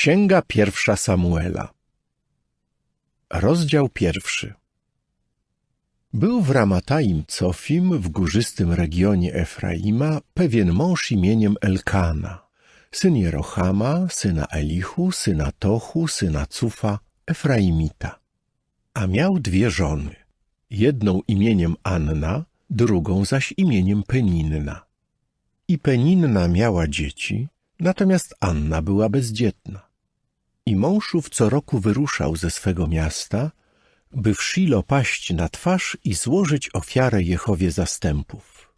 Księga pierwsza Samuela. Rozdział 1. Był w Ramataim Cofim, w górzystym regionie Efraima, pewien mąż imieniem Elkana, syn Jerohama, syna Elihu, syna Tochu, syna Cufa, Efraimita. A miał 2 żony, jedną imieniem Anna, drugą zaś imieniem Peninna. I Peninna miała dzieci, natomiast Anna była bezdzietna. I mąż ów co roku wyruszał ze swego miasta, by w Shilo paść na twarz i złożyć ofiarę Jehowie zastępów.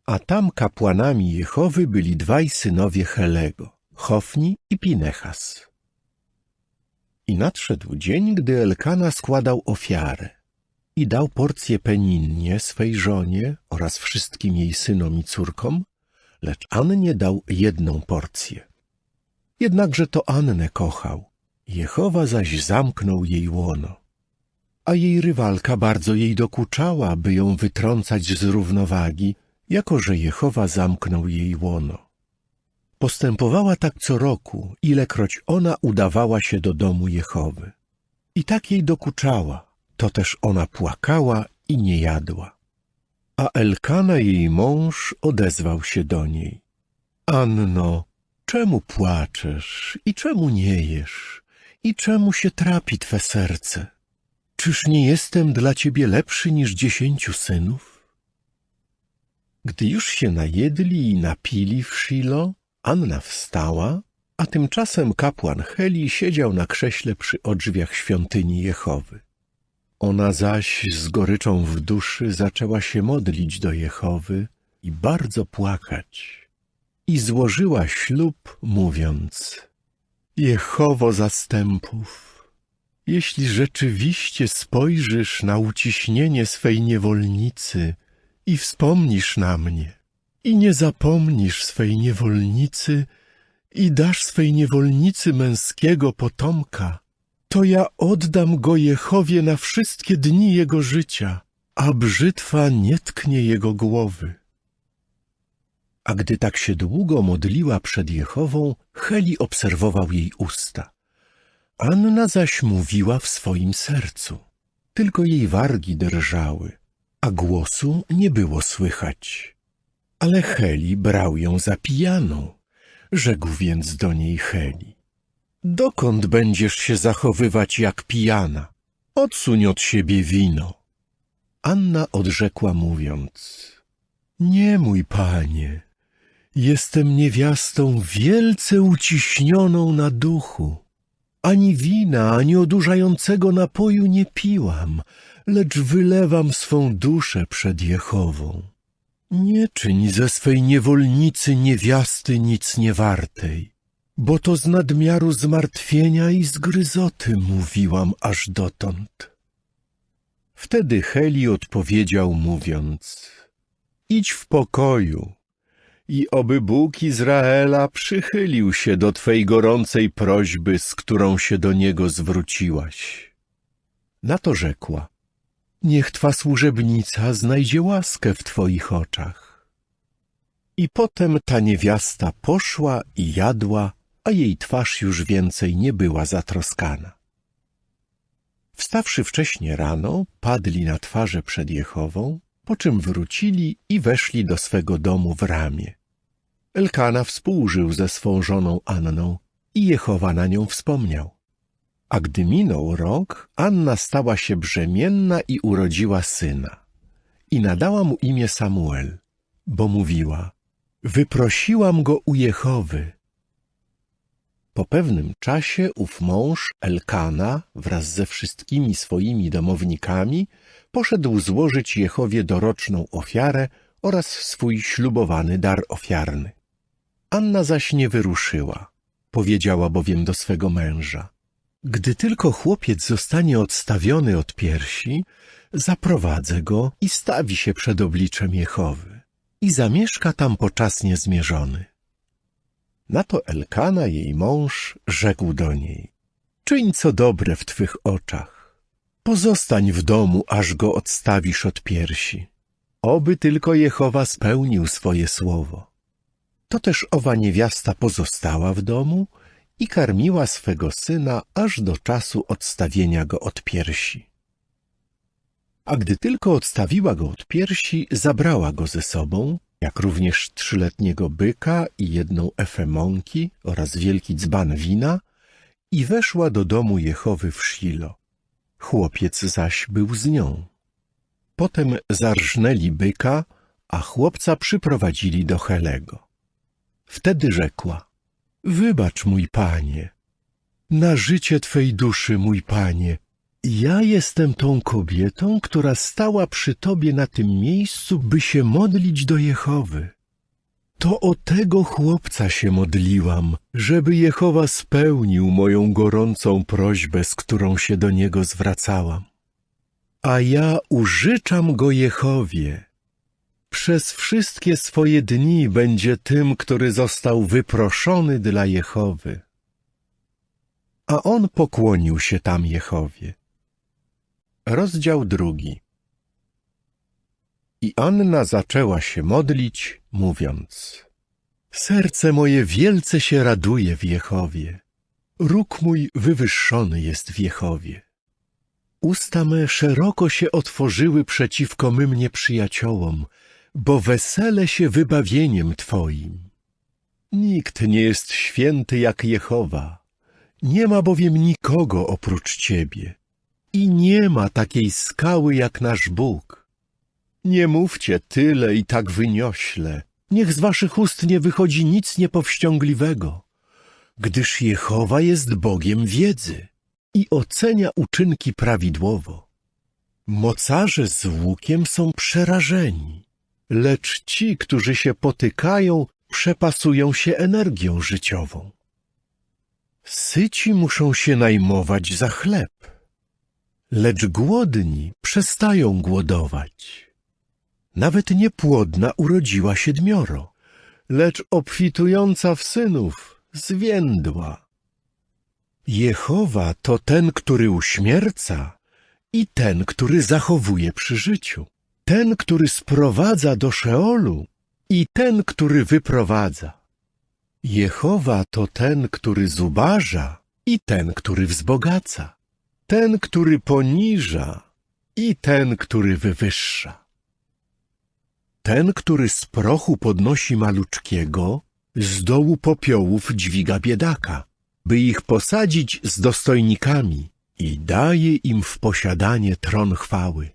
A tam kapłanami Jehowy byli 2 synowie Helego, Hofni i Pinechas. I nadszedł dzień, gdy Elkana składał ofiarę i dał porcję Peninnie, swej żonie oraz wszystkim jej synom i córkom, lecz Annie dał 1 porcję. Jednakże to Annę kochał, Jehowa zaś zamknął jej łono. A jej rywalka bardzo jej dokuczała, by ją wytrącać z równowagi, jako że Jehowa zamknął jej łono. Postępowała tak co roku, ilekroć ona udawała się do domu Jehowy. I tak jej dokuczała, to też ona płakała i nie jadła. A Elkana, jej mąż, odezwał się do niej. Anno, czemu płaczesz i czemu nie jesz? I czemu się trapi twe serce? Czyż nie jestem dla ciebie lepszy niż 10 synów? Gdy już się najedli i napili w Shilo, Anna wstała, a tymczasem kapłan Heli siedział na krześle przy drzwiach świątyni Jehowy. Ona zaś z goryczą w duszy zaczęła się modlić do Jehowy i bardzo płakać. I złożyła ślub, mówiąc: Jehowo zastępów, jeśli rzeczywiście spojrzysz na uciśnienie swej niewolnicy i wspomnisz na mnie, i nie zapomnisz swej niewolnicy i dasz swej niewolnicy męskiego potomka, to ja oddam go Jehowie na wszystkie dni jego życia, a brzytwa nie tknie jego głowy. A gdy tak się długo modliła przed Jehową, Heli obserwował jej usta. Anna zaś mówiła w swoim sercu, tylko jej wargi drżały, a głosu nie było słychać. Ale Heli brał ją za pijaną. Rzekł więc do niej Heli: dokąd będziesz się zachowywać jak pijana? Odsuń od siebie wino. Anna odrzekła, mówiąc: nie, mój panie, jestem niewiastą wielce uciśnioną na duchu. Ani wina, ani odurzającego napoju nie piłam, lecz wylewam swą duszę przed Jehową. Nie czyń ze swej niewolnicy niewiasty nic niewartej, bo to z nadmiaru zmartwienia i zgryzoty mówiłam aż dotąd. Wtedy Heli odpowiedział, mówiąc: idź w pokoju i oby Bóg Izraela przychylił się do twej gorącej prośby, z którą się do Niego zwróciłaś. Na to rzekła: niech twa służebnica znajdzie łaskę w twoich oczach. I potem ta niewiasta poszła i jadła, a jej twarz już więcej nie była zatroskana. Wstawszy wcześnie rano, padli na twarze przed Jehową, po czym wrócili i weszli do swego domu w Ramie. Elkana współżył ze swą żoną Anną i Jehowa na nią wspomniał. A gdy minął rok, Anna stała się brzemienna i urodziła syna. I nadała mu imię Samuel, bo mówiła: wyprosiłam go u Jehowy. Po pewnym czasie ów mąż, Elkana, wraz ze wszystkimi swoimi domownikami, poszedł złożyć Jehowie doroczną ofiarę oraz swój ślubowany dar ofiarny. Anna zaś nie wyruszyła, powiedziała bowiem do swego męża: gdy tylko chłopiec zostanie odstawiony od piersi, zaprowadzę go i stawi się przed obliczem Jehowy i zamieszka tam po czas niezmierzony. Na to Elkana, jej mąż, rzekł do niej: czyń co dobre w twych oczach. Pozostań w domu, aż go odstawisz od piersi. Oby tylko Jehowa spełnił swoje słowo. To też owa niewiasta pozostała w domu i karmiła swego syna aż do czasu odstawienia go od piersi. A gdy tylko odstawiła go od piersi, zabrała go ze sobą, jak również 3-letniego byka i 1 efę mąki oraz wielki dzban wina, i weszła do domu Jehowy w Shilo. Chłopiec zaś był z nią. Potem zarżnęli byka, a chłopca przyprowadzili do Helego. Wtedy rzekła: wybacz, mój panie, na życie twej duszy, mój panie, ja jestem tą kobietą, która stała przy tobie na tym miejscu, by się modlić do Jehowy. To o tego chłopca się modliłam, żeby Jehowa spełnił moją gorącą prośbę, z którą się do niego zwracałam. A ja użyczam go Jehowie. Przez wszystkie swoje dni będzie tym, który został wyproszony dla Jehowy. A on pokłonił się tam Jehowie. Rozdział 2. I Anna zaczęła się modlić, mówiąc: serce moje wielce się raduje w Jehowie. Róg mój wywyższony jest w Jehowie. Usta me szeroko się otworzyły przeciwko mym nieprzyjaciołom, bo wesele się wybawieniem Twoim. Nikt nie jest święty jak Jehowa, nie ma bowiem nikogo oprócz Ciebie i nie ma takiej skały jak nasz Bóg. Nie mówcie tyle i tak wyniośle, niech z waszych ust nie wychodzi nic niepowściągliwego, gdyż Jehowa jest Bogiem wiedzy i ocenia uczynki prawidłowo. Mocarze z łukiem są przerażeni, lecz ci, którzy się potykają, przepasują się energią życiową. Syci muszą się najmować za chleb, lecz głodni przestają głodować. Nawet niepłodna urodziła 7, lecz obfitująca w synów zwiędła. Jehowa to ten, który uśmierca i ten, który zachowuje przy życiu, ten, który sprowadza do Szeolu i ten, który wyprowadza. Jehowa to ten, który zubaża i ten, który wzbogaca, ten, który poniża i ten, który wywyższa. Ten, który z prochu podnosi maluczkiego, z dołu popiołów dźwiga biedaka, by ich posadzić z dostojnikami i daje im w posiadanie tron chwały.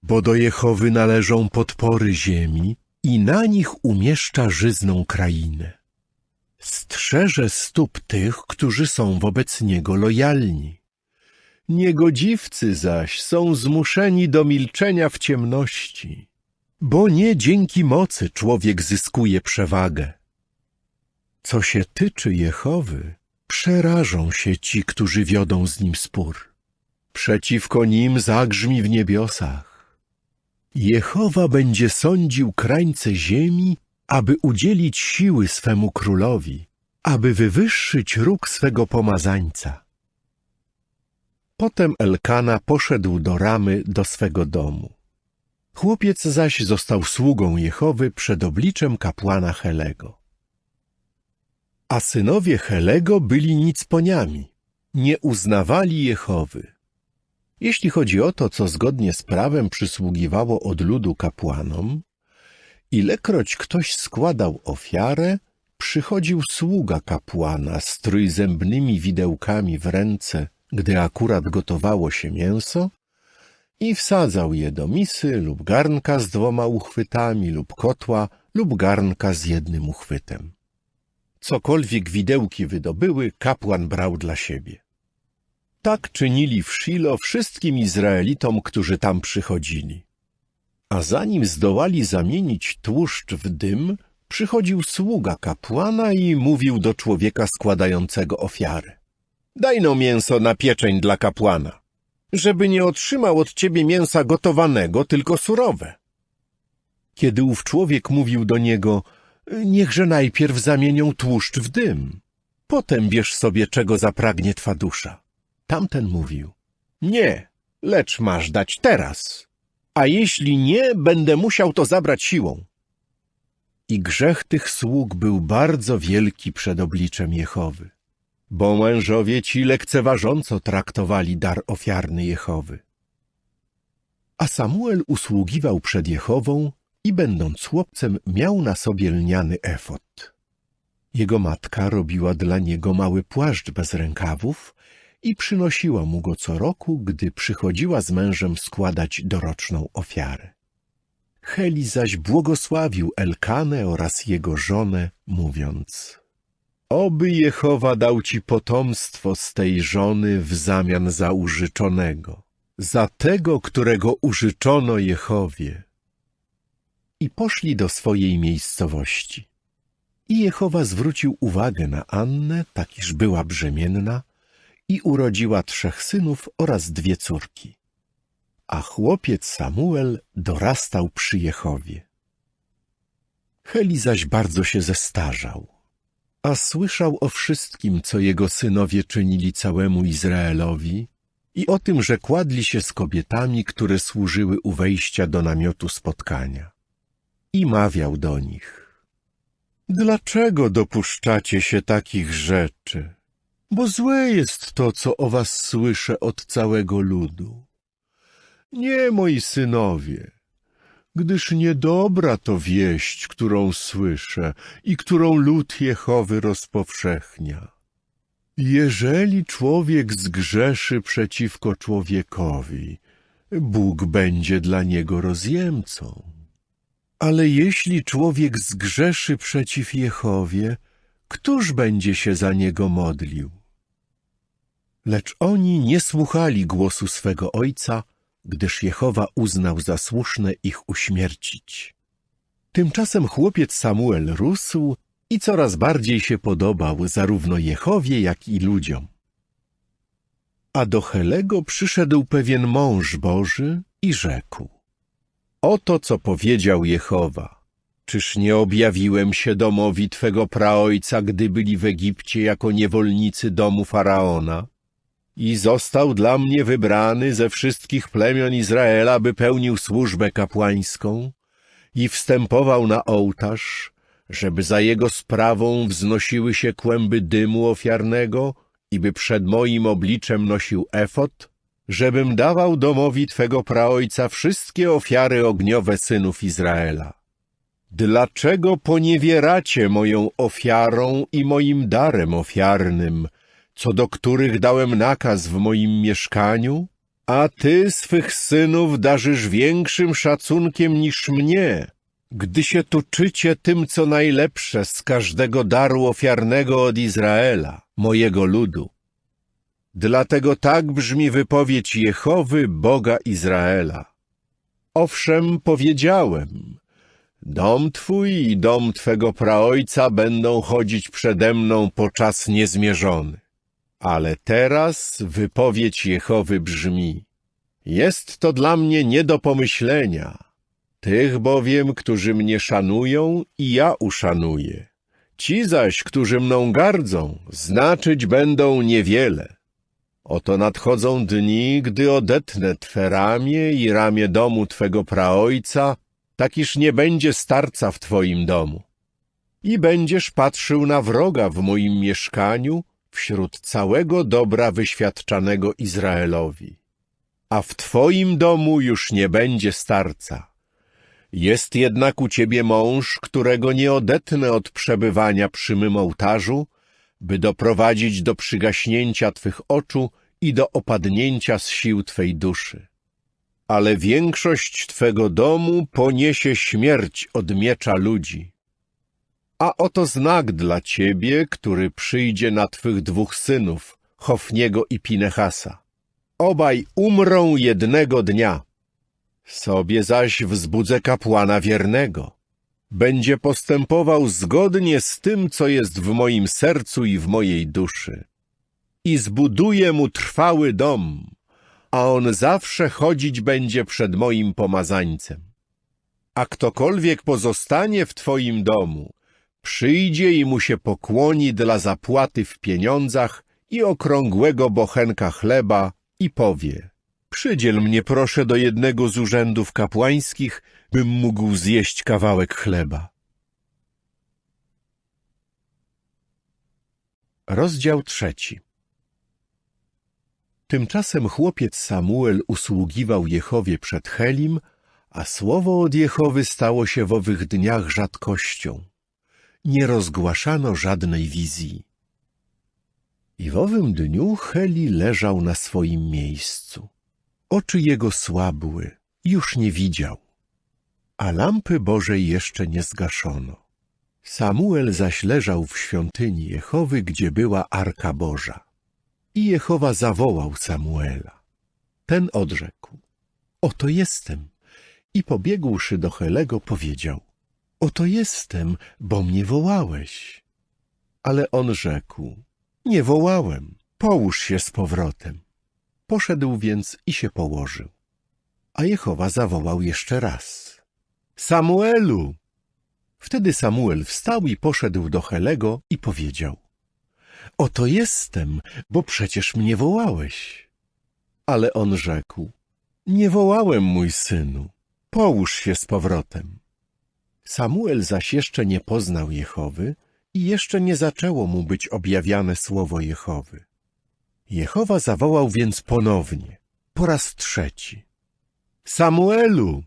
Bo do Jehowy należą podpory ziemi i na nich umieszcza żyzną krainę. Strzeże stóp tych, którzy są wobec Niego lojalni. Niegodziwcy zaś są zmuszeni do milczenia w ciemności, bo nie dzięki mocy człowiek zyskuje przewagę. Co się tyczy Jehowy, przerażą się ci, którzy wiodą z Nim spór. Przeciwko Nim zagrzmi w niebiosach. Jehowa będzie sądził krańce ziemi, aby udzielić siły swemu królowi, aby wywyższyć róg swego pomazańca. Potem Elkana poszedł do Ramy do swego domu. Chłopiec zaś został sługą Jehowy przed obliczem kapłana Helego. A synowie Helego byli nicponiami, nie uznawali Jehowy. Jeśli chodzi o to, co zgodnie z prawem przysługiwało od ludu kapłanom, ilekroć ktoś składał ofiarę, przychodził sługa kapłana z trójzębnymi widełkami w ręce, gdy akurat gotowało się mięso, i wsadzał je do misy lub garnka z 2 uchwytami lub kotła lub garnka z 1 uchwytem. Cokolwiek widełki wydobyły, kapłan brał dla siebie. Tak czynili w Shilo wszystkim Izraelitom, którzy tam przychodzili. A zanim zdołali zamienić tłuszcz w dym, przychodził sługa kapłana i mówił do człowieka składającego ofiarę: daj no mięso na pieczeń dla kapłana, żeby nie otrzymał od ciebie mięsa gotowanego, tylko surowe. Kiedy ów człowiek mówił do niego: niechże najpierw zamienią tłuszcz w dym, potem bierz sobie, czego zapragnie twa dusza. Tamten mówił: nie, lecz masz dać teraz, a jeśli nie, będę musiał to zabrać siłą. I grzech tych sług był bardzo wielki przed obliczem Jehowy. bo mężowie ci lekceważąco traktowali dar ofiarny Jehowy. A Samuel usługiwał przed Jehową i będąc chłopcem miał na sobie lniany efod. Jego matka robiła dla niego mały płaszcz bez rękawów i przynosiła mu go co roku, gdy przychodziła z mężem składać doroczną ofiarę. Heli zaś błogosławił Elkanę oraz jego żonę, mówiąc: oby Jehowa dał ci potomstwo z tej żony w zamian za użyczonego, za tego, którego użyczono Jehowie. I poszli do swojej miejscowości. I Jehowa zwrócił uwagę na Annę, tak iż była brzemienna, i urodziła 3 synów oraz 2 córki. A chłopiec Samuel dorastał przy Jehowie. Heli zaś bardzo się zestarzał, a słyszał o wszystkim, co jego synowie czynili całemu Izraelowi i o tym, że kładli się z kobietami, które służyły u wejścia do namiotu spotkania. I mawiał do nich: dlaczego dopuszczacie się takich rzeczy? Bo złe jest to, co o was słyszę od całego ludu. Nie, moi synowie, gdyż niedobra to wieść, którą słyszę i którą lud Jehowy rozpowszechnia. Jeżeli człowiek zgrzeszy przeciwko człowiekowi, Bóg będzie dla niego rozjemcą. Ale jeśli człowiek zgrzeszy przeciw Jehowie, któż będzie się za niego modlił? Lecz oni nie słuchali głosu swego ojca, gdyż Jehowa uznał za słuszne ich uśmiercić. Tymczasem chłopiec Samuel rósł i coraz bardziej się podobał zarówno Jehowie, jak i ludziom. A do Helego przyszedł pewien mąż Boży i rzekł: oto co powiedział Jehowa. Czyż nie objawiłem się domowi twego praojca, gdy byli w Egipcie jako niewolnicy domu Faraona? I został dla mnie wybrany ze wszystkich plemion Izraela, by pełnił służbę kapłańską i wstępował na ołtarz, żeby za jego sprawą wznosiły się kłęby dymu ofiarnego i by przed moim obliczem nosił efod, żebym dawał domowi twego praojca wszystkie ofiary ogniowe synów Izraela. Dlaczego poniewieracie moją ofiarą i moim darem ofiarnym, co do których dałem nakaz w moim mieszkaniu? A ty swych synów darzysz większym szacunkiem niż mnie, gdy się tuczycie tym, co najlepsze z każdego daru ofiarnego od Izraela, mojego ludu. Dlatego tak brzmi wypowiedź Jehowy, Boga Izraela. Owszem, powiedziałem: dom twój i dom twego praojca będą chodzić przede mną po czas niezmierzony. Ale teraz wypowiedź Jehowy brzmi: jest to dla mnie nie do pomyślenia. Tych bowiem, którzy mnie szanują, i ja uszanuję. Ci zaś, którzy mną gardzą, znaczyć będą niewiele. Oto nadchodzą dni, gdy odetnę twe ramię i ramię domu twego praojca, tak iż nie będzie starca w twoim domu. I będziesz patrzył na wroga w moim mieszkaniu, wśród całego dobra wyświadczanego Izraelowi. A w twoim domu już nie będzie starca. Jest jednak u ciebie mąż, którego nie odetnę od przebywania przy mym ołtarzu, by doprowadzić do przygaśnięcia twych oczu i do opadnięcia z sił twej duszy. Ale większość twego domu poniesie śmierć od miecza ludzi. A oto znak dla ciebie, który przyjdzie na twych 2 synów, Hofniego i Pinehasa. Obaj umrą jednego dnia. Sobie zaś wzbudzę kapłana wiernego. Będzie postępował zgodnie z tym, co jest w moim sercu i w mojej duszy. I zbuduję mu trwały dom, a on zawsze chodzić będzie przed moim pomazańcem. A ktokolwiek pozostanie w twoim domu, przyjdzie i mu się pokłoni dla zapłaty w pieniądzach i okrągłego bochenka chleba i powie: przydziel mnie proszę do jednego z urzędów kapłańskich, bym mógł zjeść kawałek chleba. Rozdział 3. Tymczasem chłopiec Samuel usługiwał Jehowie przed Helim, a słowo od Jehowy stało się w owych dniach rzadkością. Nie rozgłaszano żadnej wizji. I w owym dniu Heli leżał na swoim miejscu. Oczy jego słabły, już nie widział, a lampy Bożej jeszcze nie zgaszono. Samuel zaś leżał w świątyni Jehowy, gdzie była Arka Boża. I Jehowa zawołał Samuela. Ten odrzekł: oto jestem. I pobiegłszy do Helego, powiedział: oto jestem, bo mnie wołałeś. Ale on rzekł: nie wołałem, połóż się z powrotem. Poszedł więc i się położył. A Jehowa zawołał jeszcze raz: Samuelu! Wtedy Samuel wstał i poszedł do Helego i powiedział: oto jestem, bo przecież mnie wołałeś. Ale on rzekł: nie wołałem, mój synu, połóż się z powrotem. Samuel zaś jeszcze nie poznał Jehowy i jeszcze nie zaczęło mu być objawiane słowo Jehowy. Jehowa zawołał więc ponownie, po raz trzeci: Samuelu!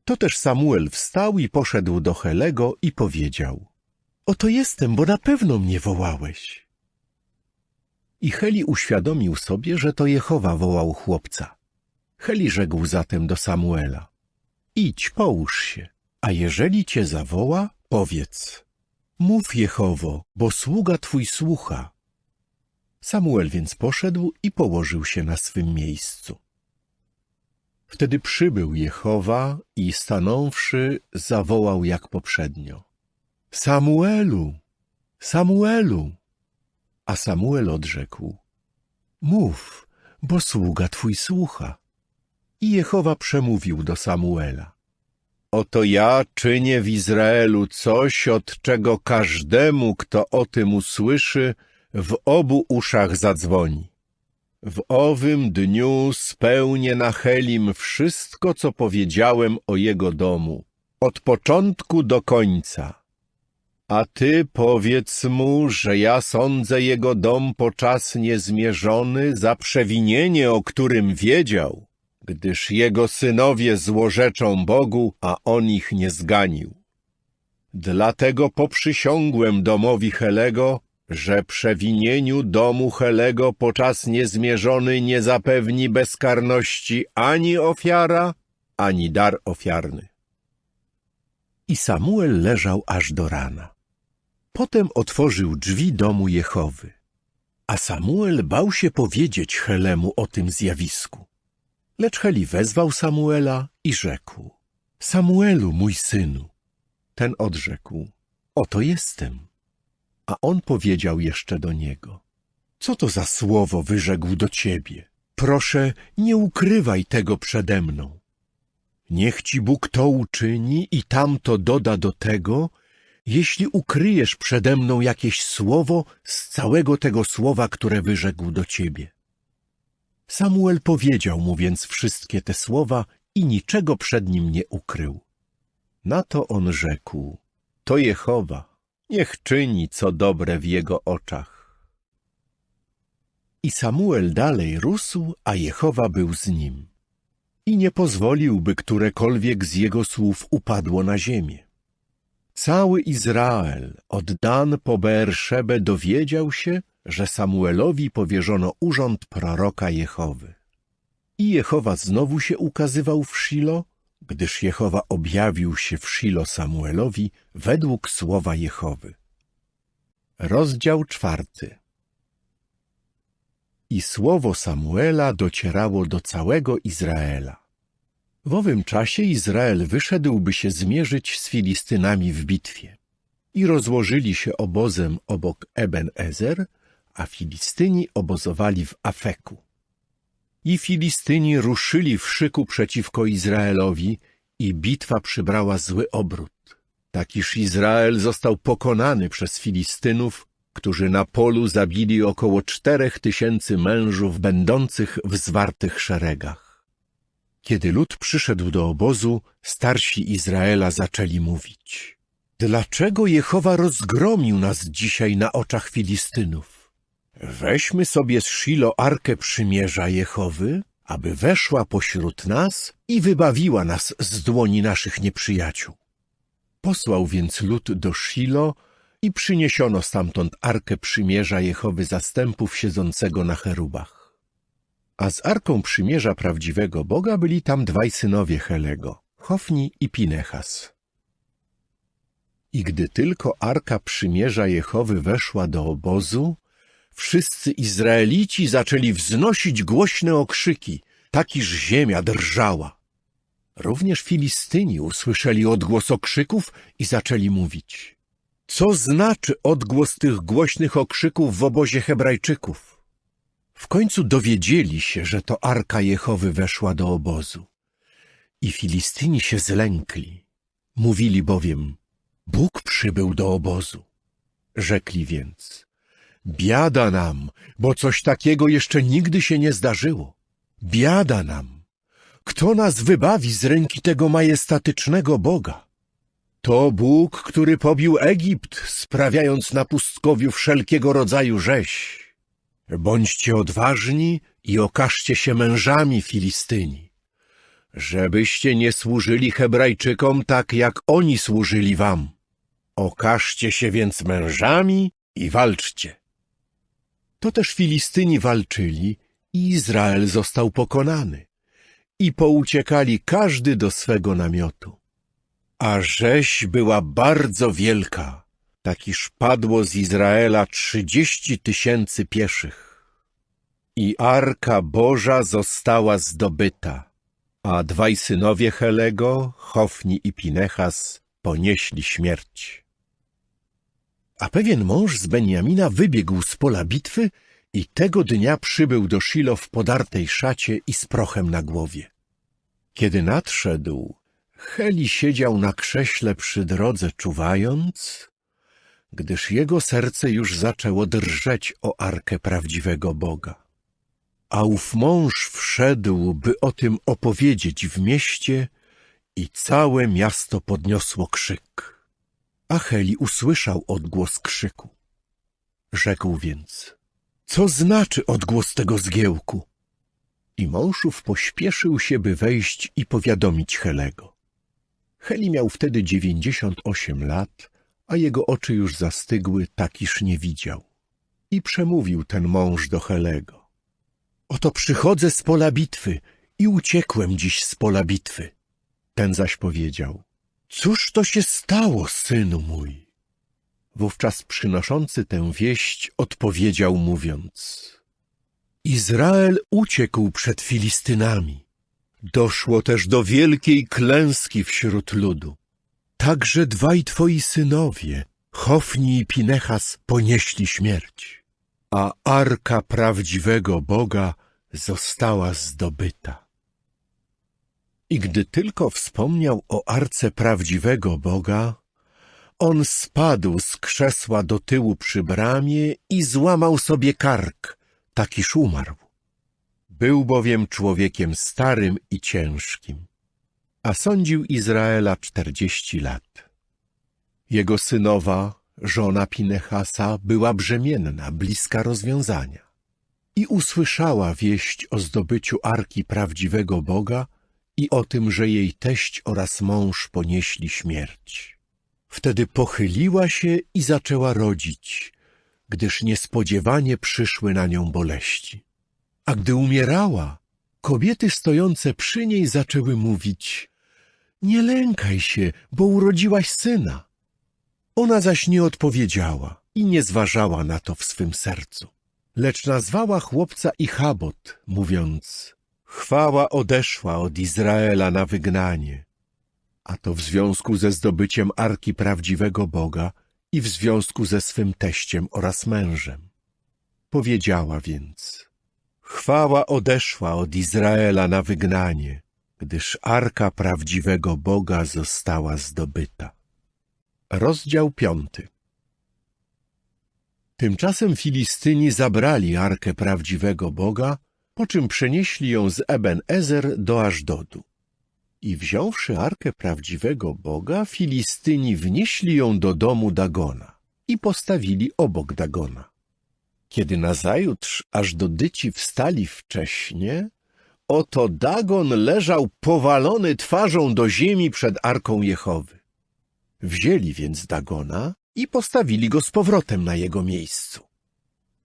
To też Samuel wstał i poszedł do Helego i powiedział: oto jestem, bo na pewno mnie wołałeś. I Heli uświadomił sobie, że to Jehowa wołał chłopca. Heli rzekł zatem do Samuela: idź, połóż się, a jeżeli cię zawoła, powiedz: mów, Jehowo, bo sługa twój słucha. Samuel więc poszedł i położył się na swym miejscu. Wtedy przybył Jehowa i stanąwszy, zawołał jak poprzednio: Samuelu! Samuelu! A Samuel odrzekł: mów, bo sługa twój słucha. I Jehowa przemówił do Samuela: oto ja czynię w Izraelu coś, od czego każdemu, kto o tym usłyszy, w obu uszach zadzwoni. W owym dniu spełnię na Helim wszystko, co powiedziałem o jego domu, od początku do końca. A ty powiedz mu, że ja sądzę jego dom po czas niezmierzony za przewinienie, o którym wiedział, gdyż jego synowie złorzeczą Bogu, a on ich nie zganił. Dlatego poprzysiągłem domowi Helego, że przewinieniu domu Helego po czas niezmierzony nie zapewni bezkarności ani ofiara, ani dar ofiarny. I Samuel leżał aż do rana. Potem otworzył drzwi domu Jehowy. A Samuel bał się powiedzieć Helemu o tym zjawisku. Lecz Heli wezwał Samuela i rzekł: Samuelu, mój synu. Ten odrzekł: oto jestem. A on powiedział jeszcze do niego: co to za słowo wyrzekł do ciebie? Proszę, nie ukrywaj tego przede mną. Niech ci Bóg to uczyni i tamto doda do tego, jeśli ukryjesz przede mną jakieś słowo z całego tego słowa, które wyrzekł do ciebie. Samuel powiedział mu więc wszystkie te słowa i niczego przed nim nie ukrył. Na to on rzekł: to Jehowa, niech czyni co dobre w jego oczach. I Samuel dalej rósł, a Jehowa był z nim. I nie pozwolił, by którekolwiek z jego słów upadło na ziemię. Cały Izrael, od Dan po Beerszebę, dowiedział się, że Samuelowi powierzono urząd proroka Jehowy. I Jehowa znowu się ukazywał w Shilo, gdyż Jehowa objawił się w Shilo Samuelowi według słowa Jehowy. Rozdział 4. I słowo Samuela docierało do całego Izraela. W owym czasie Izrael wyszedł, by się zmierzyć z Filistynami w bitwie. I rozłożyli się obozem obok Eben-Ezer, a Filistyni obozowali w Afeku. I Filistyni ruszyli w szyku przeciwko Izraelowi i bitwa przybrała zły obrót. Tak iż Izrael został pokonany przez Filistynów, którzy na polu zabili około 4000 mężów będących w zwartych szeregach. Kiedy lud przyszedł do obozu, starsi Izraela zaczęli mówić: Dlaczego Jehowa rozgromił nas dzisiaj na oczach Filistynów? Weźmy sobie z Shilo Arkę Przymierza Jehowy, aby weszła pośród nas i wybawiła nas z dłoni naszych nieprzyjaciół. Posłał więc lud do Shilo i przyniesiono stamtąd Arkę Przymierza Jehowy zastępów siedzącego na cherubach. A z Arką Przymierza prawdziwego Boga byli tam dwaj synowie Helego, Hofni i Pinechas. I gdy tylko Arka Przymierza Jehowy weszła do obozu, wszyscy Izraelici zaczęli wznosić głośne okrzyki, tak iż ziemia drżała. Również Filistyni usłyszeli odgłos okrzyków i zaczęli mówić: co znaczy odgłos tych głośnych okrzyków w obozie Hebrajczyków? W końcu dowiedzieli się, że to Arka Jehowy weszła do obozu. I Filistyni się zlękli. Mówili bowiem: Bóg przybył do obozu. Rzekli więc: biada nam, bo coś takiego jeszcze nigdy się nie zdarzyło. Biada nam! Kto nas wybawi z ręki tego majestatycznego Boga? To Bóg, który pobił Egipt, sprawiając na pustkowiu wszelkiego rodzaju rzeź. Bądźcie odważni i okażcie się mężami, Filistyni, żebyście nie służyli Hebrajczykom tak, jak oni służyli wam. Okażcie się więc mężami i walczcie. To też Filistyni walczyli i Izrael został pokonany. I pouciekali każdy do swego namiotu. A rzeź była bardzo wielka, tak iż padło z Izraela 30 000 pieszych. I Arka Boża została zdobyta, a dwaj synowie Helego, Hofni i Pinechas, ponieśli śmierć. A pewien mąż z Benjamina wybiegł z pola bitwy i tego dnia przybył do Shilo w podartej szacie i z prochem na głowie. Kiedy nadszedł, Heli siedział na krześle przy drodze czuwając, gdyż jego serce już zaczęło drżeć o Arkę prawdziwego Boga. A ów mąż wszedł, by o tym opowiedzieć w mieście i całe miasto podniosło krzyk. A Heli usłyszał odgłos krzyku. Rzekł więc: co znaczy odgłos tego zgiełku? I mąż ów pośpieszył się, by wejść i powiadomić Helego. Heli miał wtedy 98 lat, a jego oczy już zastygły, tak iż nie widział. I przemówił ten mąż do Helego: oto przychodzę z pola bitwy i uciekłem dziś z pola bitwy. Ten zaś powiedział: cóż to się stało, synu mój? Wówczas przynoszący tę wieść odpowiedział mówiąc: Izrael uciekł przed Filistynami. Doszło też do wielkiej klęski wśród ludu. Także dwaj twoi synowie, Hofni i Pinechas, ponieśli śmierć, a Arka prawdziwego Boga została zdobyta. I gdy tylko wspomniał o Arce prawdziwego Boga, on spadł z krzesła do tyłu przy bramie i złamał sobie kark, tak iż umarł. Był bowiem człowiekiem starym i ciężkim, a sądził Izraela 40 lat. Jego synowa, żona Pinechasa, była brzemienna, bliska rozwiązania i usłyszała wieść o zdobyciu Arki prawdziwego Boga i o tym, że jej teść oraz mąż ponieśli śmierć. Wtedy pochyliła się i zaczęła rodzić, gdyż niespodziewanie przyszły na nią boleści. A gdy umierała, kobiety stojące przy niej zaczęły mówić: nie lękaj się, bo urodziłaś syna. Ona zaś nie odpowiedziała i nie zważała na to w swym sercu, lecz nazwała chłopca Ichabod, mówiąc: chwała odeszła od Izraela na wygnanie. A to w związku ze zdobyciem Arki prawdziwego Boga i w związku ze swym teściem oraz mężem. Powiedziała więc: chwała odeszła od Izraela na wygnanie, gdyż Arka prawdziwego Boga została zdobyta. Rozdział 5. Tymczasem Filistyni zabrali Arkę prawdziwego Boga, po czym przenieśli ją z Eben-Ezer do Aszdodu. I wziąwszy arkę prawdziwego Boga, Filistyni wnieśli ją do domu Dagona i postawili obok Dagona. Kiedy nazajutrz Ażdodyci wstali wcześnie, oto Dagon leżał powalony twarzą do ziemi przed arką Jehowy. Wzięli więc Dagona i postawili go z powrotem na jego miejscu.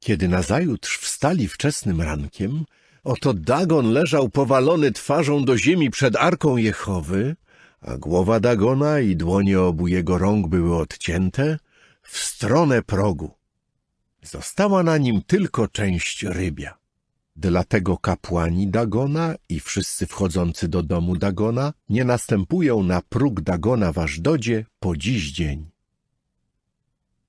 Kiedy nazajutrz wstali wczesnym rankiem, oto Dagon leżał powalony twarzą do ziemi przed arką Jehowy, a głowa Dagona i dłonie obu jego rąk były odcięte w stronę progu. Została na nim tylko część rybia. Dlatego kapłani Dagona i wszyscy wchodzący do domu Dagona nie następują na próg Dagona w Ażdodzie po dziś dzień.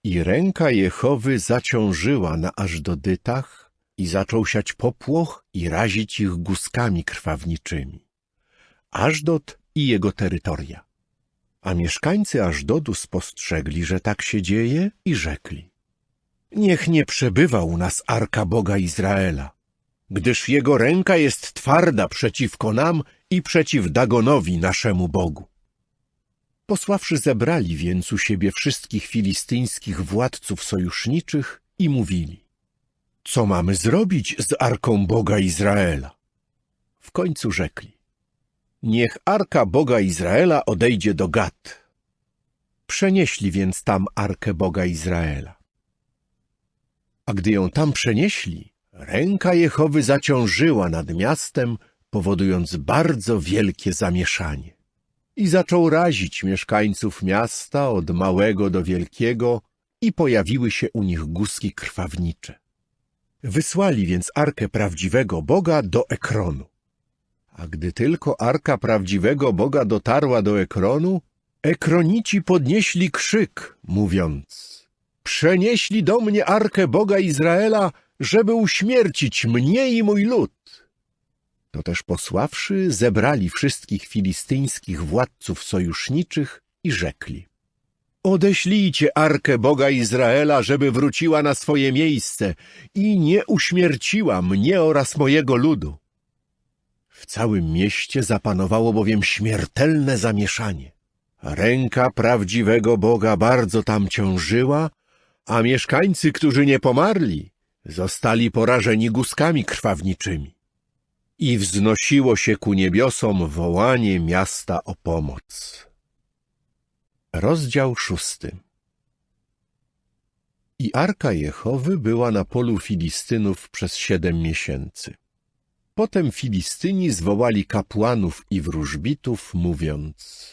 I ręka Jehowy zaciążyła na Ażdodytach i zaczął siać popłoch i razić ich guzkami krwawniczymi. Ażdod i jego terytoria. A mieszkańcy Ażdodu spostrzegli, że tak się dzieje i rzekli: niech nie przebywa u nas arka Boga Izraela, gdyż jego ręka jest twarda przeciwko nam i przeciw Dagonowi, naszemu Bogu. Posławszy zebrali więc u siebie wszystkich filistyńskich władców sojuszniczych i mówili: co mamy zrobić z arką Boga Izraela? W końcu rzekli: niech arka Boga Izraela odejdzie do Gat. Przenieśli więc tam arkę Boga Izraela. A gdy ją tam przenieśli, ręka Jehowy zaciążyła nad miastem, powodując bardzo wielkie zamieszanie. I zaczął razić mieszkańców miasta od małego do wielkiego i pojawiły się u nich guzki krwawnicze. Wysłali więc arkę prawdziwego Boga do Ekronu. A gdy tylko arka prawdziwego Boga dotarła do Ekronu, Ekronici podnieśli krzyk, mówiąc: przenieśli do mnie arkę Boga Izraela, żeby uśmiercić mnie i mój lud. To też posławszy, zebrali wszystkich filistyńskich władców sojuszniczych i rzekli: odeślijcie arkę Boga Izraela, żeby wróciła na swoje miejsce i nie uśmierciła mnie oraz mojego ludu. W całym mieście zapanowało bowiem śmiertelne zamieszanie. Ręka prawdziwego Boga bardzo tam ciążyła, a mieszkańcy, którzy nie pomarli, zostali porażeni guzkami krwawniczymi. I wznosiło się ku niebiosom wołanie miasta o pomoc. Rozdział 6. I arka Jehowy była na polu Filistynów przez 7 miesięcy. Potem Filistyni zwołali kapłanów i wróżbitów, mówiąc: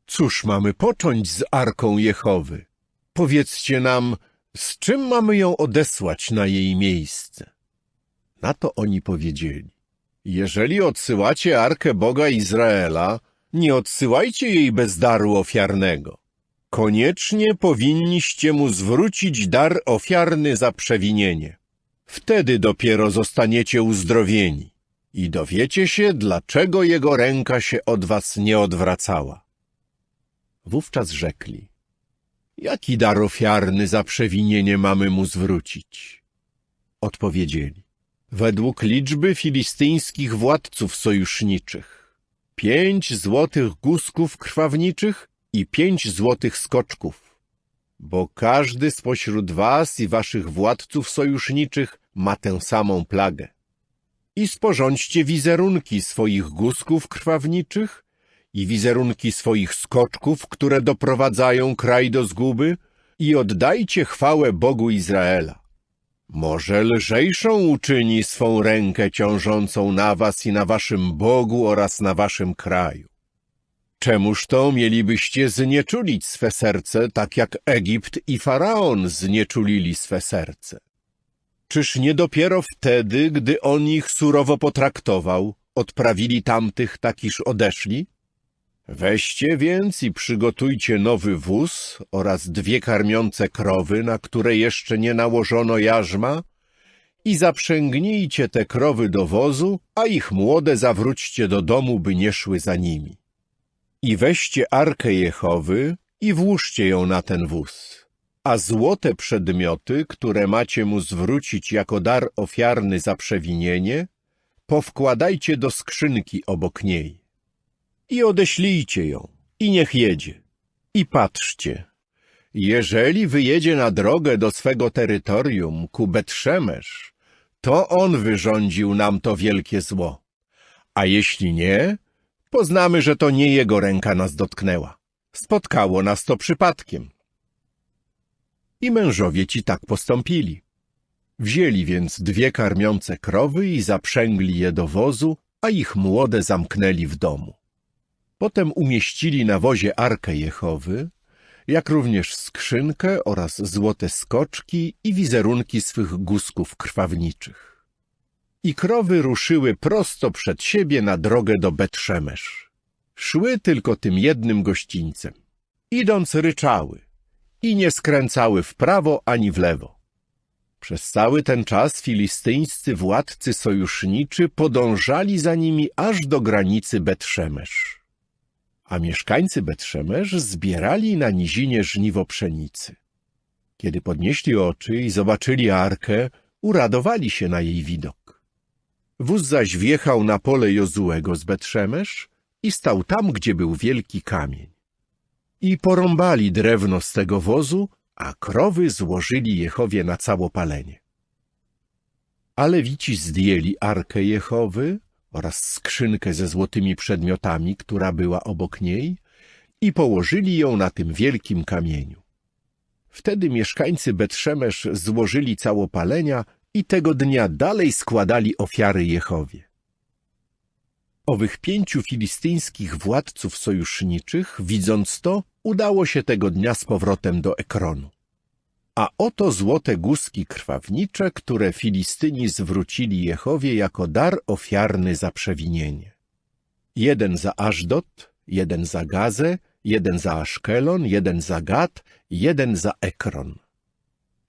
cóż mamy począć z arką Jehowy? Powiedzcie nam, z czym mamy ją odesłać na jej miejsce? Na to oni powiedzieli: jeżeli odsyłacie arkę Boga Izraela, nie odsyłajcie jej bez daru ofiarnego. Koniecznie powinniście mu zwrócić dar ofiarny za przewinienie. Wtedy dopiero zostaniecie uzdrowieni i dowiecie się, dlaczego jego ręka się od was nie odwracała. Wówczas rzekli: jaki dar ofiarny za przewinienie mamy mu zwrócić? Odpowiedzieli: według liczby filistyńskich władców sojuszniczych: 5 złotych guzków krwawniczych i 5 złotych skoczków, bo każdy spośród was i waszych władców sojuszniczych ma tę samą plagę. I sporządźcie wizerunki swoich guzków krwawniczych i wizerunki swoich skoczków, które doprowadzają kraj do zguby, i oddajcie chwałę Bogu Izraela. Może lżejszą uczyni swą rękę ciążącą na was i na waszym Bogu oraz na waszym kraju. Czemuż to mielibyście znieczulić swe serce, tak jak Egipt i Faraon znieczulili swe serce? Czyż nie dopiero wtedy, gdy on ich surowo potraktował, odprawili tamtych tak, iż odeszli? Weźcie więc i przygotujcie nowy wóz oraz 2 karmiące krowy, na które jeszcze nie nałożono jarzma, i zaprzęgnijcie te krowy do wozu, a ich młode zawróćcie do domu, by nie szły za nimi. I weźcie arkę Jehowy i włóżcie ją na ten wóz, a złote przedmioty, które macie mu zwrócić jako dar ofiarny za przewinienie, powkładajcie do skrzynki obok niej. i odeślijcie ją, i niech jedzie. I patrzcie, jeżeli wyjedzie na drogę do swego terytorium ku Bet-Szemesz, to on wyrządził nam to wielkie zło. A jeśli nie, poznamy, że to nie jego ręka nas dotknęła. Spotkało nas to przypadkiem. I mężowie ci tak postąpili. Wzięli więc 2 karmiące krowy i zaprzęgli je do wozu, a ich młode zamknęli w domu. Potem umieścili na wozie Arkę Jehowy, jak również skrzynkę oraz złote skoczki i wizerunki swych guzków krwawniczych. I krowy ruszyły prosto przed siebie na drogę do Bet-Szemesz. Szły tylko tym jednym gościńcem. Idąc ryczały i nie skręcały w prawo ani w lewo. Przez cały ten czas filistyńscy władcy sojuszniczy podążali za nimi aż do granicy Bet-Szemesz. A mieszkańcy Bet-Szemesz zbierali na nizinie żniwo pszenicy. Kiedy podnieśli oczy i zobaczyli Arkę, uradowali się na jej widok. Wóz zaś wjechał na pole Jozuego z Bet-Szemesz i stał tam, gdzie był wielki kamień. I porąbali drewno z tego wozu, a krowy złożyli Jehowie na całopalenie. A Lewici zdjęli Arkę Jehowy oraz skrzynkę ze złotymi przedmiotami, która była obok niej, i położyli ją na tym wielkim kamieniu. Wtedy mieszkańcy Bet-Szemesz złożyli całopalenia i tego dnia dalej składali ofiary Jehowie. Owych 5 filistyńskich władców sojuszniczych, widząc to, udało się tego dnia z powrotem do Ekronu. A oto złote guzki krwawnicze, które Filistyni zwrócili Jehowie jako dar ofiarny za przewinienie. 1 za Ażdod, 1 za Gazę, 1 za Aszkelon, 1 za Gat, 1 za Ekron.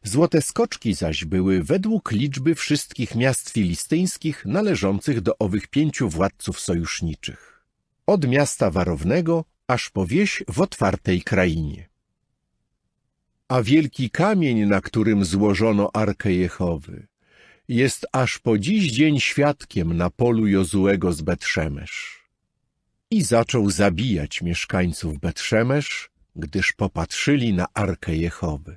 Złote skoczki zaś były według liczby wszystkich miast filistyńskich należących do owych 5 władców sojuszniczych. Od miasta warownego aż po wieś w otwartej krainie. A wielki kamień, na którym złożono Arkę Jehowy, jest aż po dziś dzień świadkiem na polu Jozuego z Bet-Szemesz. I zaczął zabijać mieszkańców Bet-Szemesz, gdyż popatrzyli na Arkę Jehowy.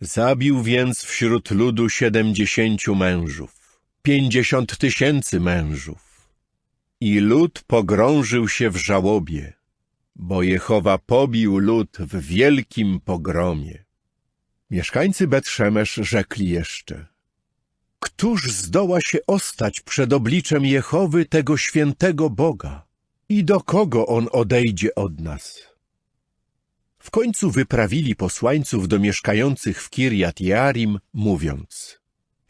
Zabił więc wśród ludu 70 mężów, 50 000 mężów. I lud pogrążył się w żałobie, bo Jehowa pobił lud w wielkim pogromie. Mieszkańcy Bet-Szemesz rzekli jeszcze: Któż zdoła się ostać przed obliczem Jehowy, tego świętego Boga? I do kogo On odejdzie od nas? W końcu wyprawili posłańców do mieszkających w Kirjat Jearim, mówiąc: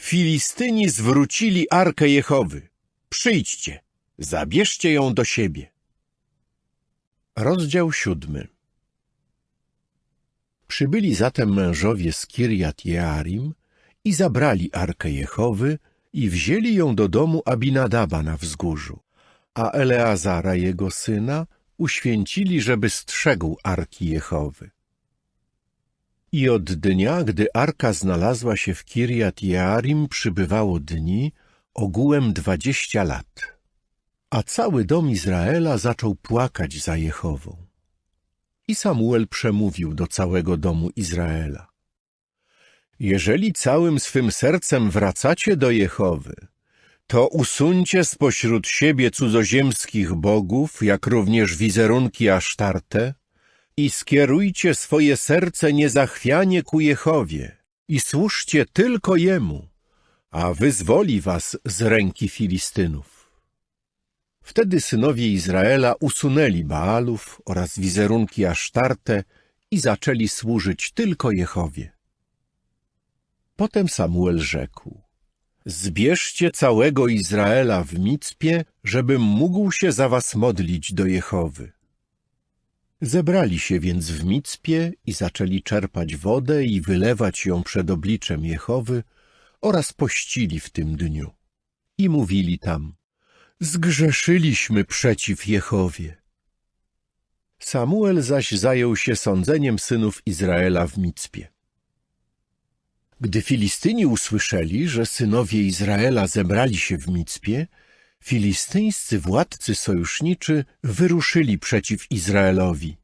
Filistyni zwrócili Arkę Jehowy. Przyjdźcie, zabierzcie ją do siebie. Rozdział 7. Przybyli zatem mężowie z Kirjat Jearim i zabrali Arkę Jehowy i wzięli ją do domu Abinadaba na wzgórzu, a Eleazara, jego syna, uświęcili, żeby strzegł Arki Jehowy. I od dnia, gdy Arka znalazła się w Kirjat Jearim, przybywało dni, ogółem 20 lat. A cały dom Izraela zaczął płakać za Jehową. I Samuel przemówił do całego domu Izraela: Jeżeli całym swym sercem wracacie do Jehowy, to usuńcie spośród siebie cudzoziemskich bogów, jak również wizerunki Asztarte, i skierujcie swoje serce niezachwianie ku Jehowie i służcie tylko Jemu, a wyzwoli was z ręki Filistynów. Wtedy synowie Izraela usunęli Baalów oraz wizerunki Asztarte i zaczęli służyć tylko Jehowie. Potem Samuel rzekł: Zbierzcie całego Izraela w Micpie, żebym mógł się za was modlić do Jehowy. Zebrali się więc w Micpie i zaczęli czerpać wodę i wylewać ją przed obliczem Jehowy oraz pościli w tym dniu. I mówili tam: Zgrzeszyliśmy przeciw Jehowie. Samuel zaś zajął się sądzeniem synów Izraela w Micpie. Gdy Filistyni usłyszeli, że synowie Izraela zebrali się w Micpie, filistyńscy władcy sojuszniczy wyruszyli przeciw Izraelowi.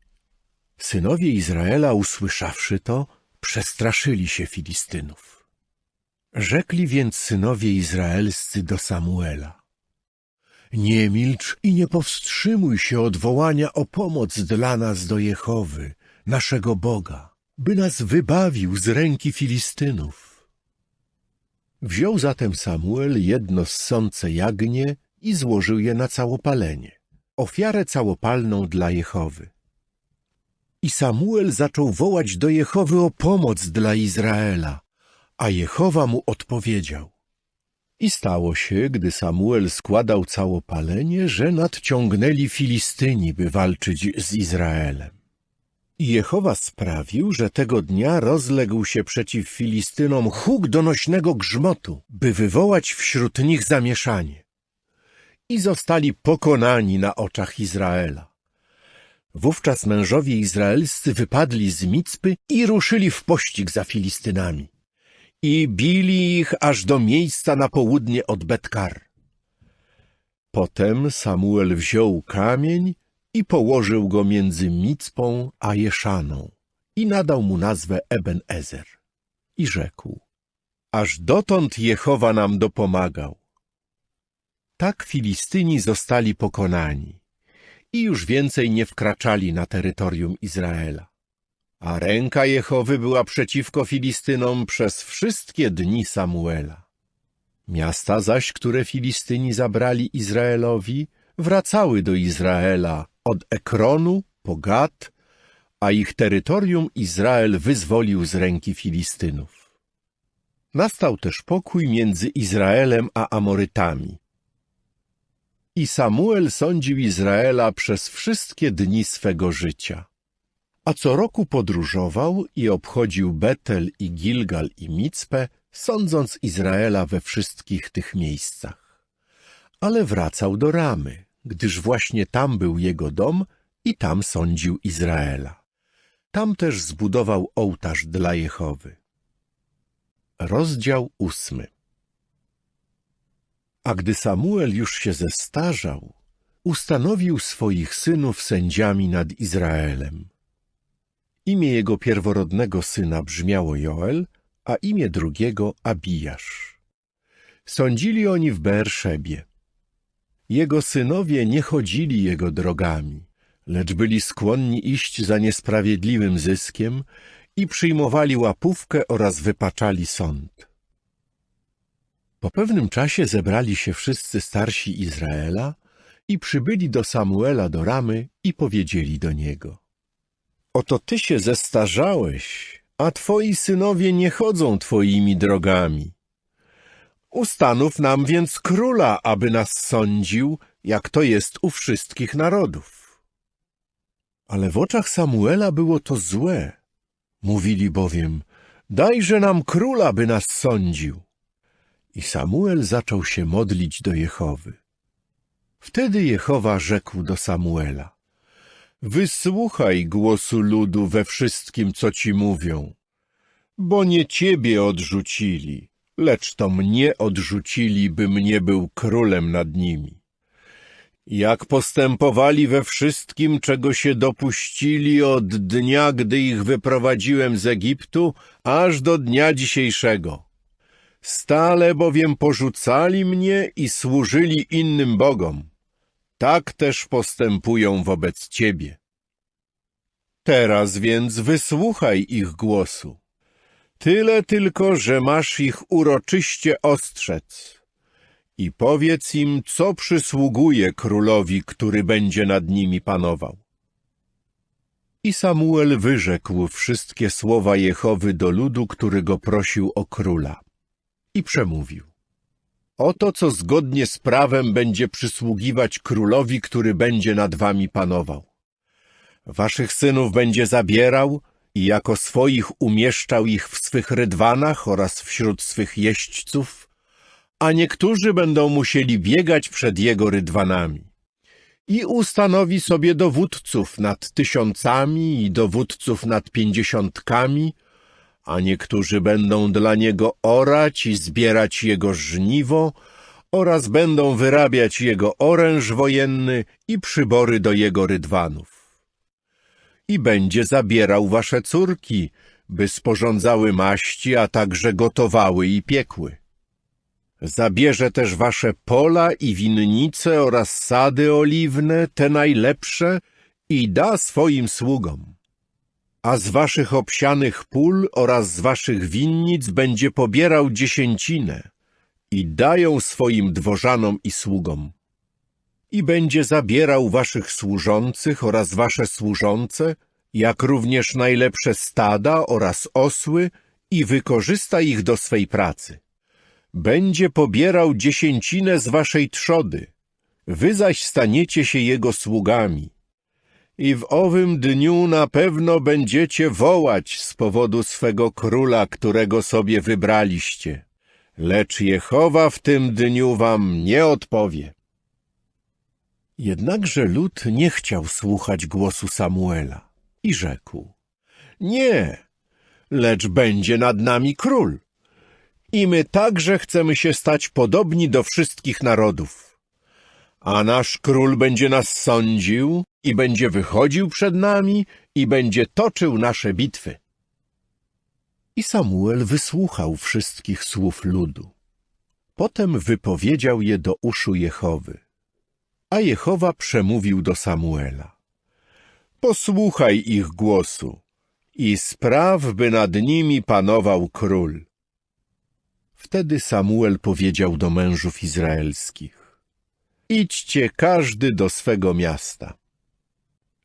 Synowie Izraela, usłyszawszy to, przestraszyli się Filistynów. Rzekli więc synowie izraelscy do Samuela: nie milcz i nie powstrzymuj się od wołania o pomoc dla nas do Jehowy, naszego Boga, by nas wybawił z ręki Filistynów. Wziął zatem Samuel jedno ssące jagnię i złożył je na całopalenie, ofiarę całopalną dla Jehowy. I Samuel zaczął wołać do Jehowy o pomoc dla Izraela, a Jehowa mu odpowiedział. I stało się, gdy Samuel składał całopalenie, że nadciągnęli Filistyni, by walczyć z Izraelem. I Jehowa sprawił, że tego dnia rozległ się przeciw Filistynom huk donośnego grzmotu, by wywołać wśród nich zamieszanie. I zostali pokonani na oczach Izraela. Wówczas mężowie izraelscy wypadli z Micpy i ruszyli w pościg za Filistynami. I bili ich aż do miejsca na południe od Bet-kar. Potem Samuel wziął kamień i położył go między Micpą a Jeszaną i nadał mu nazwę Eben-ezer. I rzekł: aż dotąd Jehowa nam dopomagał. Tak Filistyni zostali pokonani i już więcej nie wkraczali na terytorium Izraela. A ręka Jehowy była przeciwko Filistynom przez wszystkie dni Samuela. Miasta zaś, które Filistyni zabrali Izraelowi, wracały do Izraela od Ekronu po Gat, a ich terytorium Izrael wyzwolił z ręki Filistynów. Nastał też pokój między Izraelem a Amorytami. I Samuel sądził Izraela przez wszystkie dni swego życia. A co roku podróżował i obchodził Betel i Gilgal i Micpę, sądząc Izraela we wszystkich tych miejscach. Ale wracał do Ramy, gdyż właśnie tam był jego dom i tam sądził Izraela. Tam też zbudował ołtarz dla Jehowy. Rozdział 8. A gdy Samuel już się zestarzał, ustanowił swoich synów sędziami nad Izraelem. Imię jego pierworodnego syna brzmiało Joel, a imię drugiego Abijasz. Sądzili oni w Beerszebie. Jego synowie nie chodzili jego drogami, lecz byli skłonni iść za niesprawiedliwym zyskiem i przyjmowali łapówkę oraz wypaczali sąd. Po pewnym czasie zebrali się wszyscy starsi Izraela i przybyli do Samuela do Ramy i powiedzieli do niego: oto ty się zestarzałeś, a twoi synowie nie chodzą twoimi drogami. Ustanów nam więc króla, aby nas sądził, jak to jest u wszystkich narodów. Ale w oczach Samuela było to złe. Mówili bowiem: dajże nam króla, by nas sądził. I Samuel zaczął się modlić do Jehowy. Wtedy Jehowa rzekł do Samuela: wysłuchaj głosu ludu we wszystkim, co ci mówią, bo nie ciebie odrzucili, lecz to mnie odrzucili, bym nie był królem nad nimi. Jak postępowali we wszystkim, czego się dopuścili od dnia, gdy ich wyprowadziłem z Egiptu, aż do dnia dzisiejszego. Stale bowiem porzucali mnie i służyli innym bogom. Tak też postępują wobec ciebie. Teraz więc wysłuchaj ich głosu. Tyle tylko, że masz ich uroczyście ostrzec. I powiedz im, co przysługuje królowi, który będzie nad nimi panował. I Samuel wyrzekł wszystkie słowa Jehowy do ludu, który go prosił o króla. I przemówił: oto, co zgodnie z prawem będzie przysługiwać królowi, który będzie nad wami panował. Waszych synów będzie zabierał i jako swoich umieszczał ich w swych rydwanach oraz wśród swych jeźdźców, a niektórzy będą musieli biegać przed jego rydwanami. I ustanowi sobie dowódców nad 1000 i dowódców nad 50, a niektórzy będą dla niego orać i zbierać jego żniwo oraz będą wyrabiać jego oręż wojenny i przybory do jego rydwanów. I będzie zabierał wasze córki, by sporządzały maści, a także gotowały i piekły. Zabierze też wasze pola i winnice oraz sady oliwne, te najlepsze, i da swoim sługom. A z waszych obsianych pól oraz z waszych winnic będzie pobierał dziesięcinę i dają swoim dworzanom i sługom. I będzie zabierał waszych służących oraz wasze służące, jak również najlepsze stada oraz osły i wykorzysta ich do swej pracy. Będzie pobierał dziesięcinę z waszej trzody, wy zaś staniecie się jego sługami. I w owym dniu na pewno będziecie wołać z powodu swego króla, którego sobie wybraliście, lecz Jehowa w tym dniu wam nie odpowie. Jednakże lud nie chciał słuchać głosu Samuela i rzekł: nie, lecz będzie nad nami król. I my także chcemy się stać podobni do wszystkich narodów. A nasz król będzie nas sądził i będzie wychodził przed nami i będzie toczył nasze bitwy. I Samuel wysłuchał wszystkich słów ludu. Potem wypowiedział je do uszu Jehowy. A Jehowa przemówił do Samuela: posłuchaj ich głosu i spraw, by nad nimi panował król. Wtedy Samuel powiedział do mężów izraelskich: idźcie każdy do swego miasta.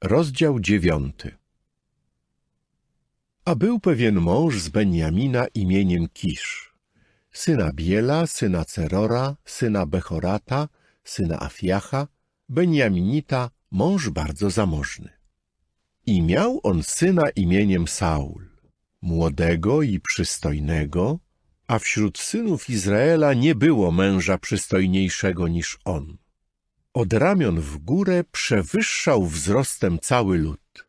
Rozdział 9. A był pewien mąż z Benjamina imieniem Kisz, syna Biela, syna Cerora, syna Bechorata, syna Afiacha, Benjaminita, mąż bardzo zamożny. I miał on syna imieniem Saul, młodego i przystojnego, a wśród synów Izraela nie było męża przystojniejszego niż on. Od ramion w górę przewyższał wzrostem cały lud.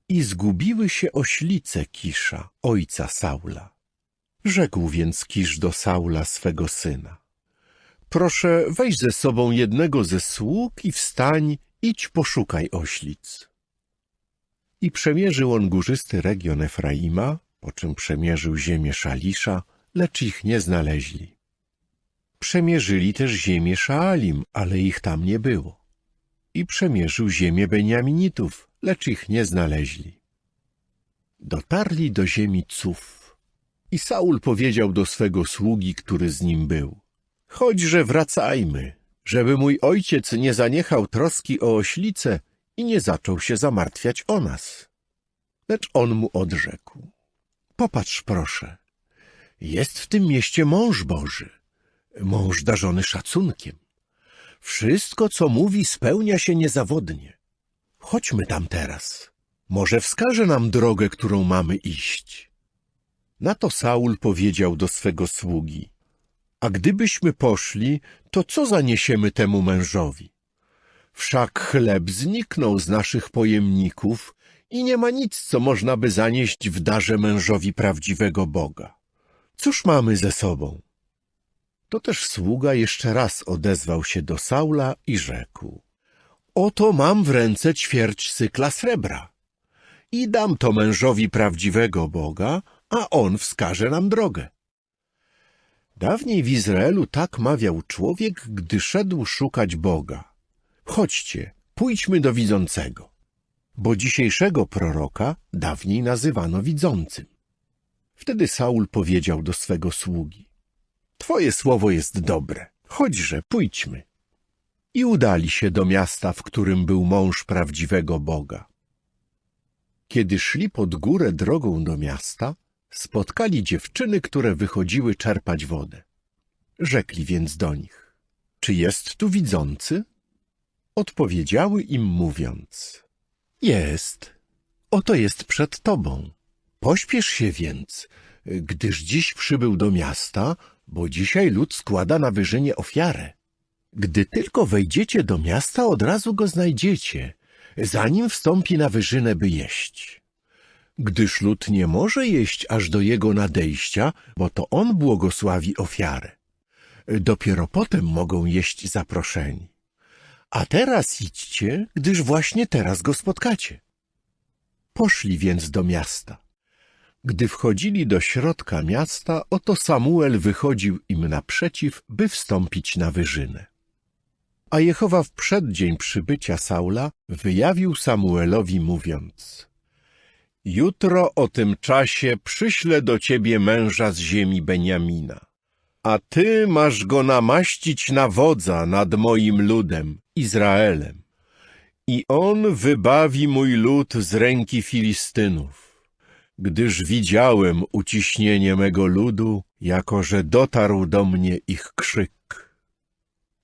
I zgubiły się oślice Kisza, ojca Saula. Rzekł więc Kisz do Saula swego syna: proszę, weź ze sobą jednego ze sług i wstań, idź poszukaj oślic. I przemierzył on górzysty region Efraima, po czym przemierzył ziemię Szalisza, lecz ich nie znaleźli. Przemierzyli też ziemię Szaalim, ale ich tam nie było. I przemierzył ziemię Beniaminitów, lecz ich nie znaleźli. Dotarli do ziemi Cuf. I Saul powiedział do swego sługi, który z nim był: chodźże wracajmy, żeby mój ojciec nie zaniechał troski o oślicę i nie zaczął się zamartwiać o nas. Lecz on mu odrzekł: popatrz proszę, jest w tym mieście mąż Boży, mąż darzony szacunkiem. Wszystko, co mówi, spełnia się niezawodnie. Chodźmy tam teraz. Może wskaże nam drogę, którą mamy iść. Na to Saul powiedział do swego sługi: a gdybyśmy poszli, to co zaniesiemy temu mężowi? Wszak chleb zniknął z naszych pojemników i nie ma nic, co można by zanieść w darze mężowi prawdziwego Boga. Cóż mamy ze sobą? To też sługa jeszcze raz odezwał się do Saula i rzekł: oto mam w ręce ćwierć sykla srebra i dam to mężowi prawdziwego Boga, a on wskaże nam drogę. Dawniej w Izraelu tak mawiał człowiek, gdy szedł szukać Boga: chodźcie, pójdźmy do widzącego, bo dzisiejszego proroka dawniej nazywano widzącym. Wtedy Saul powiedział do swego sługi: twoje słowo jest dobre, chodźże, pójdźmy. I udali się do miasta, w którym był mąż prawdziwego Boga. Kiedy szli pod górę drogą do miasta, spotkali dziewczyny, które wychodziły czerpać wodę. Rzekli więc do nich: czy jest tu widzący? Odpowiedziały im mówiąc: jest, oto jest przed tobą. Pośpiesz się więc, gdyż dziś przybył do miasta, bo dzisiaj lud składa na wyżynie ofiarę. Gdy tylko wejdziecie do miasta, od razu go znajdziecie, zanim wstąpi na wyżynę, by jeść. Gdyż lud nie może jeść aż do jego nadejścia, bo to on błogosławi ofiarę. Dopiero potem mogą jeść zaproszeni. A teraz idźcie, gdyż właśnie teraz go spotkacie. Poszli więc do miasta. Gdy wchodzili do środka miasta, oto Samuel wychodził im naprzeciw, by wstąpić na wyżynę. A Jehowa w przeddzień przybycia Saula wyjawił Samuelowi, mówiąc: jutro o tym czasie przyślę do ciebie męża z ziemi Beniamina, a ty masz go namaścić na wodza nad moim ludem, Izraelem. I on wybawi mój lud z ręki Filistynów, gdyż widziałem uciśnienie mego ludu, jako że dotarł do mnie ich krzyk.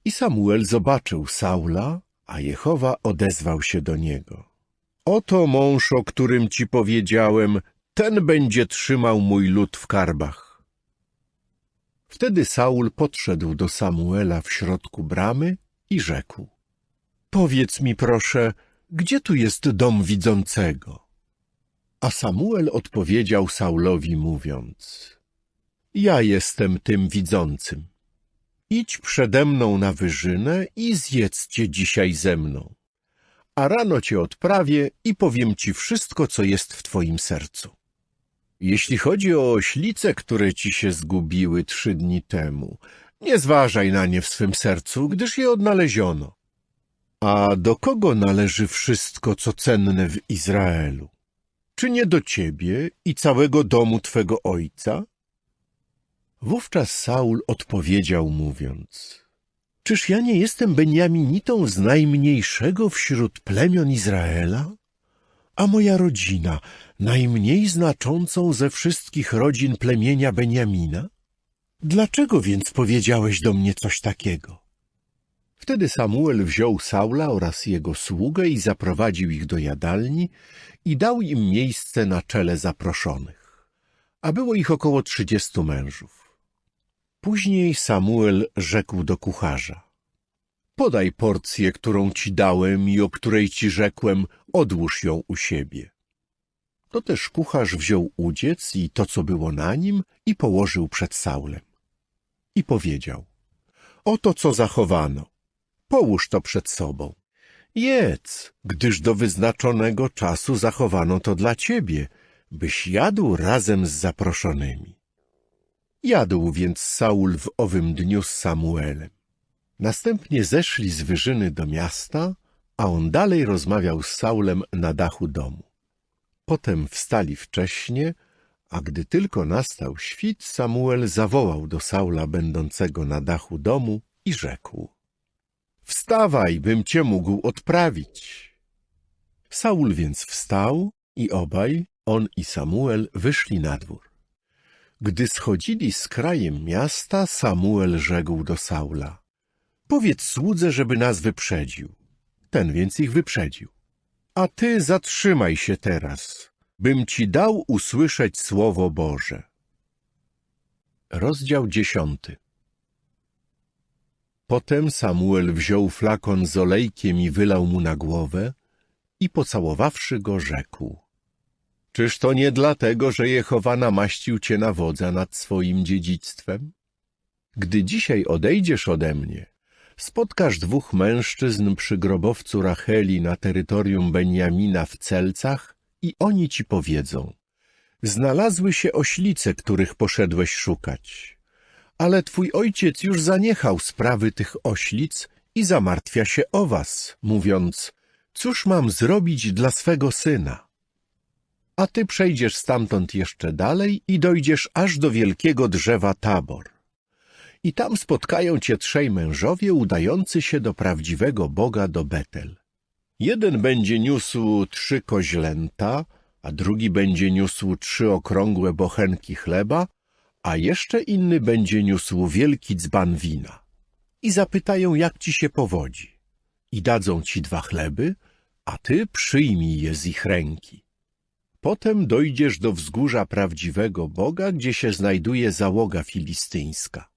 I Samuel zobaczył Saula, a Jehowa odezwał się do niego: oto mąż, o którym ci powiedziałem, ten będzie trzymał mój lud w karbach. Wtedy Saul podszedł do Samuela w środku bramy i rzekł: powiedz mi proszę, gdzie tu jest dom widzącego? A Samuel odpowiedział Saulowi, mówiąc: ja jestem tym widzącym. Idź przede mną na wyżynę i zjedzcie dzisiaj ze mną. A rano cię odprawię i powiem ci wszystko, co jest w twoim sercu. Jeśli chodzi o oślice, które ci się zgubiły 3 dni temu, nie zważaj na nie w swym sercu, gdyż je odnaleziono. A do kogo należy wszystko, co cenne w Izraelu? Czy nie do ciebie i całego domu twego ojca? Wówczas Saul odpowiedział, mówiąc: czyż ja nie jestem Beniaminitą z najmniejszego wśród plemion Izraela? A moja rodzina najmniej znaczącą ze wszystkich rodzin plemienia Beniamina? Dlaczego więc powiedziałeś do mnie coś takiego? Wtedy Samuel wziął Saula oraz jego sługę i zaprowadził ich do jadalni i dał im miejsce na czele zaproszonych, a było ich około 30 mężów. Później Samuel rzekł do kucharza: podaj porcję, którą ci dałem i o której ci rzekłem, odłóż ją u siebie. To też kucharz wziął udziec i to, co było na nim, i położył przed Saulem. I powiedział: oto co zachowano, połóż to przed sobą. Jedz, gdyż do wyznaczonego czasu zachowano to dla ciebie, byś jadł razem z zaproszonymi. Jadł więc Saul w owym dniu z Samuelem. Następnie zeszli z wyżyny do miasta, a on dalej rozmawiał z Saulem na dachu domu. Potem wstali wcześnie, a gdy tylko nastał świt, Samuel zawołał do Saula będącego na dachu domu i rzekł: wstawaj, bym cię mógł odprawić. Saul więc wstał i obaj, on i Samuel, wyszli na dwór. Gdy schodzili z krajem miasta, Samuel rzekł do Saula: powiedz słudze, żeby nas wyprzedził. Ten więc ich wyprzedził. A ty zatrzymaj się teraz, bym ci dał usłyszeć słowo Boże. Rozdział 10. Potem Samuel wziął flakon z olejkiem i wylał mu na głowę i pocałowawszy go, rzekł: czyż to nie dlatego, że Jehowa namaścił cię na wodza nad swoim dziedzictwem? Gdy dzisiaj odejdziesz ode mnie, spotkasz 2 mężczyzn przy grobowcu Racheli na terytorium Beniamina w Celcach i oni ci powiedzą: znalazły się oślice, których poszedłeś szukać. Ale twój ojciec już zaniechał sprawy tych oślic i zamartwia się o was, mówiąc: cóż mam zrobić dla swego syna? A ty przejdziesz stamtąd jeszcze dalej i dojdziesz aż do wielkiego drzewa Tabor. I tam spotkają cię 3 mężowie udający się do prawdziwego Boga do Betel. Jeden będzie niósł 3 koźlęta, a drugi będzie niósł 3 okrągłe bochenki chleba, a jeszcze inny będzie niósł wielki dzban wina. I zapytają, jak ci się powodzi. I dadzą ci 2 chleby, a ty przyjmij je z ich ręki. Potem dojdziesz do wzgórza prawdziwego Boga, gdzie się znajduje załoga filistyńska.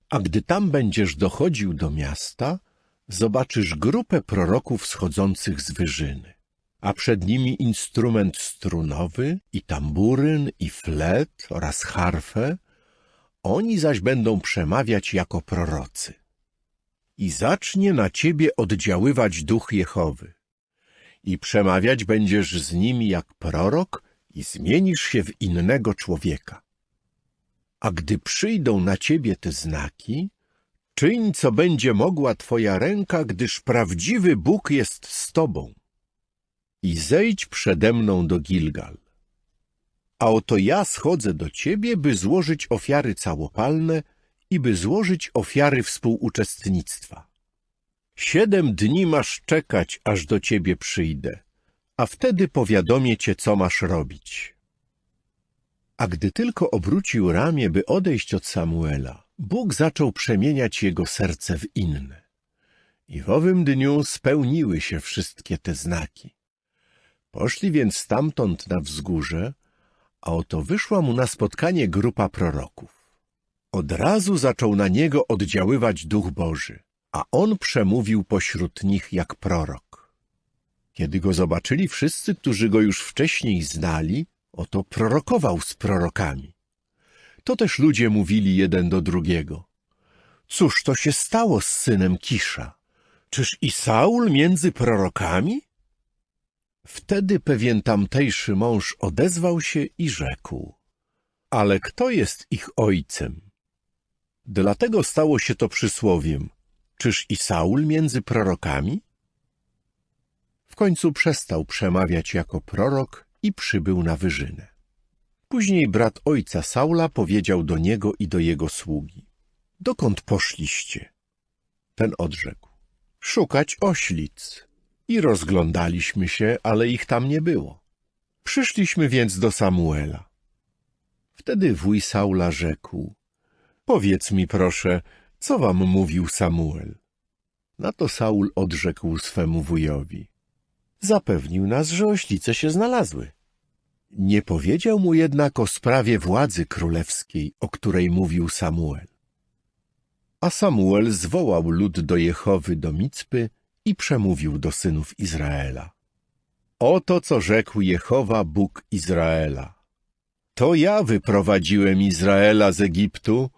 A gdy tam będziesz dochodził do miasta, zobaczysz grupę proroków schodzących z wyżyny, a przed nimi instrument strunowy i tamburyn i flet oraz harfę, Oni zaś będą przemawiać jako prorocy. I zacznie na ciebie oddziaływać duch Jehowy. I przemawiać będziesz z nimi jak prorok i zmienisz się w innego człowieka. A gdy przyjdą na ciebie te znaki, czyń, co będzie mogła twoja ręka, gdyż prawdziwy Bóg jest z tobą. I zejdź przede mną do Gilgal. A oto ja schodzę do ciebie, by złożyć ofiary całopalne i by złożyć ofiary współuczestnictwa. 7 dni masz czekać, aż do ciebie przyjdę, a wtedy powiadomię cię, co masz robić. A gdy tylko obrócił ramię, by odejść od Samuela, Bóg zaczął przemieniać jego serce w inne. I w owym dniu spełniły się wszystkie te znaki. Poszli więc stamtąd na wzgórze, a oto wyszła mu na spotkanie grupa proroków. Od razu zaczął na niego oddziaływać Duch Boży, a on przemówił pośród nich jak prorok. Kiedy go zobaczyli wszyscy, którzy go już wcześniej znali, oto prorokował z prorokami. To też ludzie mówili jeden do drugiego: cóż to się stało z synem Kisza? Czyż i Saul między prorokami? Wtedy pewien tamtejszy mąż odezwał się i rzekł: ale kto jest ich ojcem? Dlatego stało się to przysłowiem: czyż i Saul między prorokami? W końcu przestał przemawiać jako prorok i przybył na wyżynę. Później brat ojca Saula powiedział do niego i do jego sługi: dokąd poszliście? Ten odrzekł: szukać oślic. I rozglądaliśmy się, ale ich tam nie było. Przyszliśmy więc do Samuela. Wtedy wuj Saula rzekł: powiedz mi proszę, co wam mówił Samuel? Na to Saul odrzekł swemu wujowi: zapewnił nas, że oślice się znalazły. Nie powiedział mu jednak o sprawie władzy królewskiej, o której mówił Samuel. A Samuel zwołał lud do Jehowy do Micpy i przemówił do synów Izraela: oto co rzekł Jehowa, Bóg Izraela. To ja wyprowadziłem Izraela z Egiptu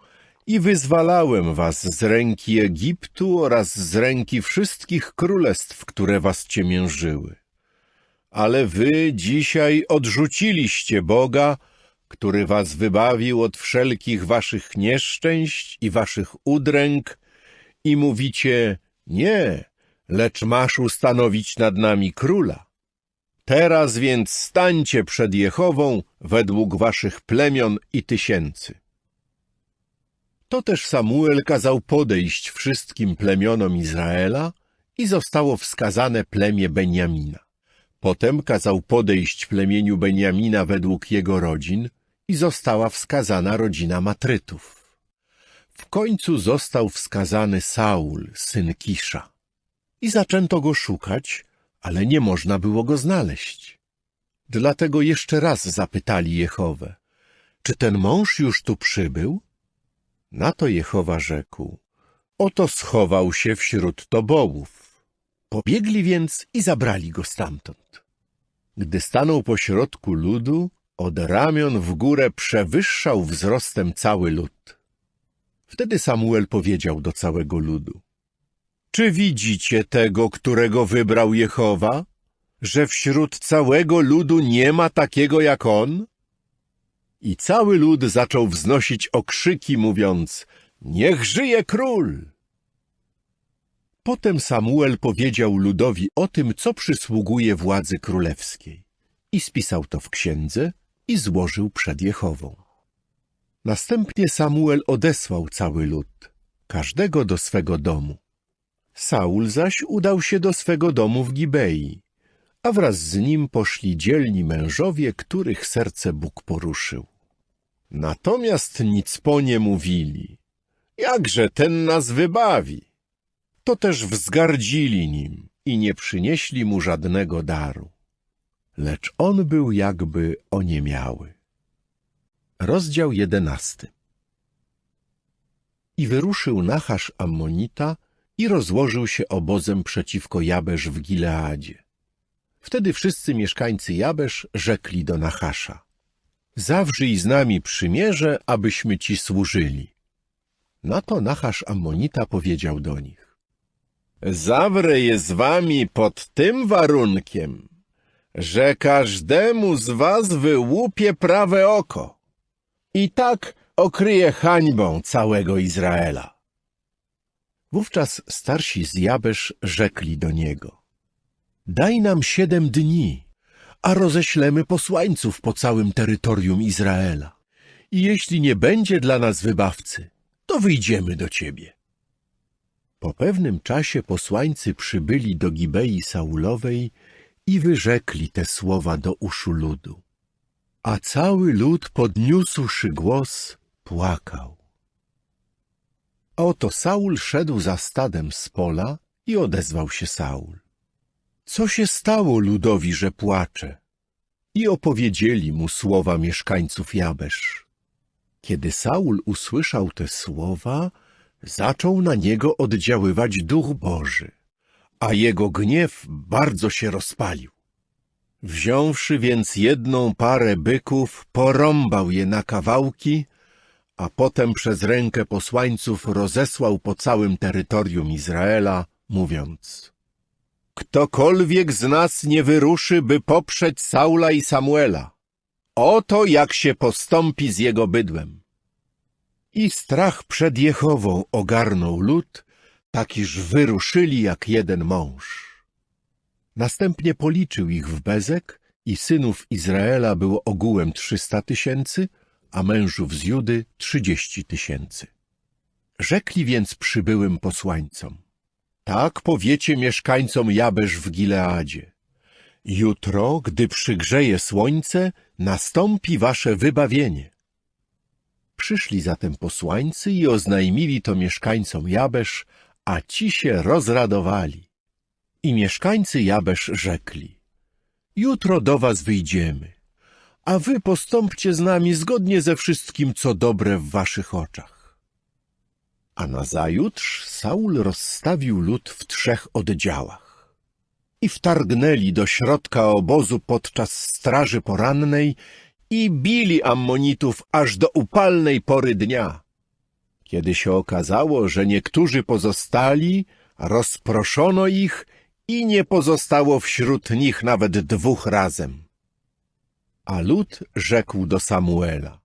i wyzwalałem was z ręki Egiptu oraz z ręki wszystkich królestw, które was ciemiężyły. Ale wy dzisiaj odrzuciliście Boga, który was wybawił od wszelkich waszych nieszczęść i waszych udręk, i mówicie: nie, lecz masz ustanowić nad nami króla. Teraz więc stańcie przed Jehową według waszych plemion i tysięcy. To też Samuel kazał podejść wszystkim plemionom Izraela i zostało wskazane plemię Benjamina. Potem kazał podejść plemieniu Benjamina według jego rodzin i została wskazana rodzina Matrytów. W końcu został wskazany Saul, syn Kisza. I zaczęto go szukać, ale nie można było go znaleźć. Dlatego jeszcze raz zapytali Jehowę: czy ten mąż już tu przybył? Na to Jehowa rzekł: oto schował się wśród tobołów. Pobiegli więc i zabrali go stamtąd. Gdy stanął pośrodku ludu, od ramion w górę przewyższał wzrostem cały lud. Wtedy Samuel powiedział do całego ludu: czy widzicie tego, którego wybrał Jehowa, że wśród całego ludu nie ma takiego jak on? I cały lud zaczął wznosić okrzyki, mówiąc: niech żyje król! Potem Samuel powiedział ludowi o tym, co przysługuje władzy królewskiej, i spisał to w księdze i złożył przed Jehową. Następnie Samuel odesłał cały lud, każdego do swego domu. Saul zaś udał się do swego domu w Gibei, a wraz z nim poszli dzielni mężowie, których serce Bóg poruszył. Natomiast nic po nie mówili: jakże ten nas wybawi? To też wzgardzili nim i nie przynieśli mu żadnego daru. Lecz on był jakby oniemiały. Rozdział 11. I wyruszył Nachasz Ammonita i rozłożył się obozem przeciwko Jabesz w Gileadzie. Wtedy wszyscy mieszkańcy Jabesz rzekli do Nachasza: zawrzyj z nami przymierze, abyśmy ci służyli. Na to Nachasz Ammonita powiedział do nich: zawrę je z wami pod tym warunkiem, że każdemu z was wyłupię prawe oko i tak okryje hańbą całego Izraela. Wówczas starsi z Jabesz rzekli do niego: daj nam 7 dni, a roześlemy posłańców po całym terytorium Izraela. I jeśli nie będzie dla nas wybawcy, to wyjdziemy do ciebie. Po pewnym czasie posłańcy przybyli do Gibei Saulowej i wyrzekli te słowa do uszu ludu. A cały lud, podniósłszy głos, płakał. Oto Saul szedł za stadem z pola i odezwał się Saul: co się stało ludowi, że płacze? I opowiedzieli mu słowa mieszkańców Jabesz. Kiedy Saul usłyszał te słowa, zaczął na niego oddziaływać Duch Boży, a jego gniew bardzo się rozpalił. Wziąwszy więc 1 parę byków, porąbał je na kawałki, a potem przez rękę posłańców rozesłał po całym terytorium Izraela, mówiąc: ktokolwiek z nas nie wyruszy, by poprzeć Saula i Samuela, oto jak się postąpi z jego bydłem. I strach przed Jehową ogarnął lud, tak iż wyruszyli jak jeden mąż. Następnie policzył ich w Bezek i synów Izraela było ogółem 300 000, a mężów z Judy 30 000. Rzekli więc przybyłym posłańcom: tak powiecie mieszkańcom Jabesz w Gileadzie: jutro, gdy przygrzeje słońce, nastąpi wasze wybawienie. Przyszli zatem posłańcy i oznajmili to mieszkańcom Jabesz, a ci się rozradowali. I mieszkańcy Jabesz rzekli: jutro do was wyjdziemy, a wy postąpcie z nami zgodnie ze wszystkim, co dobre w waszych oczach. A nazajutrz Saul rozstawił lud w 3 oddziałach. I wtargnęli do środka obozu podczas straży porannej i bili Ammonitów aż do upalnej pory dnia. Kiedy się okazało, że niektórzy pozostali, rozproszono ich i nie pozostało wśród nich nawet 2 razem. A lud rzekł do Samuela: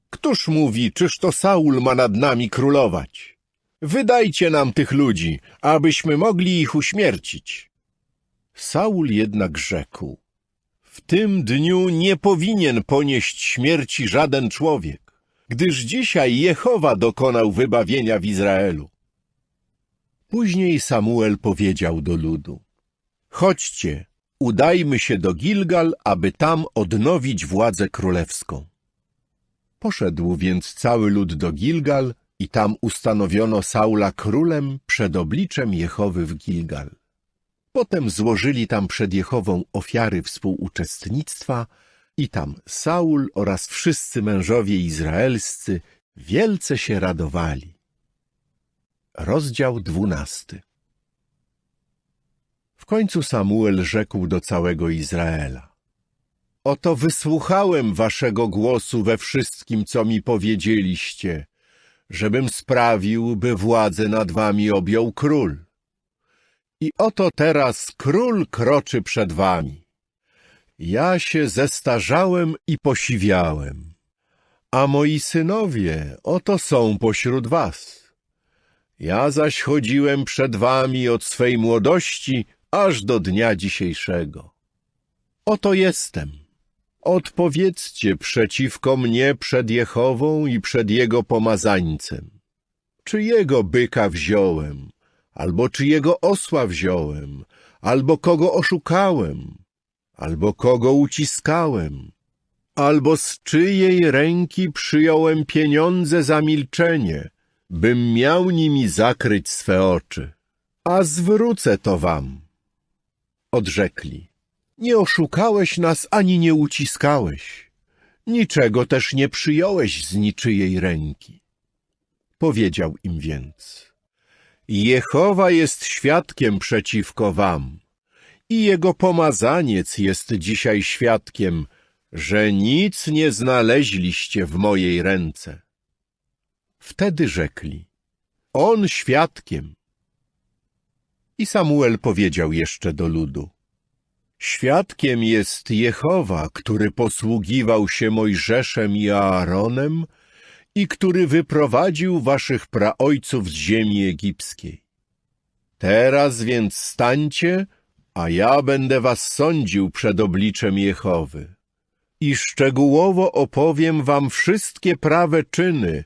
któż mówi, czyż to Saul ma nad nami królować? Wydajcie nam tych ludzi, abyśmy mogli ich uśmiercić. Saul jednak rzekł: w tym dniu nie powinien ponieść śmierci żaden człowiek, gdyż dzisiaj Jehowa dokonał wybawienia w Izraelu. Później Samuel powiedział do ludu: chodźcie, udajmy się do Gilgal, aby tam odnowić władzę królewską. Poszedł więc cały lud do Gilgal i tam ustanowiono Saula królem przed obliczem Jehowy w Gilgal. Potem złożyli tam przed Jehową ofiary współuczestnictwa i tam Saul oraz wszyscy mężowie izraelscy wielce się radowali. Rozdział 12. W końcu Samuel rzekł do całego Izraela: oto wysłuchałem waszego głosu we wszystkim, co mi powiedzieliście, żebym sprawił, by władzę nad wami objął król. I oto teraz król kroczy przed wami. Ja się zestarzałem i posiwiałem, a moi synowie oto są pośród was. Ja zaś chodziłem przed wami od swej młodości aż do dnia dzisiejszego. Oto jestem. Odpowiedzcie przeciwko mnie przed Jehową i przed Jego pomazańcem. Czy Jego byka wziąłem, albo czy Jego osła wziąłem, albo kogo oszukałem, albo kogo uciskałem, albo z czyjej ręki przyjąłem pieniądze za milczenie, bym miał nimi zakryć swe oczy. A zwrócę to wam. Odrzekli: nie oszukałeś nas ani nie uciskałeś, niczego też nie przyjąłeś z niczyjej ręki. Powiedział im więc: Jehowa jest świadkiem przeciwko wam i Jego pomazaniec jest dzisiaj świadkiem, że nic nie znaleźliście w mojej ręce. Wtedy rzekli: on świadkiem. I Samuel powiedział jeszcze do ludu: świadkiem jest Jehowa, który posługiwał się Mojżeszem i Aaronem i który wyprowadził waszych praojców z ziemi egipskiej. Teraz więc stańcie, a ja będę was sądził przed obliczem Jehowy. I szczegółowo opowiem wam wszystkie prawe czyny,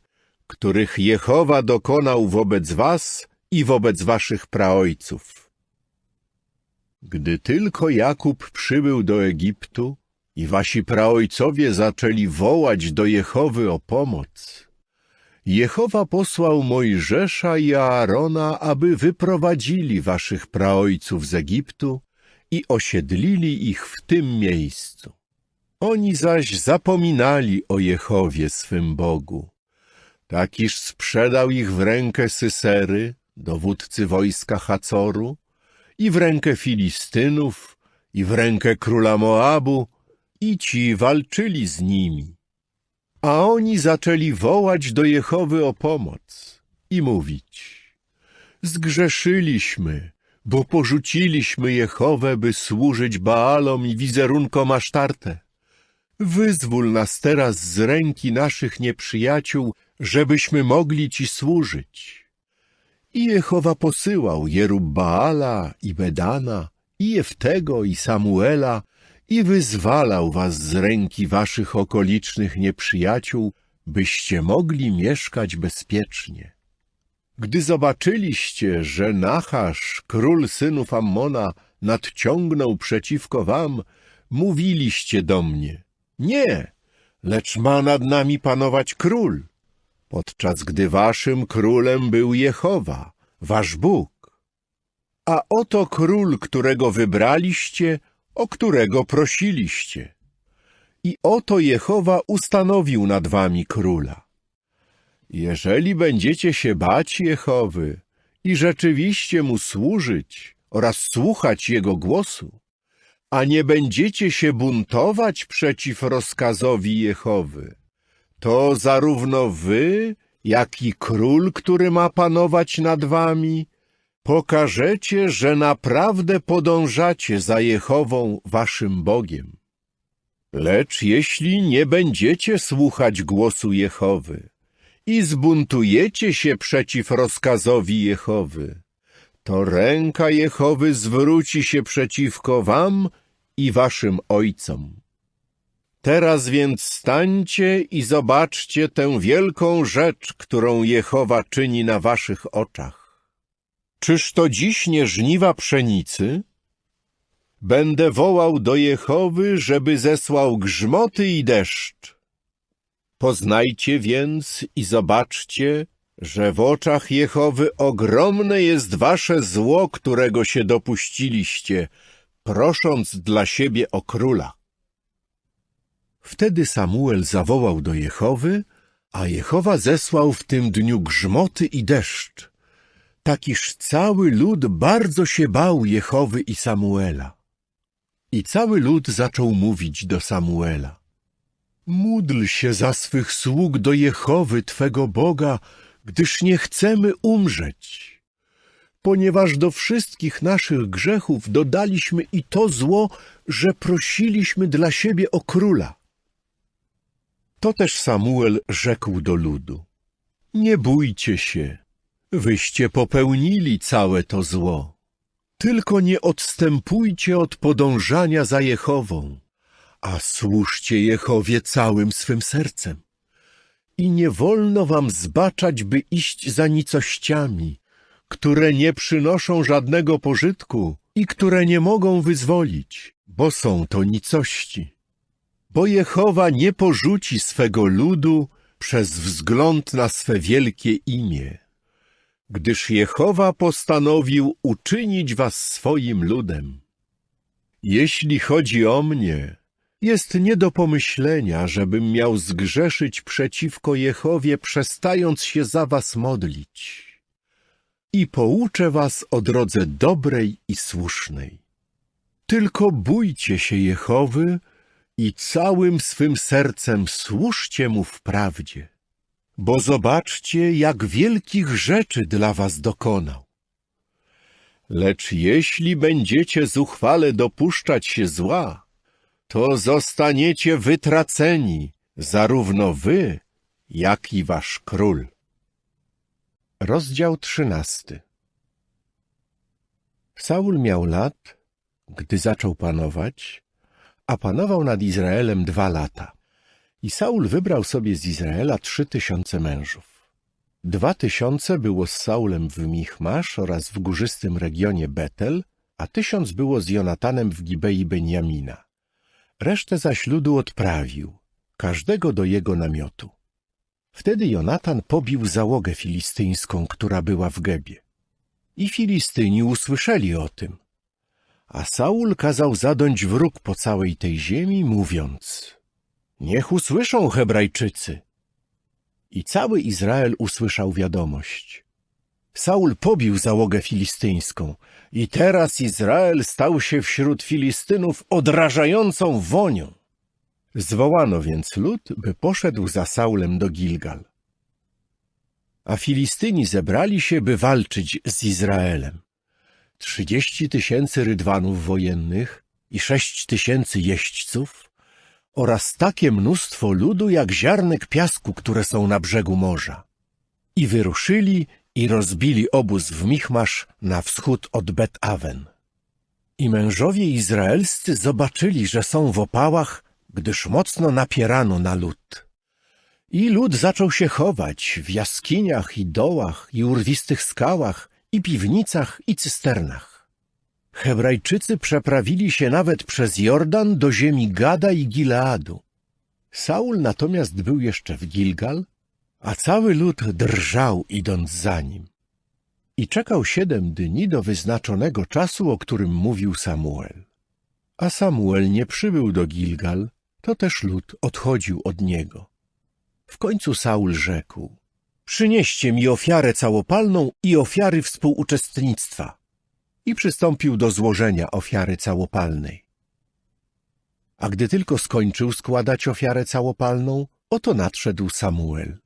których Jehowa dokonał wobec was i wobec waszych praojców. Gdy tylko Jakub przybył do Egiptu i wasi praojcowie zaczęli wołać do Jehowy o pomoc, Jehowa posłał Mojżesza i Aarona, aby wyprowadzili waszych praojców z Egiptu i osiedlili ich w tym miejscu. Oni zaś zapominali o Jehowie swym Bogu, tak iż sprzedał ich w rękę Sysery, dowódcy wojska Hacoru, i w rękę Filistynów, i w rękę króla Moabu, i ci walczyli z nimi. A oni zaczęli wołać do Jehowy o pomoc i mówić: zgrzeszyliśmy, bo porzuciliśmy Jehowę, by służyć Baalom i wizerunkom Asztartę. Wyzwól nas teraz z ręki naszych nieprzyjaciół, żebyśmy mogli ci służyć. I Jehowa posyłał Jerubbaala i Bedana, i Jeftego, i Samuela, i wyzwalał was z ręki waszych okolicznych nieprzyjaciół, byście mogli mieszkać bezpiecznie. Gdy zobaczyliście, że Nachasz, król synów Ammona, nadciągnął przeciwko wam, mówiliście do mnie: nie, lecz ma nad nami panować król, podczas gdy waszym królem był Jehowa, wasz Bóg. A oto król, którego wybraliście, o którego prosiliście. I oto Jehowa ustanowił nad wami króla. Jeżeli będziecie się bać Jehowy i rzeczywiście mu służyć oraz słuchać jego głosu, a nie będziecie się buntować przeciw rozkazowi Jehowy, to zarówno wy, jak i król, który ma panować nad wami, pokażecie, że naprawdę podążacie za Jehową waszym Bogiem. Lecz jeśli nie będziecie słuchać głosu Jehowy i zbuntujecie się przeciw rozkazowi Jehowy, to ręka Jehowy zwróci się przeciwko wam i waszym ojcom. Teraz więc stańcie i zobaczcie tę wielką rzecz, którą Jehowa czyni na waszych oczach. Czyż to dziś nie żniwa pszenicy? Będę wołał do Jehowy, żeby zesłał grzmoty i deszcz. Poznajcie więc i zobaczcie, że w oczach Jehowy ogromne jest wasze zło, którego się dopuściliście, prosząc dla siebie o króla. Wtedy Samuel zawołał do Jehowy, a Jehowa zesłał w tym dniu grzmoty i deszcz, tak iż cały lud bardzo się bał Jehowy i Samuela. I cały lud zaczął mówić do Samuela: módl się za swych sług do Jehowy, Twego Boga, gdyż nie chcemy umrzeć. Ponieważ do wszystkich naszych grzechów dodaliśmy i to zło, że prosiliśmy dla siebie o króla. To też Samuel rzekł do ludu: nie bójcie się, wyście popełnili całe to zło. Tylko nie odstępujcie od podążania za Jehową, a służcie Jehowie całym swym sercem. I nie wolno wam zbaczać, by iść za nicościami, które nie przynoszą żadnego pożytku i które nie mogą wyzwolić, bo są to nicości. Bo Jehowa nie porzuci swego ludu przez wzgląd na swe wielkie imię, gdyż Jehowa postanowił uczynić was swoim ludem. Jeśli chodzi o mnie, jest nie do pomyślenia, żebym miał zgrzeszyć przeciwko Jehowie, przestając się za was modlić. I pouczę was o drodze dobrej i słusznej. Tylko bójcie się Jehowy i całym swym sercem służcie mu w prawdzie, bo zobaczcie, jak wielkich rzeczy dla was dokonał. Lecz jeśli będziecie zuchwale dopuszczać się zła, to zostaniecie wytraceni, zarówno wy, jak i wasz król. Rozdział 13. Saul miał lat, gdy zaczął panować, a panował nad Izraelem 2 lata. I Saul wybrał sobie z Izraela 3000 mężów. 2000 było z Saulem w Michmasz oraz w górzystym regionie Betel, a 1000 było z Jonatanem w Gibei Benjamina. Resztę zaś ludu odprawił, każdego do jego namiotu. Wtedy Jonatan pobił załogę filistyńską, która była w Gebie. I Filistyni usłyszeli o tym. A Saul kazał zadąć wróg po całej tej ziemi, mówiąc: niech usłyszą Hebrajczycy. I cały Izrael usłyszał wiadomość. Saul pobił załogę filistyńską i teraz Izrael stał się wśród Filistynów odrażającą wonią. Zwołano więc lud, by poszedł za Saulem do Gilgal. A Filistyni zebrali się, by walczyć z Izraelem. 30 000 rydwanów wojennych i 6 000 jeźdźców oraz takie mnóstwo ludu jak ziarnek piasku, które są na brzegu morza. I wyruszyli i rozbili obóz w Michmasz na wschód od Bet-Awen. I mężowie izraelscy zobaczyli, że są w opałach, gdyż mocno napierano na lud. I lud zaczął się chować w jaskiniach i dołach i urwistych skałach i piwnicach i cysternach. Hebrajczycy przeprawili się nawet przez Jordan do ziemi Gada i Gileadu. Saul natomiast był jeszcze w Gilgal, a cały lud drżał, idąc za nim. I czekał 7 dni do wyznaczonego czasu, o którym mówił Samuel. A Samuel nie przybył do Gilgal, to też lud odchodził od niego. W końcu Saul rzekł: przynieście mi ofiarę całopalną i ofiary współuczestnictwa. I przystąpił do złożenia ofiary całopalnej. A gdy tylko skończył składać ofiarę całopalną, oto nadszedł Samuel.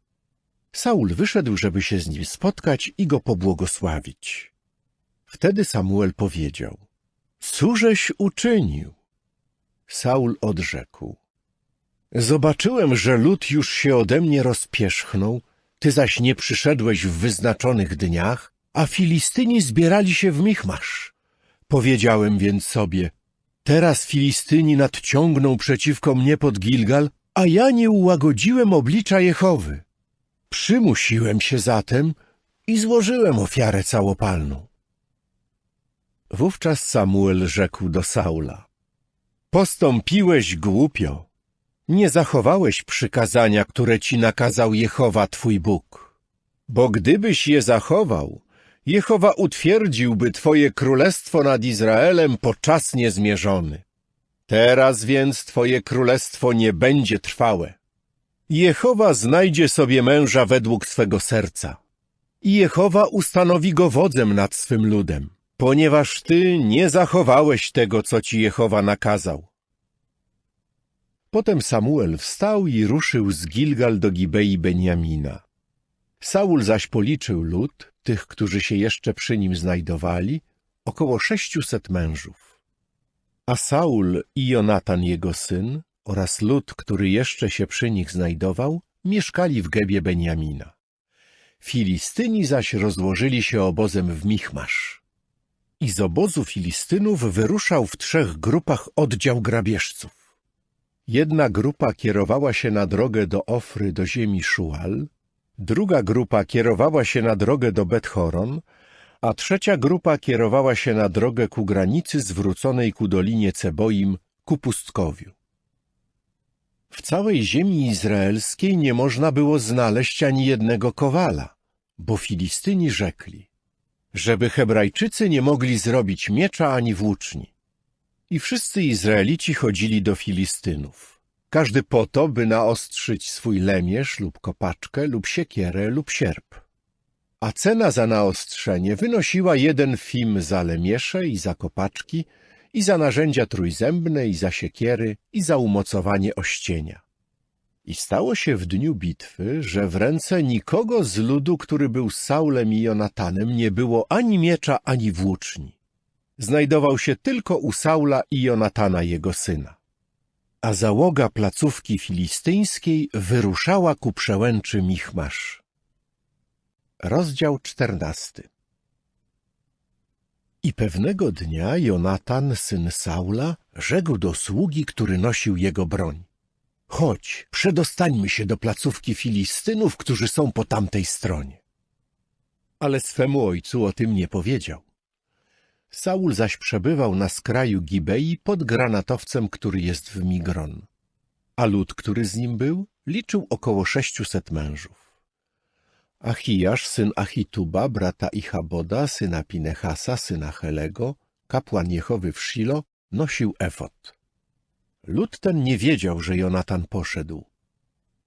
Saul wyszedł, żeby się z nim spotkać i go pobłogosławić. Wtedy Samuel powiedział: cóżeś uczynił? Saul odrzekł: zobaczyłem, że lud już się ode mnie rozpierzchnął, ty zaś nie przyszedłeś w wyznaczonych dniach, a Filistyni zbierali się w Michmasz. Powiedziałem więc sobie: teraz Filistyni nadciągną przeciwko mnie pod Gilgal, a ja nie ułagodziłem oblicza Jehowy. Przymusiłem się zatem i złożyłem ofiarę całopalną. Wówczas Samuel rzekł do Saula: postąpiłeś głupio. Nie zachowałeś przykazania, które ci nakazał Jehowa twój Bóg. Bo gdybyś je zachował, Jehowa utwierdziłby twoje królestwo nad Izraelem po czas niezmierzony. Teraz więc twoje królestwo nie będzie trwałe. Jehowa znajdzie sobie męża według swego serca. I Jehowa ustanowi go wodzem nad swym ludem, ponieważ ty nie zachowałeś tego, co ci Jehowa nakazał. Potem Samuel wstał i ruszył z Gilgal do Gibei Benjamina. Saul zaś policzył lud, tych, którzy się jeszcze przy nim znajdowali, około 600 mężów. A Saul i Jonatan jego syn oraz lud, który jeszcze się przy nich znajdował, mieszkali w Gebie Benjamina. Filistyni zaś rozłożyli się obozem w Michmasz. I z obozu Filistynów wyruszał w 3 grupach oddział grabieżców. Jedna grupa kierowała się na drogę do Ofry, do ziemi Szual, druga grupa kierowała się na drogę do Bet-Horon, a trzecia grupa kierowała się na drogę ku granicy zwróconej ku dolinie Ceboim, ku pustkowiu. W całej ziemi izraelskiej nie można było znaleźć ani jednego kowala, bo Filistyni rzekli, żeby Hebrajczycy nie mogli zrobić miecza ani włóczni. I wszyscy Izraelici chodzili do Filistynów, każdy po to, by naostrzyć swój lemierz lub kopaczkę lub siekierę lub sierp. A cena za naostrzenie wynosiła 1 fim za lemiesze i za kopaczki i za narzędzia trójzębne, i za siekiery, i za umocowanie ościenia. I stało się w dniu bitwy, że w ręce nikogo z ludu, który był z Saulem i Jonatanem, nie było ani miecza, ani włóczni. Znajdował się tylko u Saula i Jonatana, jego syna. A załoga placówki filistyńskiej wyruszała ku przełęczy Michmasz. Rozdział 14. I pewnego dnia Jonatan, syn Saula, rzekł do sługi, który nosił jego broń: chodź, przedostańmy się do placówki Filistynów, którzy są po tamtej stronie. Ale swemu ojcu o tym nie powiedział. Saul zaś przebywał na skraju Gibei pod granatowcem, który jest w Migron. A lud, który z nim był, liczył około 600 mężów. Achijasz, syn Achituba, brata Ichaboda, syna Pinechasa, syna Helego, kapłan Jehowy w Shilo, nosił efod. Lud ten nie wiedział, że Jonatan poszedł.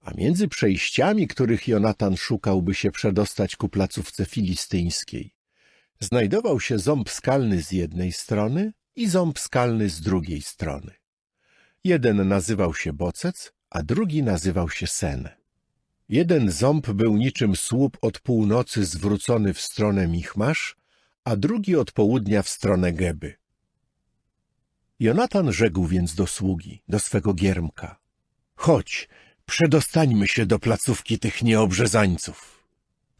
A między przejściami, których Jonatan szukał, by się przedostać ku placówce filistyńskiej, znajdował się ząb skalny z jednej strony i ząb skalny z drugiej strony. Jeden nazywał się Bocec, a drugi nazywał się Sen. Jeden ząb był niczym słup od północy zwrócony w stronę Michmasz, a drugi od południa w stronę Geby. Jonatan rzekł więc do sługi, do swego giermka: chodź, przedostańmy się do placówki tych nieobrzezańców.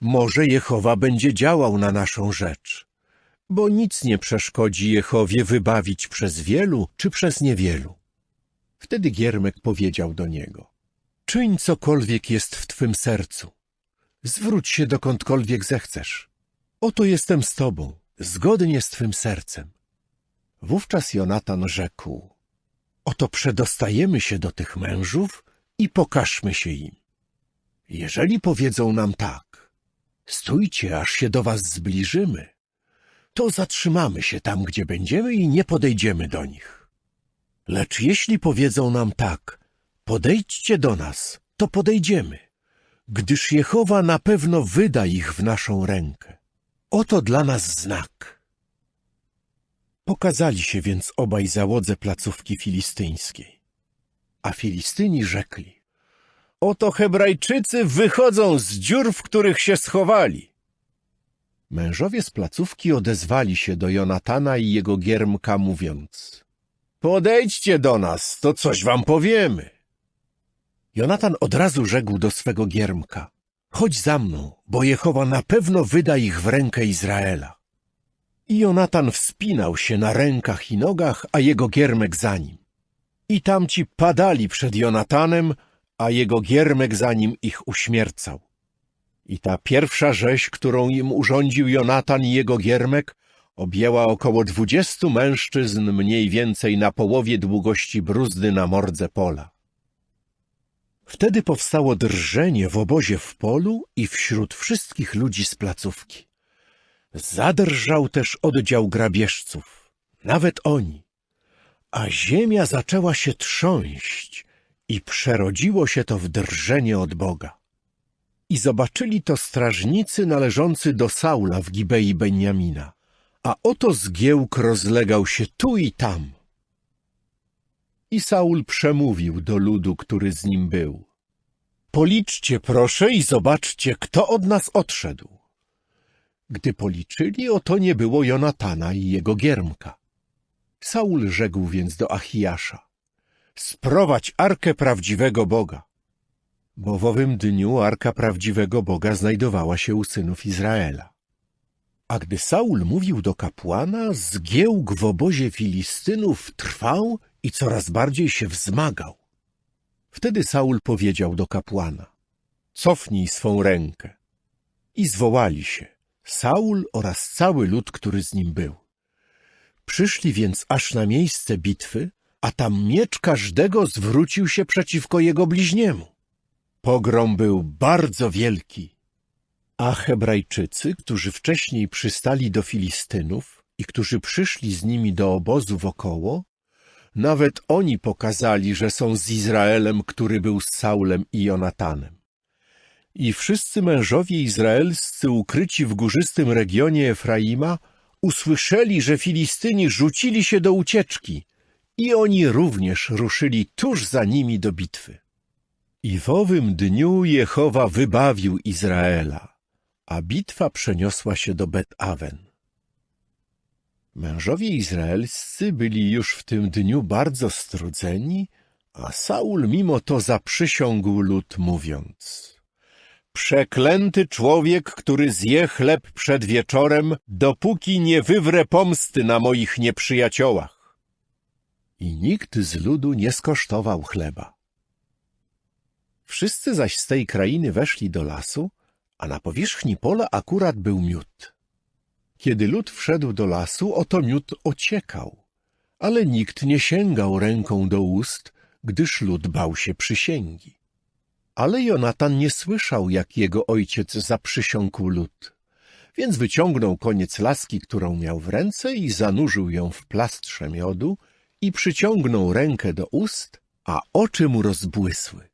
Może Jehowa będzie działał na naszą rzecz, bo nic nie przeszkodzi Jehowie wybawić przez wielu czy przez niewielu. Wtedy giermek powiedział do niego: czyń cokolwiek jest w twym sercu. Zwróć się dokądkolwiek zechcesz. Oto jestem z tobą, zgodnie z twym sercem. Wówczas Jonatan rzekł: oto przedostajemy się do tych mężów i pokażmy się im. Jeżeli powiedzą nam tak: stójcie, aż się do was zbliżymy, to zatrzymamy się tam, gdzie będziemy i nie podejdziemy do nich. Lecz jeśli powiedzą nam tak: podejdźcie do nas, to podejdziemy, gdyż Jehowa na pewno wyda ich w naszą rękę. Oto dla nas znak. Pokazali się więc obaj załodze placówki filistyńskiej. A Filistyni rzekli: oto Hebrajczycy wychodzą z dziur, w których się schowali. Mężowie z placówki odezwali się do Jonatana i jego giermka, mówiąc: podejdźcie do nas, to coś wam powiemy. Jonatan od razu rzekł do swego giermka: chodź za mną, bo Jehowa na pewno wyda ich w rękę Izraela. I Jonatan wspinał się na rękach i nogach, a jego giermek za nim. I tamci padali przed Jonatanem, a jego giermek za nim ich uśmiercał. I ta pierwsza rzeź, którą im urządził Jonatan i jego giermek, objęła około 20 mężczyzn, mniej więcej na połowie długości bruzdy na mordze pola. Wtedy powstało drżenie w obozie w polu i wśród wszystkich ludzi z placówki. Zadrżał też oddział grabieżców, nawet oni, a ziemia zaczęła się trząść i przerodziło się to w drżenie od Boga. I zobaczyli to strażnicy należący do Saula w Gibei Benjamina, a oto zgiełk rozlegał się tu i tam. I Saul przemówił do ludu, który z nim był: policzcie proszę i zobaczcie, kto od nas odszedł. Gdy policzyli, oto nie było Jonatana i jego giermka. Saul rzekł więc do Achijasza: sprowadź arkę prawdziwego Boga. Bo w owym dniu arka prawdziwego Boga znajdowała się u synów Izraela. A gdy Saul mówił do kapłana, zgiełk w obozie Filistynów trwał i coraz bardziej się wzmagał. Wtedy Saul powiedział do kapłana: cofnij swą rękę. I zwołali się Saul oraz cały lud, który z nim był. Przyszli więc aż na miejsce bitwy, a tam miecz każdego zwrócił się przeciwko jego bliźniemu. Pogrom był bardzo wielki. A Hebrajczycy, którzy wcześniej przystali do Filistynów i którzy przyszli z nimi do obozu wokoło, nawet oni pokazali, że są z Izraelem, który był z Saulem i Jonatanem. I wszyscy mężowie izraelscy ukryci w górzystym regionie Efraima usłyszeli, że Filistyni rzucili się do ucieczki i oni również ruszyli tuż za nimi do bitwy. I w owym dniu Jehowa wybawił Izraela, a bitwa przeniosła się do Bet-Awen. Mężowie izraelscy byli już w tym dniu bardzo strudzeni, a Saul mimo to zaprzysiągł lud, mówiąc: przeklęty człowiek, który zje chleb przed wieczorem, dopóki nie wywrę pomsty na moich nieprzyjaciołach. I nikt z ludu nie skosztował chleba. Wszyscy zaś z tej krainy weszli do lasu, a na powierzchni pola akurat był miód. Kiedy lud wszedł do lasu, oto miód ociekał, ale nikt nie sięgał ręką do ust, gdyż lud bał się przysięgi. Ale Jonatan nie słyszał, jak jego ojciec zaprzysiągł lud, więc wyciągnął koniec laski, którą miał w ręce, i zanurzył ją w plastrze miodu i przyciągnął rękę do ust, a oczy mu rozbłysły.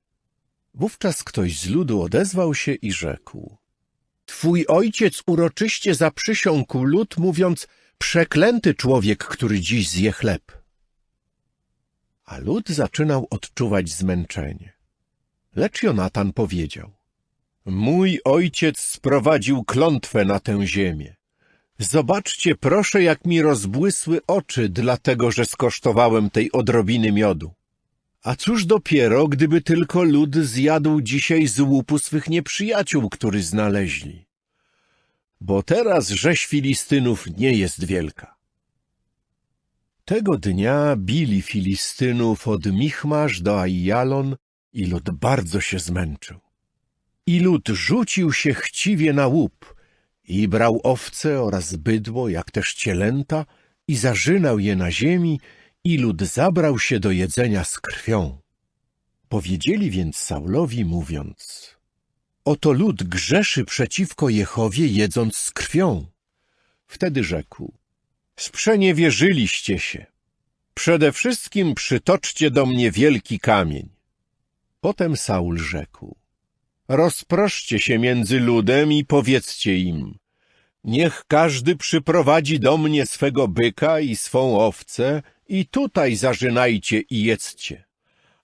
Wówczas ktoś z ludu odezwał się i rzekł: twój ojciec uroczyście zaprzysiągł lud, mówiąc: przeklęty człowiek, który dziś zje chleb. A lud zaczynał odczuwać zmęczenie. Lecz Jonatan powiedział: mój ojciec sprowadził klątwę na tę ziemię. Zobaczcie, proszę, jak mi rozbłysły oczy, dlatego że skosztowałem tej odrobiny miodu. A cóż dopiero, gdyby tylko lud zjadł dzisiaj z łupu swych nieprzyjaciół, który znaleźli. Bo teraz rzeź Filistynów nie jest wielka. Tego dnia bili Filistynów od Michmasz do Aijalon i lud bardzo się zmęczył. I lud rzucił się chciwie na łup i brał owce oraz bydło, jak też cielęta, i zarzynał je na ziemi, i lud zabrał się do jedzenia z krwią. Powiedzieli więc Saulowi, mówiąc: oto lud grzeszy przeciwko Jehowie, jedząc z krwią. Wtedy rzekł: sprzeniewierzyliście się. Przede wszystkim przytoczcie do mnie wielki kamień. Potem Saul rzekł: rozproszcie się między ludem i powiedzcie im: niech każdy przyprowadzi do mnie swego byka i swą owcę i tutaj zarzynajcie i jedzcie.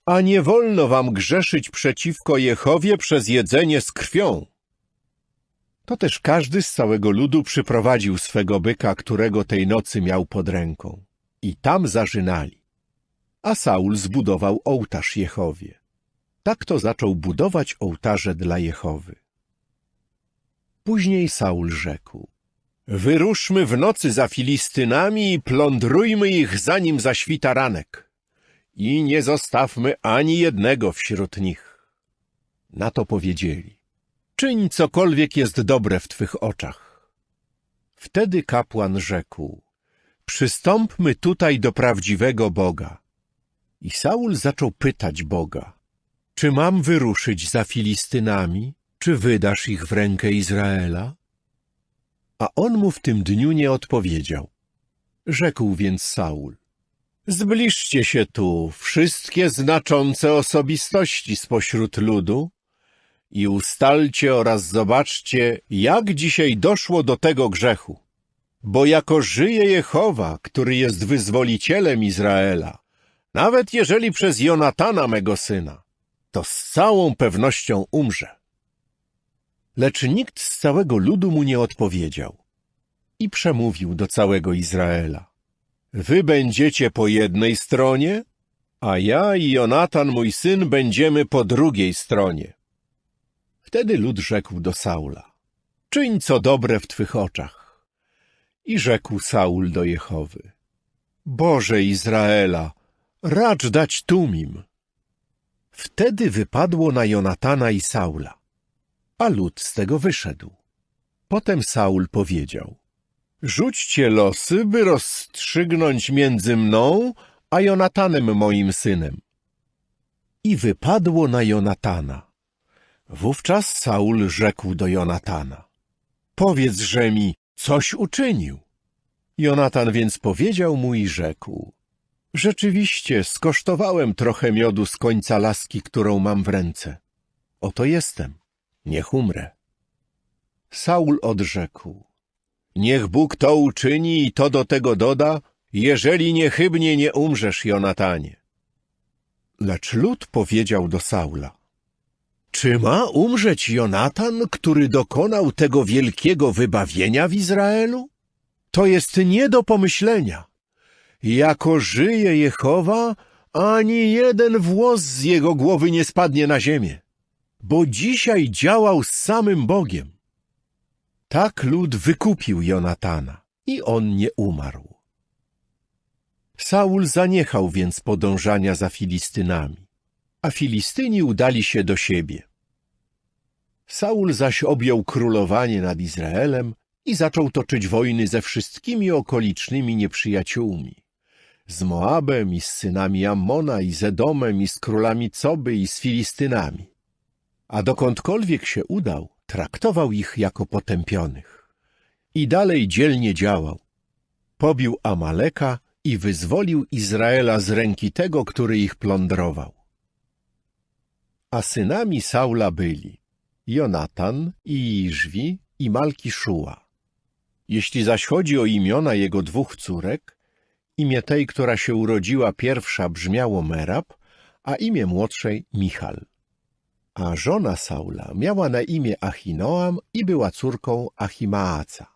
A nie wolno wam grzeszyć przeciwko Jehowie przez jedzenie z krwią. To też każdy z całego ludu przyprowadził swego byka, którego tej nocy miał pod ręką. I tam zarzynali. A Saul zbudował ołtarz Jehowie. Tak to zaczął budować ołtarze dla Jehowy. Później Saul rzekł: wyruszmy w nocy za Filistynami i plądrujmy ich, zanim zaświta ranek. I nie zostawmy ani jednego wśród nich. Na to powiedzieli: czyń cokolwiek jest dobre w twych oczach. Wtedy kapłan rzekł: przystąpmy tutaj do prawdziwego Boga. I Saul zaczął pytać Boga: czy mam wyruszyć za Filistynami, czy wydasz ich w rękę Izraela? A on mu w tym dniu nie odpowiedział. Rzekł więc Saul: zbliżcie się tu, wszystkie znaczące osobistości spośród ludu, i ustalcie oraz zobaczcie, jak dzisiaj doszło do tego grzechu. Bo jako żyje Jehowa, który jest wyzwolicielem Izraela, nawet jeżeli przez Jonatana mego syna, to z całą pewnością umrze. Lecz nikt z całego ludu mu nie odpowiedział. I przemówił do całego Izraela: wy będziecie po jednej stronie, a ja i Jonatan mój syn będziemy po drugiej stronie. Wtedy lud rzekł do Saula: czyń co dobre w twych oczach. I rzekł Saul do Jehowy: Boże Izraela, racz dać Tumim. Wtedy wypadło na Jonatana i Saula, a lud z tego wyszedł. Potem Saul powiedział: rzućcie losy, by rozstrzygnąć między mną a Jonatanem moim synem. I wypadło na Jonatana. Wówczas Saul rzekł do Jonatana: powiedz-że mi, coś uczynił. Jonatan więc powiedział mu i rzekł: rzeczywiście skosztowałem trochę miodu z końca laski, którą mam w ręce. Oto jestem, niech umrę. Saul odrzekł: Niech Bóg to uczyni i to do tego doda, jeżeli niechybnie nie umrzesz, Jonatanie. Lecz lud powiedział do Saula: czy ma umrzeć Jonatan, który dokonał tego wielkiego wybawienia w Izraelu? To jest nie do pomyślenia. Jako żyje Jehowa, ani jeden włos z jego głowy nie spadnie na ziemię, bo dzisiaj działał z samym Bogiem. Tak lud wykupił Jonatana i on nie umarł. Saul zaniechał więc podążania za Filistynami, a Filistyni udali się do siebie. Saul zaś objął królowanie nad Izraelem i zaczął toczyć wojny ze wszystkimi okolicznymi nieprzyjaciółmi, z Moabem i z synami Ammona i z Edomem i z królami Coby i z Filistynami. A dokądkolwiek się udał, traktował ich jako potępionych. I dalej dzielnie działał. Pobił Amaleka i wyzwolił Izraela z ręki tego, który ich plądrował. A synami Saula byli Jonatan i Iżwi i Malki-Szuła. Jeśli zaś chodzi o imiona jego dwóch córek, imię tej, która się urodziła pierwsza, brzmiało Merab, a imię młodszej Michal. A żona Saula miała na imię Achinoam i była córką Achimaaca.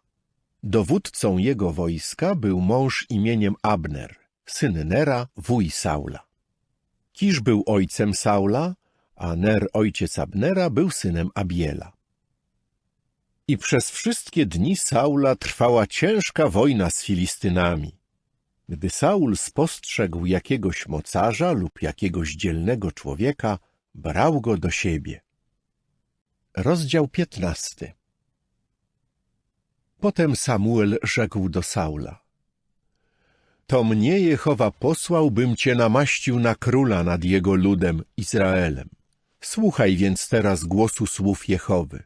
Dowódcą jego wojska był mąż imieniem Abner, syn Nera, wuj Saula. Kisz był ojcem Saula, a Ner, ojciec Abnera, był synem Abiela. I przez wszystkie dni Saula trwała ciężka wojna z Filistynami. Gdy Saul spostrzegł jakiegoś mocarza lub jakiegoś dzielnego człowieka, brał go do siebie. Rozdział 15. Potem Samuel rzekł do Saula: to mnie Jehowa posłał, bym cię namaścił na króla nad jego ludem, Izraelem. Słuchaj więc teraz głosu słów Jehowy.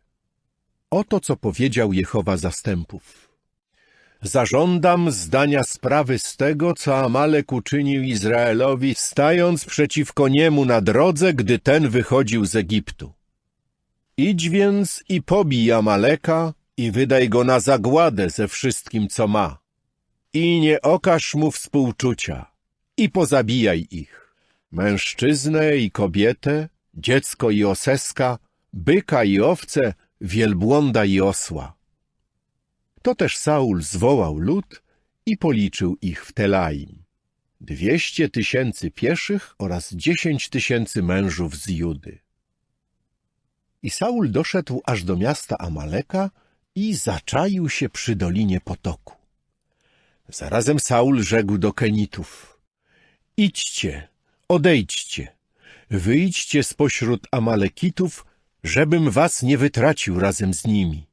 Oto, co powiedział Jehowa zastępów. Zażądam zdania sprawy z tego, co Amalek uczynił Izraelowi, stając przeciwko niemu na drodze, gdy ten wychodził z Egiptu. Idź więc i pobij Amaleka i wydaj go na zagładę ze wszystkim, co ma. I nie okaż mu współczucia i pozabijaj ich, mężczyznę i kobietę, dziecko i oseska, byka i owce, wielbłąda i osła. To też Saul zwołał lud i policzył ich w Telaim. 200 000 pieszych oraz 10 000 mężów z Judy. I Saul doszedł aż do miasta Amaleka i zaczaił się przy dolinie potoku. Zarazem Saul rzekł do Kenitów: idźcie, odejdźcie, wyjdźcie spośród Amalekitów, żebym was nie wytracił razem z nimi.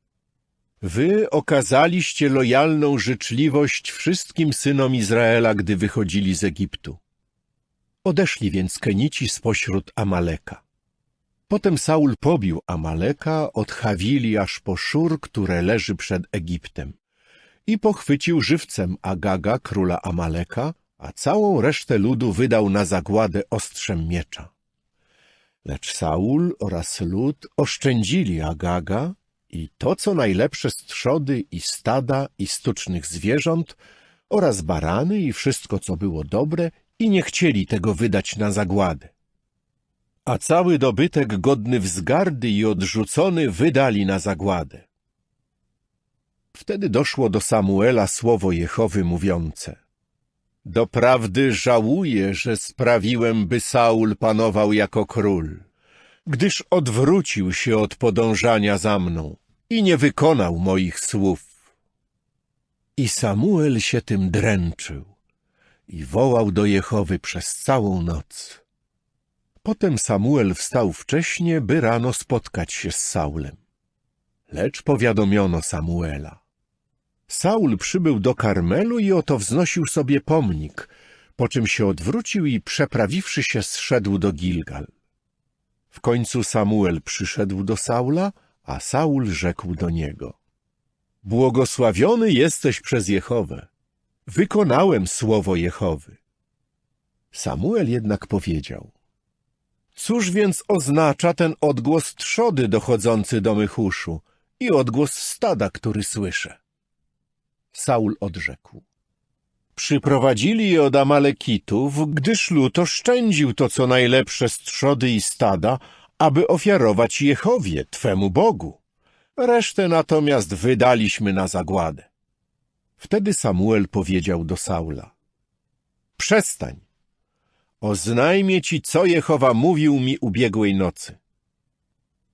Wy okazaliście lojalną życzliwość wszystkim synom Izraela, gdy wychodzili z Egiptu. Odeszli więc Kenici spośród Amaleka. Potem Saul pobił Amaleka od Hawili aż po Szur, które leży przed Egiptem, i pochwycił żywcem Agaga, króla Amaleka, a całą resztę ludu wydał na zagładę ostrzem miecza. Lecz Saul oraz lud oszczędzili Agaga i to, co najlepsze z trzody i stada i stucznych zwierząt oraz barany i wszystko, co było dobre, i nie chcieli tego wydać na zagładę. A cały dobytek godny wzgardy i odrzucony wydali na zagładę. Wtedy doszło do Samuela słowo Jehowy mówiące: doprawdy żałuję, że sprawiłem, by Saul panował jako król, gdyż odwrócił się od podążania za mną i nie wykonał moich słów. I Samuel się tym dręczył i wołał do Jehowy przez całą noc. Potem Samuel wstał wcześnie, by rano spotkać się z Saulem. Lecz powiadomiono Samuela. Saul przybył do Karmelu i oto wznosił sobie pomnik, po czym się odwrócił i przeprawiwszy się zszedł do Gilgal. W końcu Samuel przyszedł do Saula, a Saul rzekł do niego: błogosławiony jesteś przez Jehowę. Wykonałem słowo Jehowy. Samuel jednak powiedział: cóż więc oznacza ten odgłos trzody dochodzący do mych uszu i odgłos stada, który słyszę? Saul odrzekł: przyprowadzili je od Amalekitów, gdyż lud oszczędził to, co najlepsze z trzody i stada, aby ofiarować Jehowie, Twemu Bogu. Resztę natomiast wydaliśmy na zagładę. Wtedy Samuel powiedział do Saula: przestań, oznajmię ci, co Jehowa mówił mi ubiegłej nocy.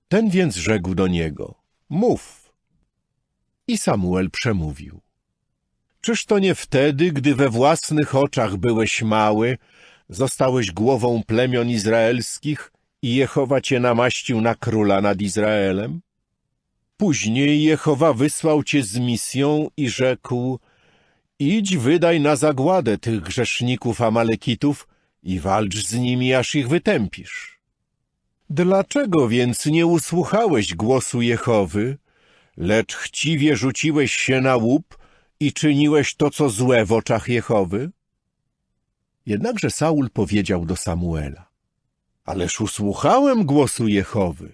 Ten więc rzekł do niego: mów. I Samuel przemówił: czyż to nie wtedy, gdy we własnych oczach byłeś mały, zostałeś głową plemion izraelskich i Jehowa cię namaścił na króla nad Izraelem? Później Jehowa wysłał cię z misją i rzekł: idź, wydaj na zagładę tych grzeszników Amalekitów i walcz z nimi, aż ich wytępisz. Dlaczego więc nie usłuchałeś głosu Jehowy, lecz chciwie rzuciłeś się na łup i czyniłeś to, co złe w oczach Jehowy? Jednakże Saul powiedział do Samuela: ależ usłuchałem głosu Jehowy.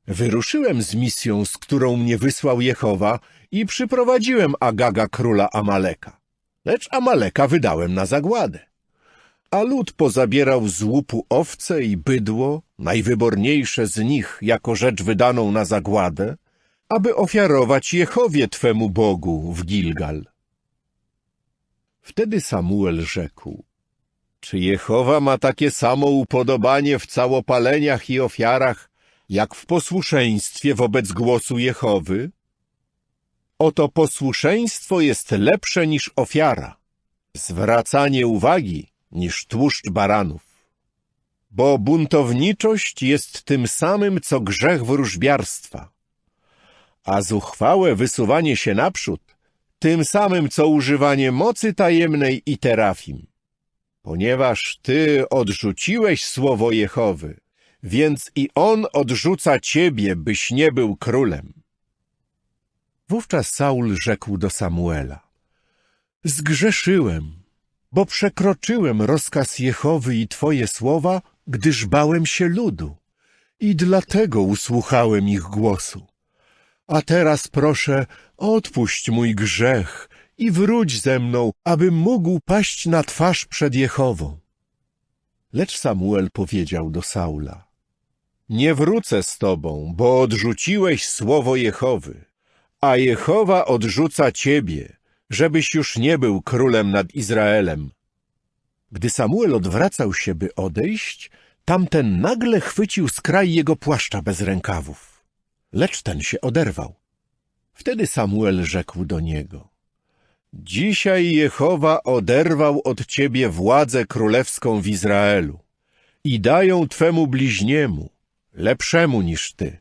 Wyruszyłem z misją, z którą mnie wysłał Jehowa, i przyprowadziłem Agaga, króla Amaleka. Lecz Amaleka wydałem na zagładę. A lud pozabierał z łupu owce i bydło, najwyborniejsze z nich, jako rzecz wydaną na zagładę, aby ofiarować Jehowie, Twemu Bogu, w Gilgal. Wtedy Samuel rzekł: czy Jehowa ma takie samo upodobanie w całopaleniach i ofiarach, jak w posłuszeństwie wobec głosu Jehowy? Oto posłuszeństwo jest lepsze niż ofiara, zwracanie uwagi niż tłuszcz baranów. Bo buntowniczość jest tym samym, co grzech wróżbiarstwa, a zuchwałe wysuwanie się naprzód tym samym, co używanie mocy tajemnej i terafim. Ponieważ ty odrzuciłeś słowo Jehowy, więc i on odrzuca ciebie, byś nie był królem. Wówczas Saul rzekł do Samuela: zgrzeszyłem, bo przekroczyłem rozkaz Jehowy i twoje słowa, gdyż bałem się ludu i dlatego usłuchałem ich głosu. A teraz proszę, odpuść mój grzech i wróć ze mną, abym mógł paść na twarz przed Jehową. Lecz Samuel powiedział do Saula: nie wrócę z tobą, bo odrzuciłeś słowo Jehowy, a Jehowa odrzuca ciebie, żebyś już nie był królem nad Izraelem. Gdy Samuel odwracał się, by odejść, tamten nagle chwycił skraj jego płaszcza bez rękawów. Lecz ten się oderwał. Wtedy Samuel rzekł do niego: dzisiaj Jehowa oderwał od ciebie władzę królewską w Izraelu i dają twemu bliźniemu, lepszemu niż ty.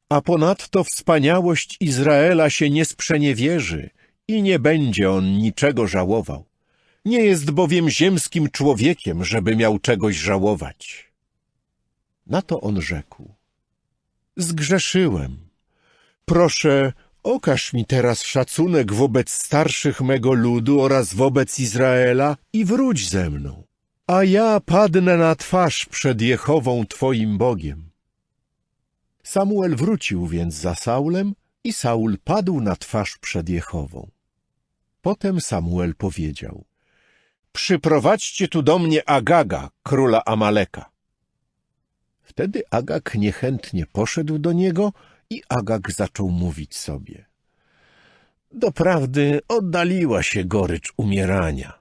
A ponadto wspaniałość Izraela się nie sprzeniewierzy i nie będzie on niczego żałował. Nie jest bowiem ziemskim człowiekiem, żeby miał czegoś żałować. Na to on rzekł: zgrzeszyłem. Proszę, okaż mi teraz szacunek wobec starszych mego ludu oraz wobec Izraela i wróć ze mną, a ja padnę na twarz przed Jehową twoim Bogiem. Samuel wrócił więc za Saulem i Saul padł na twarz przed Jehową. Potem Samuel powiedział: przyprowadźcie tu do mnie Agaga, króla Amaleka. Wtedy Agag niechętnie poszedł do niego i Agag zaczął mówić sobie: doprawdy oddaliła się gorycz umierania.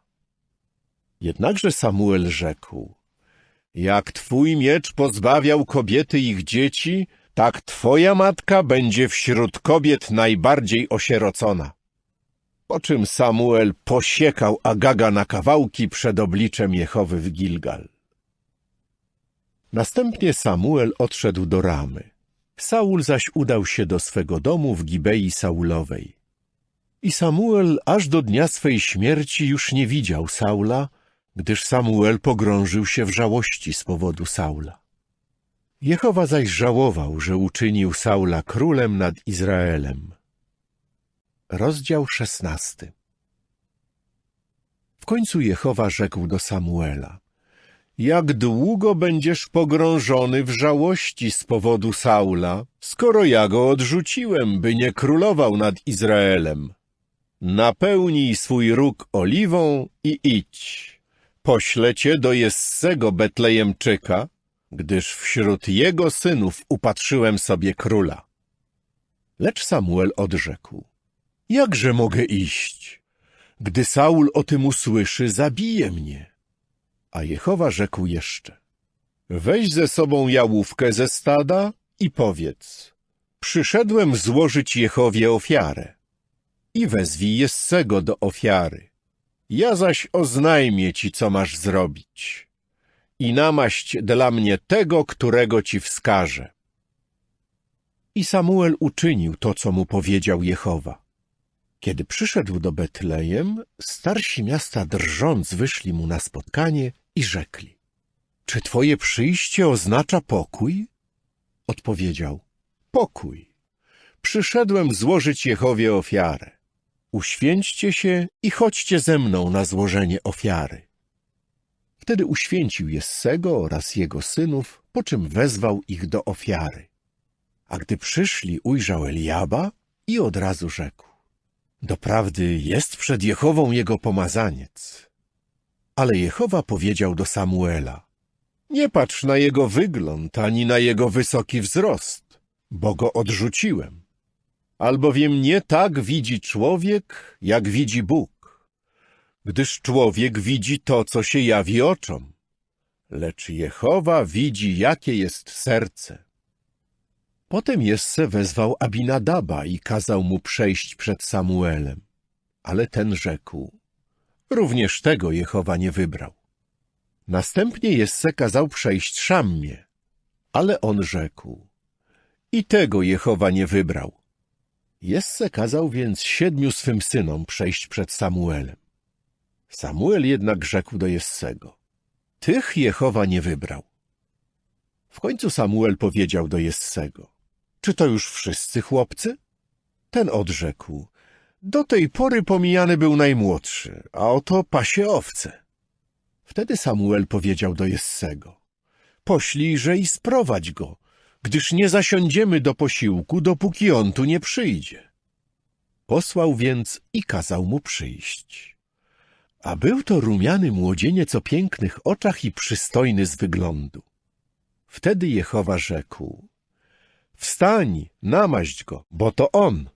Jednakże Samuel rzekł: jak twój miecz pozbawiał kobiety ich dzieci, tak twoja matka będzie wśród kobiet najbardziej osierocona. Po czym Samuel posiekał Agaga na kawałki przed obliczem Jehowy w Gilgal. Następnie Samuel odszedł do Ramy. Saul zaś udał się do swego domu w Gibei Saulowej. I Samuel aż do dnia swej śmierci już nie widział Saula, gdyż Samuel pogrążył się w żałości z powodu Saula. Jehowa zaś żałował, że uczynił Saula królem nad Izraelem. Rozdział 16. W końcu Jehowa rzekł do Samuela: jak długo będziesz pogrążony w żałości z powodu Saula, skoro ja go odrzuciłem, by nie królował nad Izraelem? napełnij swój róg oliwą i idź. Poślę cię do Jessego Betlejemczyka, gdyż wśród jego synów upatrzyłem sobie króla. Lecz Samuel odrzekł: jakże mogę iść? Gdy Saul o tym usłyszy, zabije mnie. A Jehowa rzekł jeszcze: weź ze sobą jałówkę ze stada i powiedz: przyszedłem złożyć Jehowie ofiarę. I wezwij Jessego do ofiary. Ja zaś oznajmię ci, co masz zrobić. I namaść dla mnie tego, którego ci wskażę. I Samuel uczynił to, co mu powiedział Jehowa. Kiedy przyszedł do Betlejem, starsi miasta drżąc wyszli mu na spotkanie i rzekli: czy twoje przyjście oznacza pokój? Odpowiedział: pokój. Przyszedłem złożyć Jehowie ofiarę. Uświęćcie się i chodźcie ze mną na złożenie ofiary. Wtedy uświęcił Jessego oraz jego synów, po czym wezwał ich do ofiary. A gdy przyszli, ujrzał Eliaba i od razu rzekł: doprawdy jest przed Jehową jego pomazaniec. Ale Jehowa powiedział do Samuela: nie patrz na jego wygląd, ani na jego wysoki wzrost, bo go odrzuciłem. Albowiem nie tak widzi człowiek, jak widzi Bóg. Gdyż człowiek widzi to, co się jawi oczom, lecz Jehowa widzi, jakie jest serce. Potem Jesse wezwał Abinadaba i kazał mu przejść przed Samuelem. Ale ten rzekł: również tego Jehowa nie wybrał. Następnie Jesse kazał przejść Szammie, ale on rzekł: i tego Jehowa nie wybrał. Jesse kazał więc 7 swym synom przejść przed Samuelem. Samuel jednak rzekł do Jessego: tych Jehowa nie wybrał. W końcu Samuel powiedział do Jessego: czy to już wszyscy chłopcy? Ten odrzekł: do tej pory pomijany był najmłodszy, a oto pasie owce. Wtedy Samuel powiedział do Jessego: poślijże i sprowadź go, gdyż nie zasiądziemy do posiłku, dopóki on tu nie przyjdzie. Posłał więc i kazał mu przyjść. A był to rumiany młodzieniec o pięknych oczach i przystojny z wyglądu. Wtedy Jehowa rzekł: wstań, namaść go, bo to on.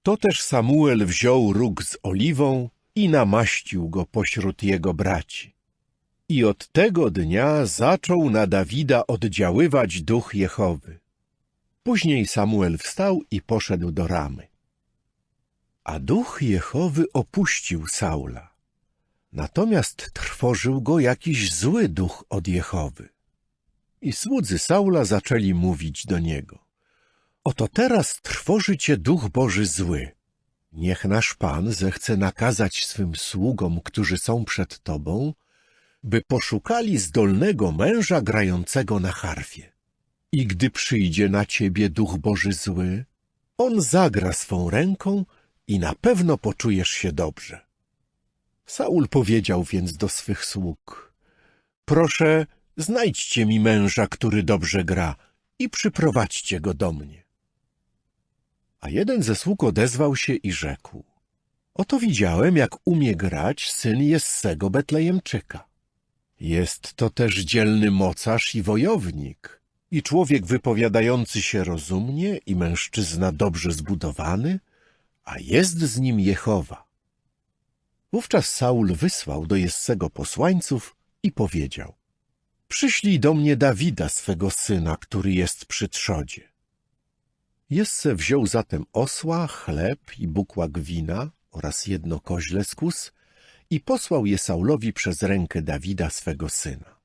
To też Samuel wziął róg z oliwą i namaścił go pośród jego braci. I od tego dnia zaczął na Dawida oddziaływać duch Jehowy. Później Samuel wstał i poszedł do Ramy. A duch Jehowy opuścił Saula. Natomiast trwożył go jakiś zły duch od Jehowy. I słudzy Saula zaczęli mówić do niego: oto teraz trwoży cię duch Boży zły. Niech nasz Pan zechce nakazać swym sługom, którzy są przed tobą, by poszukali zdolnego męża grającego na harfie. I gdy przyjdzie na ciebie duch Boży zły, on zagra swą ręką i na pewno poczujesz się dobrze. Saul powiedział więc do swych sług: proszę, znajdźcie mi męża, który dobrze gra, i przyprowadźcie go do mnie. A jeden ze sług odezwał się i rzekł: oto widziałem, jak umie grać syn Jessego Betlejemczyka. Jest to też dzielny mocarz i wojownik, i człowiek wypowiadający się rozumnie, i mężczyzna dobrze zbudowany, a jest z nim Jehowa. Wówczas Saul wysłał do Jessego posłańców i powiedział: przyślij do mnie Dawida, swego syna, który jest przy trzodzie. Jesse wziął zatem osła, chleb i bukłak wina oraz 1 koźle z kóz i posłał je Saulowi przez rękę Dawida, swego syna.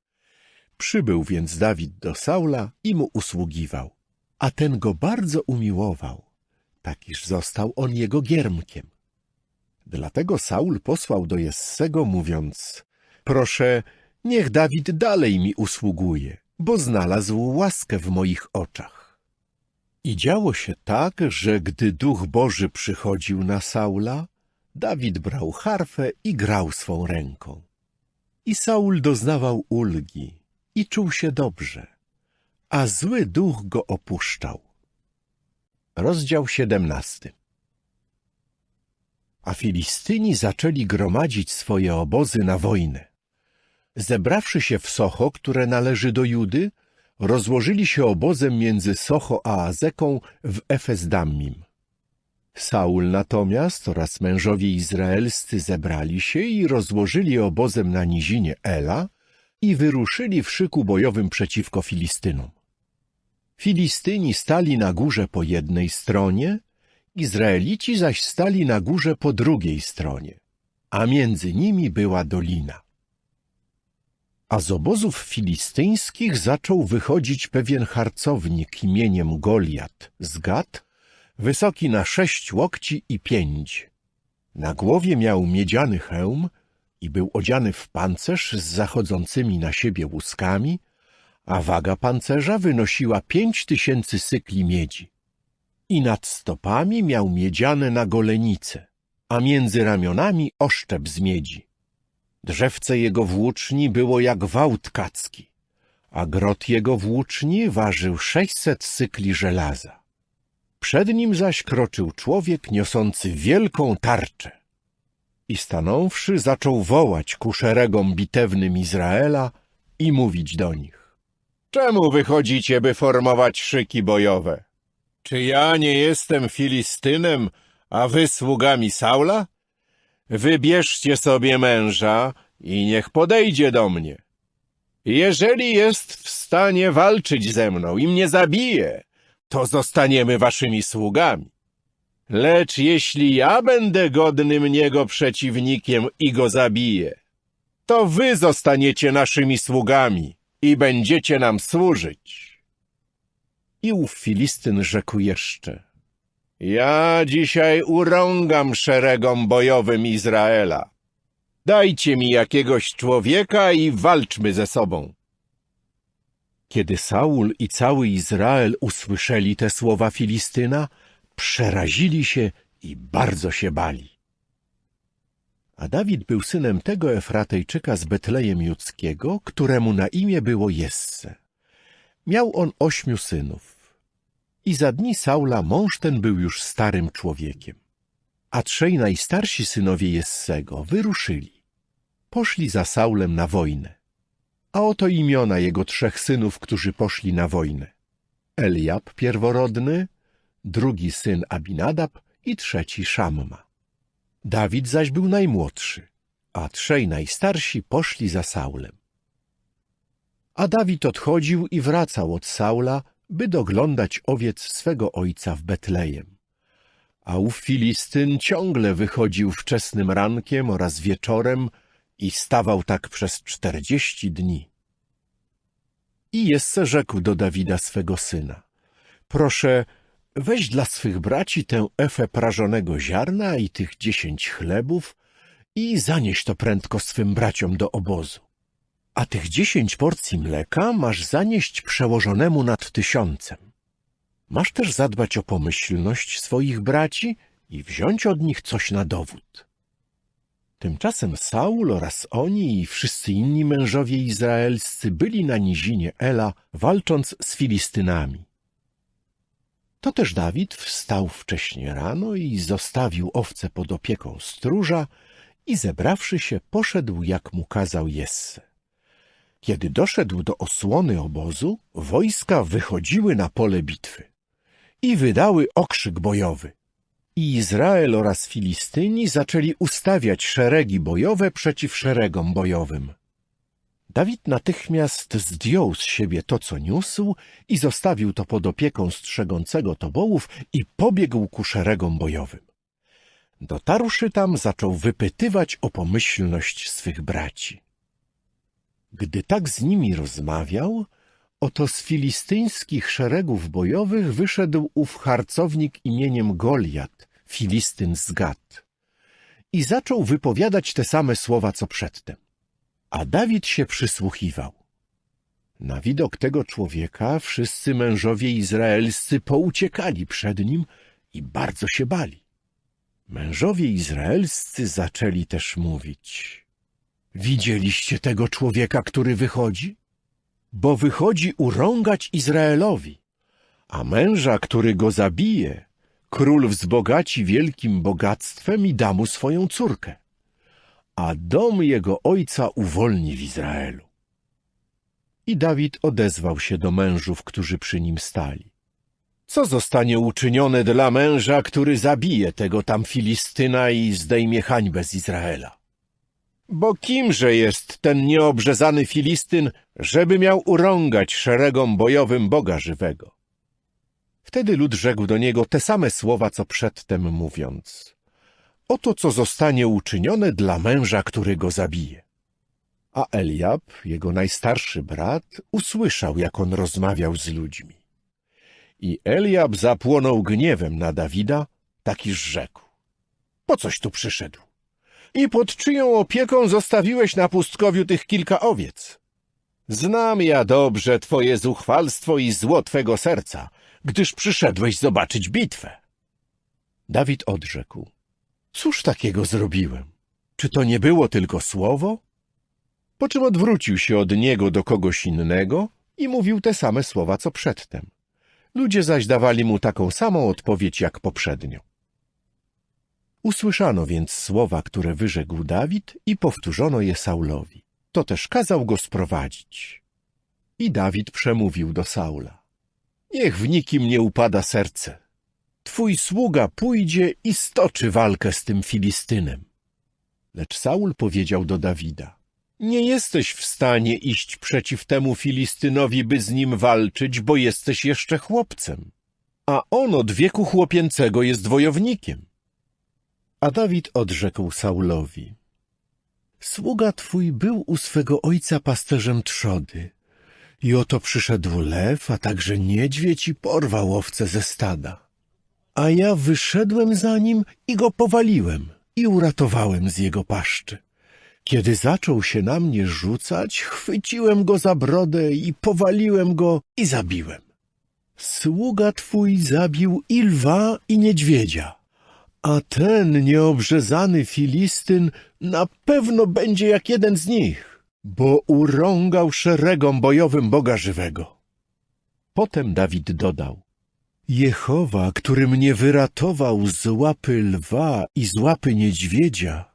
Przybył więc Dawid do Saula i mu usługiwał, a ten go bardzo umiłował, tak iż został on jego giermkiem. Dlatego Saul posłał do Jessego, mówiąc: proszę, niech Dawid dalej mi usługuje, bo znalazł łaskę w moich oczach. I działo się tak, że gdy Duch Boży przychodził na Saula, Dawid brał harfę i grał swą ręką. I Saul doznawał ulgi i czuł się dobrze, a zły duch go opuszczał. Rozdział 17. a Filistyni zaczęli gromadzić swoje obozy na wojnę. Zebrawszy się w Socho, które należy do Judy, rozłożyli się obozem między Socho a Azeką w Efes-Dammim. Saul natomiast oraz mężowie izraelscy zebrali się i rozłożyli obozem na nizinie Ela i wyruszyli w szyku bojowym przeciwko Filistynom. Filistyni stali na górze po jednej stronie, Izraelici zaś stali na górze po drugiej stronie, a między nimi była dolina. A z obozów filistyńskich zaczął wychodzić pewien harcownik imieniem Goliat z Gat, wysoki na 6 łokci i 5. Na głowie miał miedziany hełm i był odziany w pancerz z zachodzącymi na siebie łuskami, a waga pancerza wynosiła 5000 sykli miedzi. I nad stopami miał miedziane nagolenice, a między ramionami oszczep z miedzi. Drzewce jego włóczni było jak wał tkacki, a grot jego włóczni ważył 600 sykli żelaza. Przed nim zaś kroczył człowiek niosący wielką tarczę. I stanąwszy, zaczął wołać ku szeregom bitewnym Izraela i mówić do nich: Czemu wychodzicie, by formować szyki bojowe? Czy ja nie jestem Filistynem, a wy sługami Saula? Wybierzcie sobie męża i niech podejdzie do mnie. Jeżeli jest w stanie walczyć ze mną i mnie zabije, to zostaniemy waszymi sługami. Lecz jeśli ja będę godnym niego przeciwnikiem i go zabiję, to wy zostaniecie naszymi sługami i będziecie nam służyć. I ów Filistyn rzekł jeszcze: Ja dzisiaj urągam szeregom bojowym Izraela. Dajcie mi jakiegoś człowieka i walczmy ze sobą. Kiedy Saul i cały Izrael usłyszeli te słowa Filistyna, przerazili się i bardzo się bali. A Dawid był synem tego Efratejczyka z Betlejem Judzkiego, któremu na imię było Jesse. Miał on 8 synów. I za dni Saula mąż ten był już starym człowiekiem. A 3 najstarsi synowie Jessego wyruszyli. Poszli za Saulem na wojnę. A oto imiona jego 3 synów, którzy poszli na wojnę. Eliab pierworodny, drugi syn Abinadab i 3 Szamma. Dawid zaś był najmłodszy, a 3 najstarsi poszli za Saulem. A Dawid odchodził i wracał od Saula, by doglądać owiec swego ojca w Betlejem. A ów Filistyn ciągle wychodził wczesnym rankiem oraz wieczorem i stawał tak przez 40 dni. I Jesse rzekł do Dawida swego syna: Proszę, weź dla swych braci tę efę prażonego ziarna i tych 10 chlebów i zanieś to prędko swym braciom do obozu. A tych 10 porcji mleka masz zanieść przełożonemu nad 1000. Masz też zadbać o pomyślność swoich braci i wziąć od nich coś na dowód. Tymczasem Saul oraz oni i wszyscy inni mężowie izraelscy byli na nizinie Ela, walcząc z Filistynami. To też Dawid wstał wcześnie rano i zostawił owce pod opieką stróża i zebrawszy się, poszedł, jak mu kazał Jesse. Kiedy doszedł do osłony obozu, wojska wychodziły na pole bitwy i wydały okrzyk bojowy. I Izrael oraz Filistyni zaczęli ustawiać szeregi bojowe przeciw szeregom bojowym. Dawid natychmiast zdjął z siebie to, co niósł, i zostawił to pod opieką strzegącego tobołów i pobiegł ku szeregom bojowym. Dotarłszy tam, zaczął wypytywać o pomyślność swych braci. Gdy tak z nimi rozmawiał, oto z filistyńskich szeregów bojowych wyszedł ów harcownik imieniem Goliat, Filistyn z Gat, i zaczął wypowiadać te same słowa, co przedtem. A Dawid się przysłuchiwał. Na widok tego człowieka wszyscy mężowie izraelscy pouciekali przed nim i bardzo się bali. Mężowie izraelscy zaczęli też mówić: Widzieliście tego człowieka, który wychodzi? Bo wychodzi urągać Izraelowi, a męża, który go zabije, król wzbogaci wielkim bogactwem i da mu swoją córkę, a dom jego ojca uwolni w Izraelu. I Dawid odezwał się do mężów, którzy przy nim stali. Co zostanie uczynione dla męża, który zabije tego tam Filistyna i zdejmie hańbę z Izraela? Bo kimże jest ten nieobrzezany Filistyn, żeby miał urągać szeregom bojowym Boga żywego? Wtedy lud rzekł do niego te same słowa, co przedtem mówiąc: oto co zostanie uczynione dla męża, który go zabije. A Eliab, jego najstarszy brat, usłyszał, jak on rozmawiał z ludźmi. I Eliab zapłonął gniewem na Dawida, tak iż rzekł: po coś tu przyszedł? I pod czyją opieką zostawiłeś na pustkowiu tych kilka owiec? Znam ja dobrze twoje zuchwalstwo i zło twego serca, gdyż przyszedłeś zobaczyć bitwę. Dawid odrzekł: cóż takiego zrobiłem? Czy to nie było tylko słowo? Po czym odwrócił się od niego do kogoś innego i mówił te same słowa, co przedtem. Ludzie zaś dawali mu taką samą odpowiedź jak poprzednio. Usłyszano więc słowa, które wyrzekł Dawid, i powtórzono je Saulowi. To też kazał go sprowadzić. I Dawid przemówił do Saula: niech w nikim nie upada serce. Twój sługa pójdzie i stoczy walkę z tym Filistynem. Lecz Saul powiedział do Dawida: nie jesteś w stanie iść przeciw temu Filistynowi, by z nim walczyć, bo jesteś jeszcze chłopcem, a on od wieku chłopięcego jest wojownikiem. A Dawid odrzekł Saulowi: sługa twój był u swego ojca pasterzem trzody. I oto przyszedł lew, a także niedźwiedź i porwał owce ze stada. A ja wyszedłem za nim i go powaliłem i uratowałem z jego paszczy. Kiedy zaczął się na mnie rzucać, chwyciłem go za brodę i powaliłem go i zabiłem. Sługa twój zabił i lwa, i niedźwiedzia, a ten nieobrzezany Filistyn na pewno będzie jak jeden z nich, bo urągał szeregom bojowym Boga żywego. Potem Dawid dodał: Jehowa, który mnie wyratował z łapy lwa i z łapy niedźwiedzia,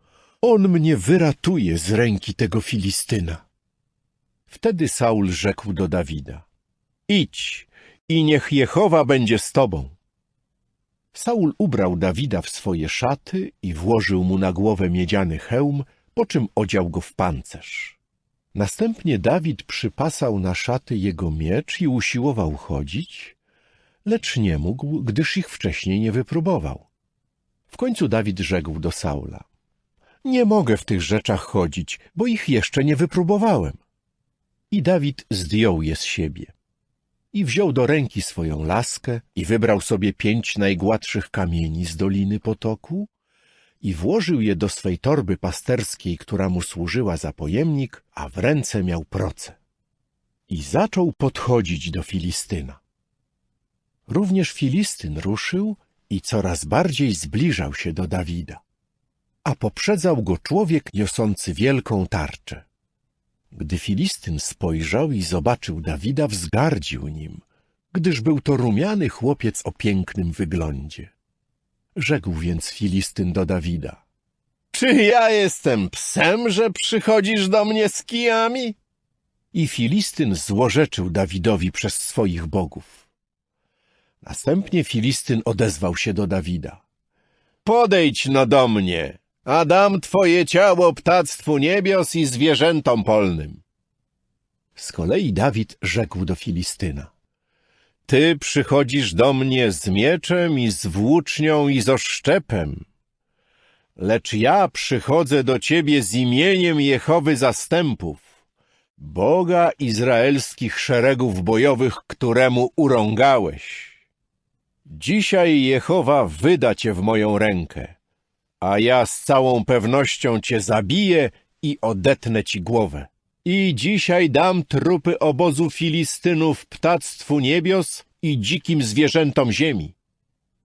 on mnie wyratuje z ręki tego Filistyna. Wtedy Saul rzekł do Dawida: idź i niech Jehowa będzie z tobą. Saul ubrał Dawida w swoje szaty i włożył mu na głowę miedziany hełm, po czym odział go w pancerz. Następnie Dawid przypasał na szaty jego miecz i usiłował chodzić, lecz nie mógł, gdyż ich wcześniej nie wypróbował. W końcu Dawid rzekł do Saula: nie mogę w tych rzeczach chodzić, bo ich jeszcze nie wypróbowałem. I Dawid zdjął je z siebie. I wziął do ręki swoją laskę i wybrał sobie 5 najgładszych kamieni z Doliny Potoku i włożył je do swej torby pasterskiej, która mu służyła za pojemnik, a w ręce miał proce. I zaczął podchodzić do Filistyna. Również Filistyn ruszył i coraz bardziej zbliżał się do Dawida, a poprzedzał go człowiek niosący wielką tarczę. Gdy Filistyn spojrzał i zobaczył Dawida, wzgardził nim, gdyż był to rumiany chłopiec o pięknym wyglądzie. Rzekł więc Filistyn do Dawida: czy ja jestem psem, że przychodzisz do mnie z kijami? I Filistyn złorzeczył Dawidowi przez swoich bogów. Następnie Filistyn odezwał się do Dawida: podejdź no do mnie, a dam twoje ciało ptactwu niebios i zwierzętom polnym. Z kolei Dawid rzekł do Filistyna: ty przychodzisz do mnie z mieczem i z włócznią i z oszczepem, lecz ja przychodzę do ciebie z imieniem Jehowy zastępów, Boga izraelskich szeregów bojowych, któremu urągałeś. Dzisiaj Jehowa wyda cię w moją rękę, a ja z całą pewnością cię zabiję i odetnę ci głowę. I dzisiaj dam trupy obozu Filistynów ptactwu niebios i dzikim zwierzętom ziemi.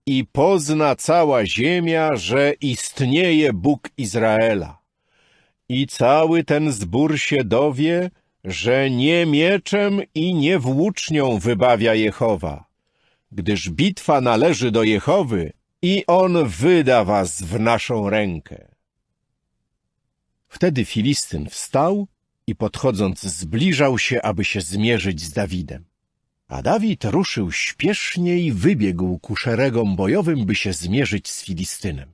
I pozna cała ziemia, że istnieje Bóg Izraela. I cały ten zbór się dowie, że nie mieczem i nie włócznią wybawia Jehowa, gdyż bitwa należy do Jehowy, i on wyda was w naszą rękę. Wtedy Filistyn wstał i podchodząc zbliżał się, aby się zmierzyć z Dawidem. A Dawid ruszył śpiesznie i wybiegł ku szeregom bojowym, by się zmierzyć z Filistynem.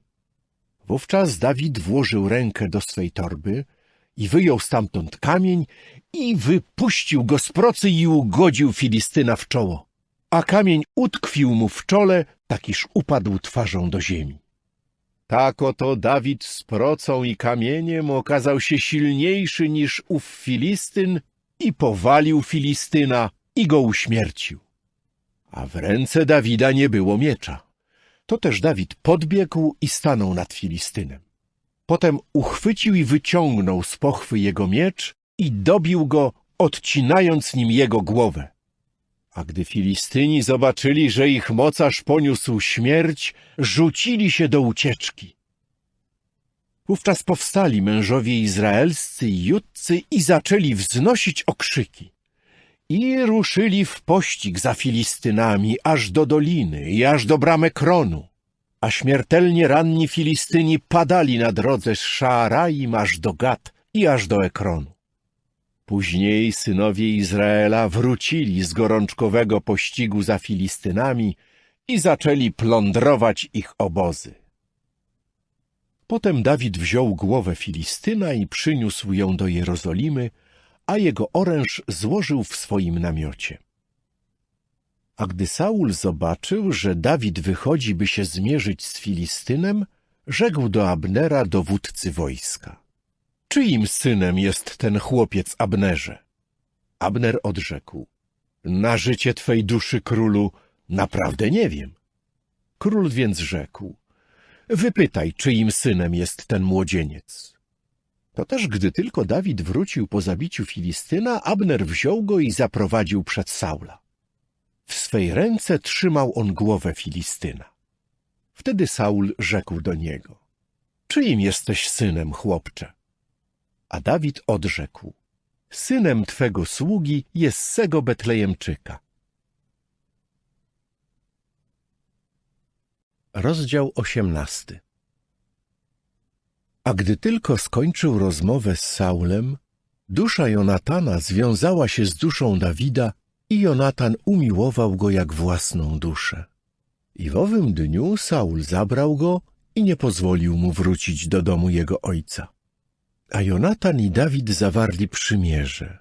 Wówczas Dawid włożył rękę do swej torby i wyjął stamtąd kamień i wypuścił go z procy i ugodził Filistyna w czoło. A kamień utkwił mu w czole, tak iż upadł twarzą do ziemi. Tak oto Dawid z procą i kamieniem okazał się silniejszy niż ów Filistyn i powalił Filistyna i go uśmiercił. A w ręce Dawida nie było miecza. To też Dawid podbiegł i stanął nad Filistynem. Potem uchwycił i wyciągnął z pochwy jego miecz i dobił go, odcinając nim jego głowę. A gdy Filistyni zobaczyli, że ich mocarz poniósł śmierć, rzucili się do ucieczki. Wówczas powstali mężowie izraelscy i judcy i zaczęli wznosić okrzyki. I ruszyli w pościg za Filistynami aż do doliny i aż do bram Ekronu, a śmiertelnie ranni Filistyni padali na drodze z Szaaraim aż do Gat i aż do Ekronu. Później synowie Izraela wrócili z gorączkowego pościgu za Filistynami i zaczęli plądrować ich obozy. Potem Dawid wziął głowę Filistyna i przyniósł ją do Jerozolimy, a jego oręż złożył w swoim namiocie. A gdy Saul zobaczył, że Dawid wychodzi, by się zmierzyć z Filistynem, rzekł do Abnera, dowódcy wojska: czyim synem jest ten chłopiec, Abnerze? Abner odrzekł: na życie twej duszy, królu, naprawdę nie wiem. Król więc rzekł: wypytaj, czyim synem jest ten młodzieniec. To też, gdy tylko Dawid wrócił po zabiciu Filistyna, Abner wziął go i zaprowadził przed Saula. W swej ręce trzymał on głowę Filistyna. Wtedy Saul rzekł do niego: czyim jesteś synem, chłopcze? A Dawid odrzekł: synem twego sługi Jessego Betlejemczyka. Rozdział 18. A gdy tylko skończył rozmowę z Saulem, dusza Jonatana związała się z duszą Dawida i Jonatan umiłował go jak własną duszę. I w owym dniu Saul zabrał go i nie pozwolił mu wrócić do domu jego ojca. A Jonatan i Dawid zawarli przymierze.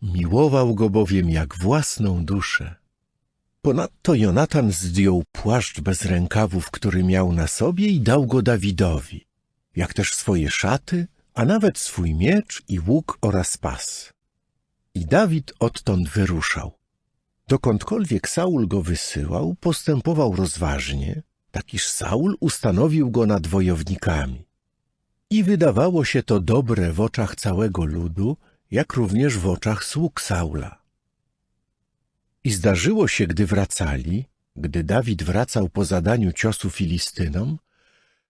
Miłował go bowiem jak własną duszę. Ponadto Jonatan zdjął płaszcz bez rękawów, który miał na sobie, i dał go Dawidowi, jak też swoje szaty, a nawet swój miecz i łuk oraz pas. I Dawid odtąd wyruszał. Dokądkolwiek Saul go wysyłał, postępował rozważnie, tak iż Saul ustanowił go nad wojownikami. I wydawało się to dobre w oczach całego ludu, jak również w oczach sług Saula. I zdarzyło się, gdy Dawid wracał po zadaniu ciosu Filistynom,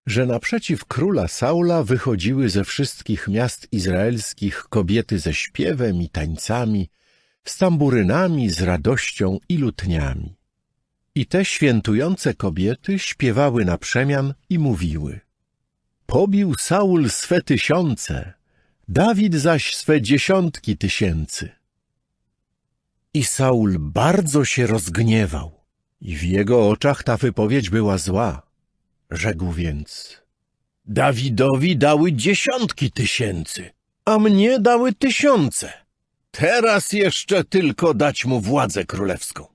że naprzeciw króla Saula wychodziły ze wszystkich miast izraelskich kobiety ze śpiewem i tańcami, z tamburynami, z radością i lutniami. I te świętujące kobiety śpiewały na przemian i mówiły: pobił Saul swe 1000, Dawid zaś swe 10 000. I Saul bardzo się rozgniewał i w jego oczach ta wypowiedź była zła. Rzekł więc: Dawidowi dały 10 000, a mnie dały 1000. Teraz jeszcze tylko dać mu władzę królewską.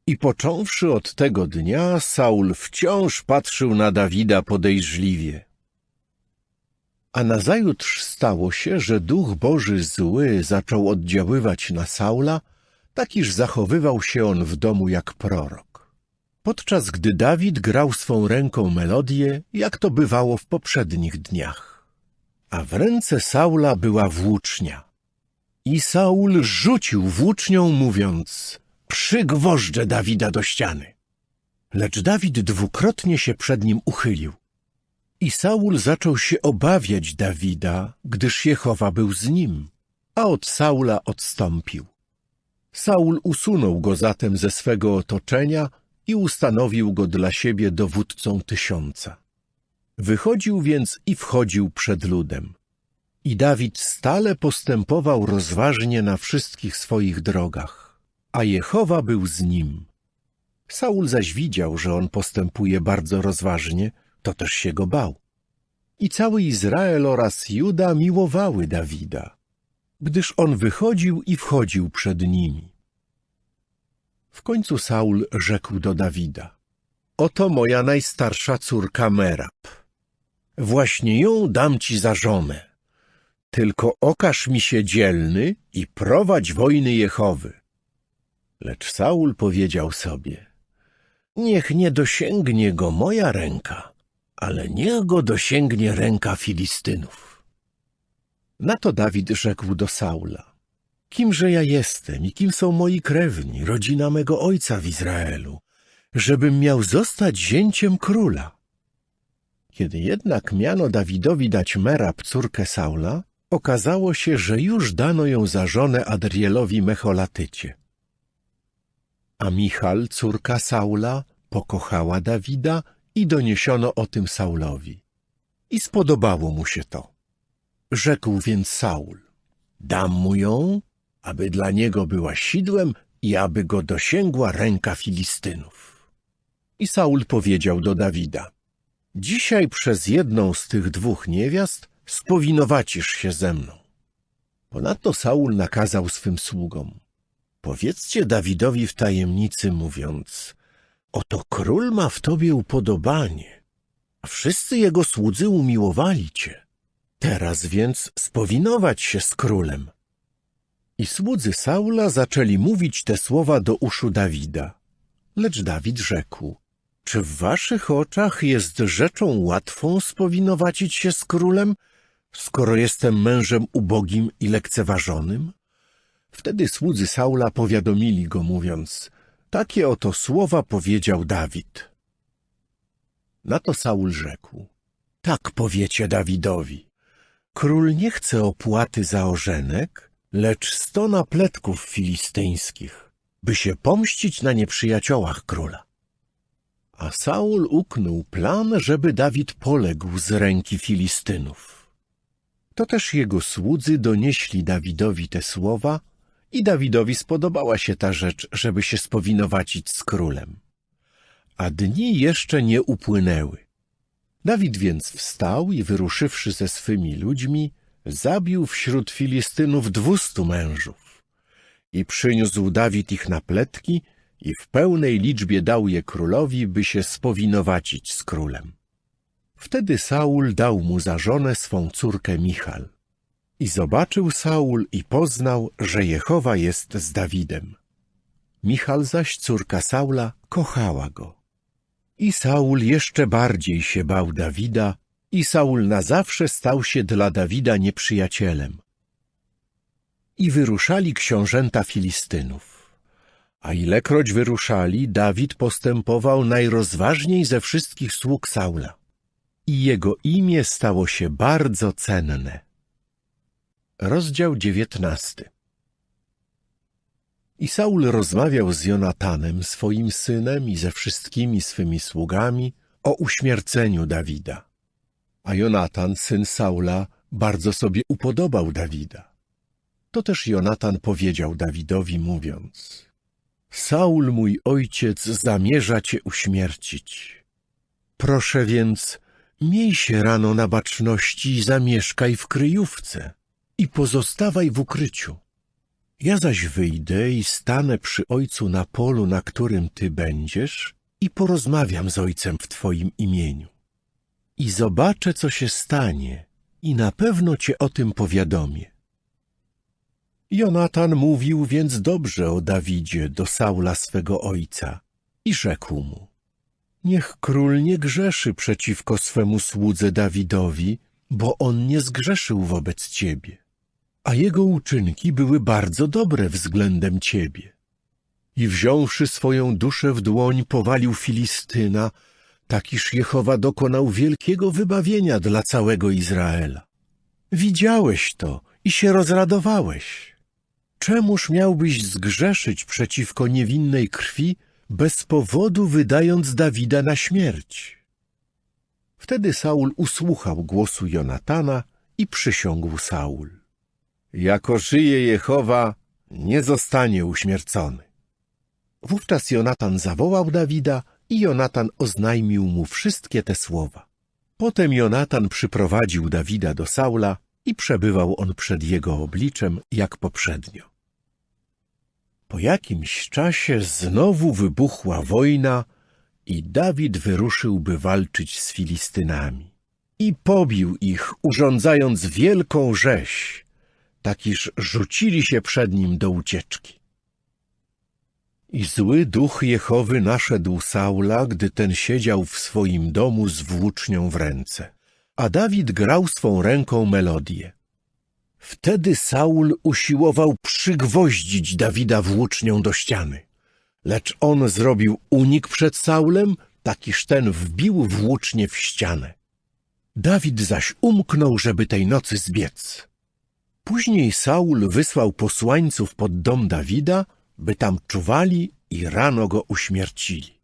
I począwszy od tego dnia, Saul wciąż patrzył na Dawida podejrzliwie. A nazajutrz stało się, że Duch Boży zły zaczął oddziaływać na Saula, tak iż zachowywał się on w domu jak prorok. Podczas gdy Dawid grał swą ręką melodię, jak to bywało w poprzednich dniach. A w ręce Saula była włócznia. I Saul rzucił włócznią, mówiąc: przygwożdżę Dawida do ściany. Lecz Dawid dwukrotnie się przed nim uchylił. I Saul zaczął się obawiać Dawida, gdyż Jehowa był z nim, a od Saula odstąpił. Saul usunął go zatem ze swego otoczenia i ustanowił go dla siebie dowódcą 1000. Wychodził więc i wchodził przed ludem. I Dawid stale postępował rozważnie na wszystkich swoich drogach, a Jehowa był z nim. Saul zaś widział, że on postępuje bardzo rozważnie, to też się go bał. I cały Izrael oraz Juda miłowały Dawida, gdyż on wychodził i wchodził przed nimi. W końcu Saul rzekł do Dawida: oto moja najstarsza córka Merab. Właśnie ją dam ci za żonę. Tylko okaż mi się dzielny i prowadź wojny Jehowy. Lecz Saul powiedział sobie: niech nie dosięgnie go moja ręka, ale niech go dosięgnie ręka Filistynów. Na to Dawid rzekł do Saula: kimże ja jestem i kim są moi krewni, rodzina mego ojca w Izraelu, żebym miał zostać zięciem króla? Kiedy jednak miano Dawidowi dać Merab, córkę Saula, okazało się, że już dano ją za żonę Adrielowi Mecholatycie. A Michal, córka Saula, pokochała Dawida i doniesiono o tym Saulowi. I spodobało mu się to. Rzekł więc Saul: dam mu ją, aby dla niego była sidłem i aby go dosięgła ręka Filistynów. I Saul powiedział do Dawida: dzisiaj przez jedną z tych 2 niewiast spowinowacisz się ze mną. Ponadto Saul nakazał swym sługom: powiedzcie Dawidowi w tajemnicy, mówiąc: oto król ma w tobie upodobanie, a wszyscy jego słudzy umiłowali cię. Teraz więc spowinować się z królem. I słudzy Saula zaczęli mówić te słowa do uszu Dawida. Lecz Dawid rzekł: czy w waszych oczach jest rzeczą łatwą spowinowacić się z królem, skoro jestem mężem ubogim i lekceważonym? Wtedy słudzy Saula powiadomili go, mówiąc: takie oto słowa powiedział Dawid. Na to Saul rzekł: tak powiecie Dawidowi: król nie chce opłaty za ożenek, lecz 100 napletków filistyńskich, by się pomścić na nieprzyjaciołach króla. A Saul uknął plan, żeby Dawid poległ z ręki Filistynów. To też jego słudzy donieśli Dawidowi te słowa i Dawidowi spodobała się ta rzecz, żeby się spowinowacić z królem. A dni jeszcze nie upłynęły. Dawid więc wstał i wyruszywszy ze swymi ludźmi, zabił wśród Filistynów 200 mężów. I przyniósł Dawid ich napletki i w pełnej liczbie dał je królowi, by się spowinowacić z królem. Wtedy Saul dał mu za żonę swą córkę Michal. I zobaczył Saul i poznał, że Jehowa jest z Dawidem. Michal zaś, córka Saula, kochała go. I Saul jeszcze bardziej się bał Dawida i Saul na zawsze stał się dla Dawida nieprzyjacielem. I wyruszali książęta Filistynów. A ilekroć wyruszali, Dawid postępował najrozważniej ze wszystkich sług Saula. I jego imię stało się bardzo cenne. Rozdział 19. I Saul rozmawiał z Jonatanem, swoim synem, i ze wszystkimi swymi sługami o uśmierceniu Dawida. A Jonatan, syn Saula, bardzo sobie upodobał Dawida. To też Jonatan powiedział Dawidowi, mówiąc: Saul, mój ojciec, zamierza cię uśmiercić. Proszę więc, miej się rano na baczności i zamieszkaj w kryjówce i pozostawaj w ukryciu. Ja zaś wyjdę i stanę przy ojcu na polu, na którym ty będziesz, i porozmawiam z ojcem w twoim imieniu. I zobaczę, co się stanie, i na pewno cię o tym powiadomię. Jonatan mówił więc dobrze o Dawidzie do Saula swego ojca i rzekł mu: niech król nie grzeszy przeciwko swemu słudze Dawidowi, bo on nie zgrzeszył wobec ciebie, a jego uczynki były bardzo dobre względem ciebie. I wziąwszy swoją duszę w dłoń, powalił Filistyna, tak iż Jehowa dokonał wielkiego wybawienia dla całego Izraela. Widziałeś to i się rozradowałeś. Czemuż miałbyś zgrzeszyć przeciwko niewinnej krwi, bez powodu wydając Dawida na śmierć. Wtedy Saul usłuchał głosu Jonatana i przysiągł Saul: jako żyje Jehowa, nie zostanie uśmiercony. Wówczas Jonatan zawołał Dawida i Jonatan oznajmił mu wszystkie te słowa. Potem Jonatan przyprowadził Dawida do Saula i przebywał on przed jego obliczem jak poprzednio. Po jakimś czasie znowu wybuchła wojna i Dawid wyruszył, by walczyć z Filistynami. I pobił ich, urządzając wielką rzeź, tak iż rzucili się przed nim do ucieczki. I zły duch Jehowy naszedł Saula, gdy ten siedział w swoim domu z włócznią w ręce, a Dawid grał swą ręką melodię. Wtedy Saul usiłował przygwoździć Dawida włócznią do ściany, lecz on zrobił unik przed Saulem, tak iż ten wbił włócznię w ścianę. Dawid zaś umknął, żeby tej nocy zbiec. Później Saul wysłał posłańców pod dom Dawida, by tam czuwali i rano go uśmiercili.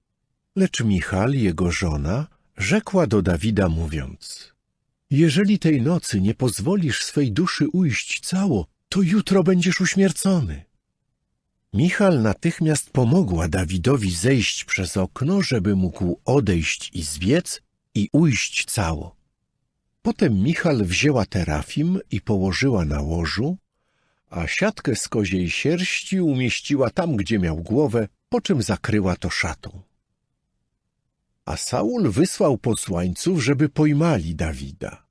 Lecz Michal, jego żona, rzekła do Dawida mówiąc: jeżeli tej nocy nie pozwolisz swej duszy ujść cało, to jutro będziesz uśmiercony. Michal natychmiast pomogła Dawidowi zejść przez okno, żeby mógł odejść i zbiec i ujść cało. Potem Michal wzięła terafim i położyła na łożu, a siatkę z koziej sierści umieściła tam, gdzie miał głowę, po czym zakryła to szatą. A Saul wysłał posłańców, żeby pojmali Dawida.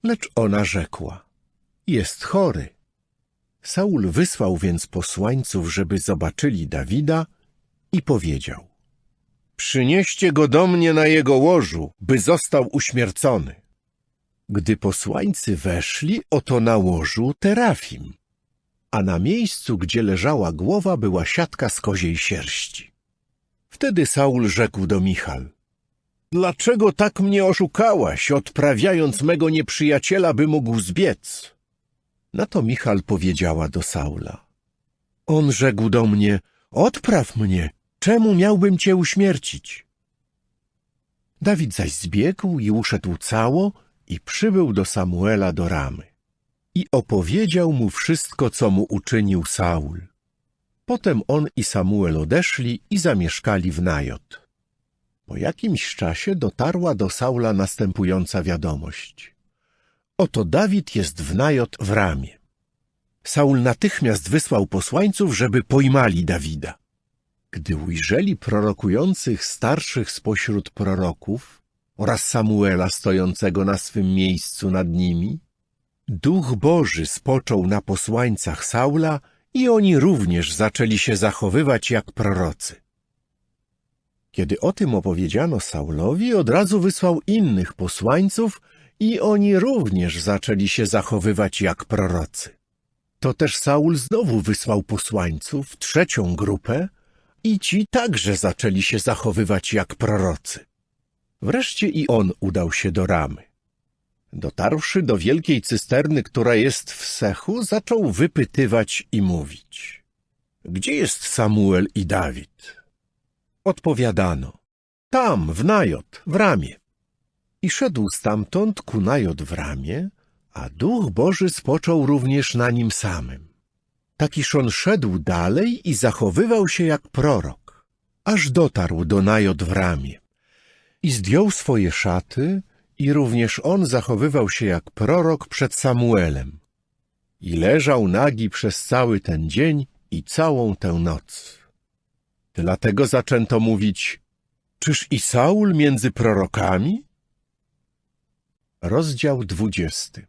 Lecz ona rzekła: jest chory. Saul wysłał więc posłańców, żeby zobaczyli Dawida i powiedział: przynieście go do mnie na jego łożu, by został uśmiercony. Gdy posłańcy weszli, oto na łożu terafim, a na miejscu, gdzie leżała głowa, była siatka z koziej sierści. Wtedy Saul rzekł do Michal: dlaczego tak mnie oszukałaś, odprawiając mego nieprzyjaciela, by mógł zbiec? Na to Michal powiedziała do Saula: on rzekł do mnie: odpraw mnie, czemu miałbym cię uśmiercić? Dawid zaś zbiegł i uszedł cało i przybył do Samuela do Ramy. I opowiedział mu wszystko, co mu uczynił Saul. Potem on i Samuel odeszli i zamieszkali w Najot. Po jakimś czasie dotarła do Saula następująca wiadomość: oto Dawid jest w Najot w Ramie. Saul natychmiast wysłał posłańców, żeby pojmali Dawida. Gdy ujrzeli prorokujących starszych spośród proroków oraz Samuela stojącego na swym miejscu nad nimi, Duch Boży spoczął na posłańcach Saula i oni również zaczęli się zachowywać jak prorocy. Kiedy o tym opowiedziano Saulowi, od razu wysłał innych posłańców i oni również zaczęli się zachowywać jak prorocy. To też Saul znowu wysłał posłańców, trzecią grupę, i ci także zaczęli się zachowywać jak prorocy. Wreszcie i on udał się do Ramy. Dotarłszy do wielkiej cysterny, która jest w Sechu, zaczął wypytywać i mówić: gdzie jest Samuel i Dawid? Odpowiadano: tam, w Najot, w Ramie. I szedł stamtąd ku Najot w Ramie, a Duch Boży spoczął również na nim samym. Tak iż on szedł dalej i zachowywał się jak prorok, aż dotarł do Najot w Ramie. I zdjął swoje szaty, i również on zachowywał się jak prorok przed Samuelem. I leżał nagi przez cały ten dzień i całą tę noc. Dlatego zaczęto mówić: czyż i Saul między prorokami? Rozdział 20.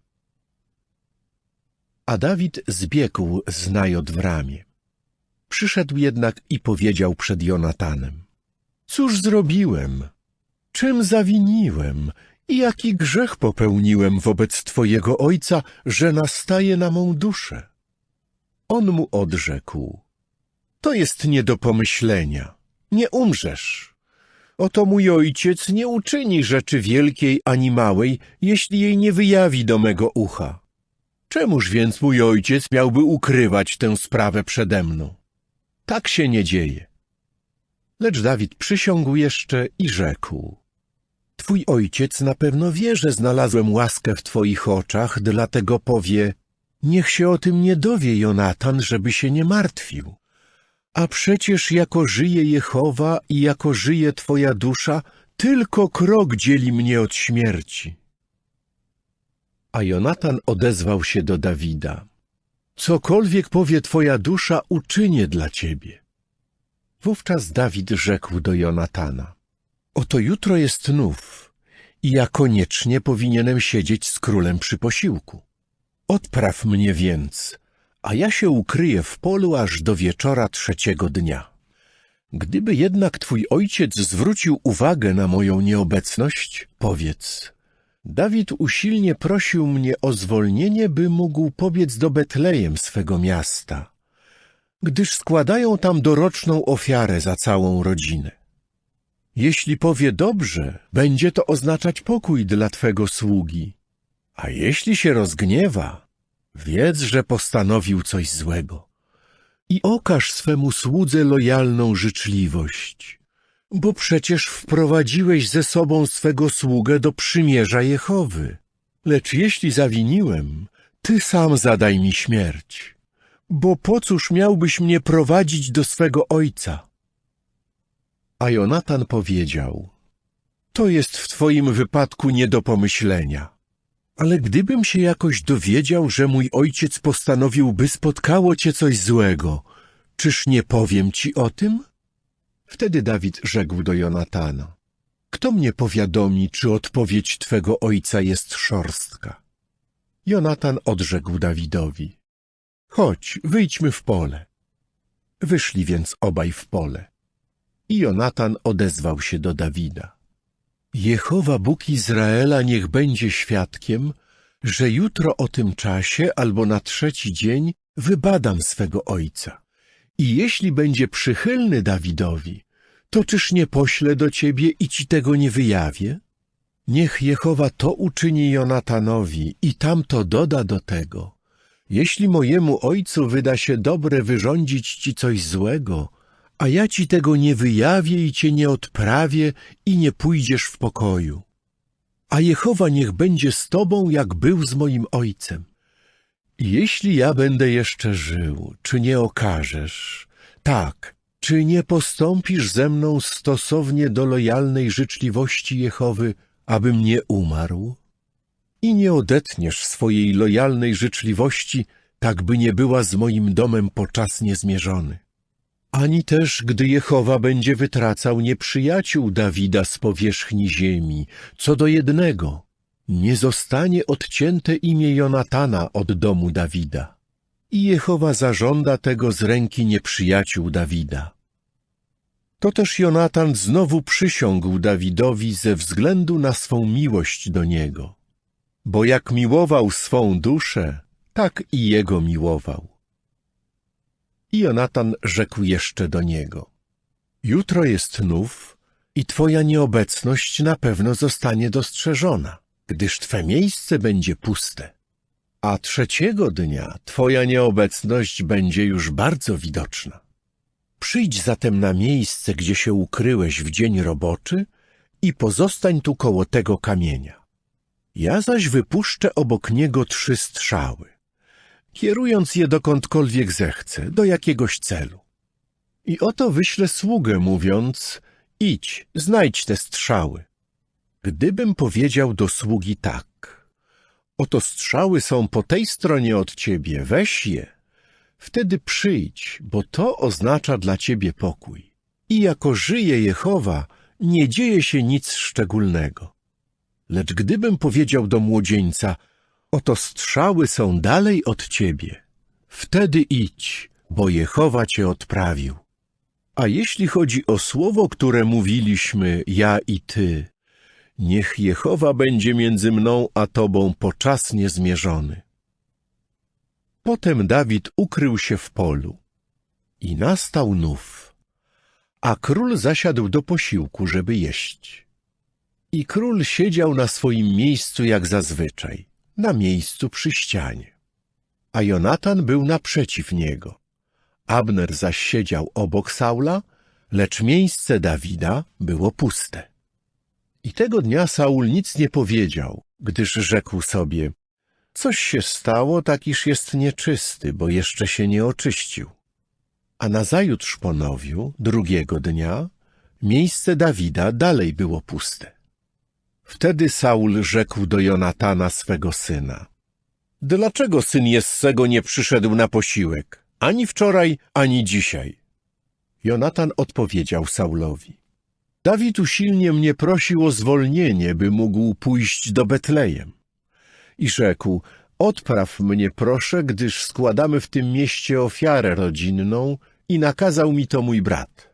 A Dawid zbiegł z Najot w Ramie. Przyszedł jednak i powiedział przed Jonatanem: cóż zrobiłem? Czym zawiniłem? I jaki grzech popełniłem wobec twojego ojca, że nastaje na mą duszę? On mu odrzekł: to jest nie do pomyślenia. Nie umrzesz. Oto mój ojciec nie uczyni rzeczy wielkiej ani małej, jeśli jej nie wyjawi do mego ucha. Czemuż więc mój ojciec miałby ukrywać tę sprawę przede mną? Tak się nie dzieje. Lecz Dawid przysiągł jeszcze i rzekł: Twój ojciec na pewno wie, że znalazłem łaskę w twoich oczach, dlatego powie: niech się o tym nie dowie Jonatan, żeby się nie martwił. A przecież jako żyje Jehowa i jako żyje twoja dusza, tylko krok dzieli mnie od śmierci. A Jonatan odezwał się do Dawida: cokolwiek powie twoja dusza, uczynię dla ciebie. Wówczas Dawid rzekł do Jonatana: oto jutro jest nów i ja koniecznie powinienem siedzieć z królem przy posiłku. Odpraw mnie więc, a ja się ukryję w polu aż do wieczora 3. dnia. Gdyby jednak twój ojciec zwrócił uwagę na moją nieobecność, powiedz: Dawid usilnie prosił mnie o zwolnienie, by mógł pobiec do Betlejem swego miasta, gdyż składają tam doroczną ofiarę za całą rodzinę. Jeśli powie dobrze, będzie to oznaczać pokój dla twego sługi, a jeśli się rozgniewa, wiedz, że postanowił coś złego. I okaż swemu słudze lojalną życzliwość, bo przecież wprowadziłeś ze sobą swego sługę do przymierza Jehowy. Lecz jeśli zawiniłem, ty sam zadaj mi śmierć, bo po cóż miałbyś mnie prowadzić do swego ojca? A Jonatan powiedział: to jest w twoim wypadku nie do pomyślenia. Ale gdybym się jakoś dowiedział, że mój ojciec postanowił, by spotkało cię coś złego, czyż nie powiem ci o tym? Wtedy Dawid rzekł do Jonatana: kto mnie powiadomi, czy odpowiedź twego ojca jest szorstka? Jonatan odrzekł Dawidowi: chodź, wyjdźmy w pole. Wyszli więc obaj w pole. I Jonatan odezwał się do Dawida: Jehowa Bóg Izraela niech będzie świadkiem, że jutro o tym czasie albo na 3. dzień wybadam swego ojca. I jeśli będzie przychylny Dawidowi, to czyż nie poślę do ciebie i ci tego nie wyjawię? Niech Jehowa to uczyni Jonatanowi i tamto doda do tego. Jeśli mojemu ojcu wyda się dobre wyrządzić ci coś złego, a ja ci tego nie wyjawię i cię nie odprawię i nie pójdziesz w pokoju. A Jehowa niech będzie z tobą, jak był z moim ojcem. Jeśli ja będę jeszcze żył, czy nie okażesz, tak, czy nie postąpisz ze mną stosownie do lojalnej życzliwości Jehowy, abym nie umarł? I nie odetniesz swojej lojalnej życzliwości, tak by nie była z moim domem po czas niezmierzony. Ani też, gdy Jehowa będzie wytracał nieprzyjaciół Dawida z powierzchni ziemi, co do jednego, nie zostanie odcięte imię Jonatana od domu Dawida. I Jehowa zażąda tego z ręki nieprzyjaciół Dawida. To też Jonatan znowu przysiągł Dawidowi ze względu na swą miłość do niego. Bo jak miłował swą duszę, tak i jego miłował. I Jonatan rzekł jeszcze do niego: jutro jest nów i twoja nieobecność na pewno zostanie dostrzeżona, gdyż twe miejsce będzie puste. A 3. dnia twoja nieobecność będzie już bardzo widoczna. Przyjdź zatem na miejsce, gdzie się ukryłeś w dzień roboczy i pozostań tu koło tego kamienia. Ja zaś wypuszczę obok niego 3 strzały, kierując je dokądkolwiek zechcę, do jakiegoś celu. I oto wyślę sługę, mówiąc: idź, znajdź te strzały. Gdybym powiedział do sługi tak: oto strzały są po tej stronie od ciebie, weź je, wtedy przyjdź, bo to oznacza dla ciebie pokój. I jako żyje Jehowa, nie dzieje się nic szczególnego. Lecz gdybym powiedział do młodzieńca: oto strzały są dalej od ciebie, wtedy idź, bo Jehowa cię odprawił. A jeśli chodzi o słowo, które mówiliśmy, ja i ty, niech Jehowa będzie między mną a tobą po czas niezmierzony. Potem Dawid ukrył się w polu i nastał nów, a król zasiadł do posiłku, żeby jeść. I król siedział na swoim miejscu jak zazwyczaj, na miejscu przy ścianie. A Jonatan był naprzeciw niego. Abner zaś siedział obok Saula, lecz miejsce Dawida było puste. I tego dnia Saul nic nie powiedział, gdyż rzekł sobie: coś się stało, tak iż jest nieczysty, bo jeszcze się nie oczyścił. A nazajutrz po nowiu, drugiego dnia, miejsce Dawida dalej było puste. Wtedy Saul rzekł do Jonatana, swego syna: dlaczego syn Jessego nie przyszedł na posiłek, ani wczoraj, ani dzisiaj? Jonatan odpowiedział Saulowi: Dawid usilnie mnie prosił o zwolnienie, by mógł pójść do Betlejem. I rzekł: odpraw mnie proszę, gdyż składamy w tym mieście ofiarę rodzinną i nakazał mi to mój brat.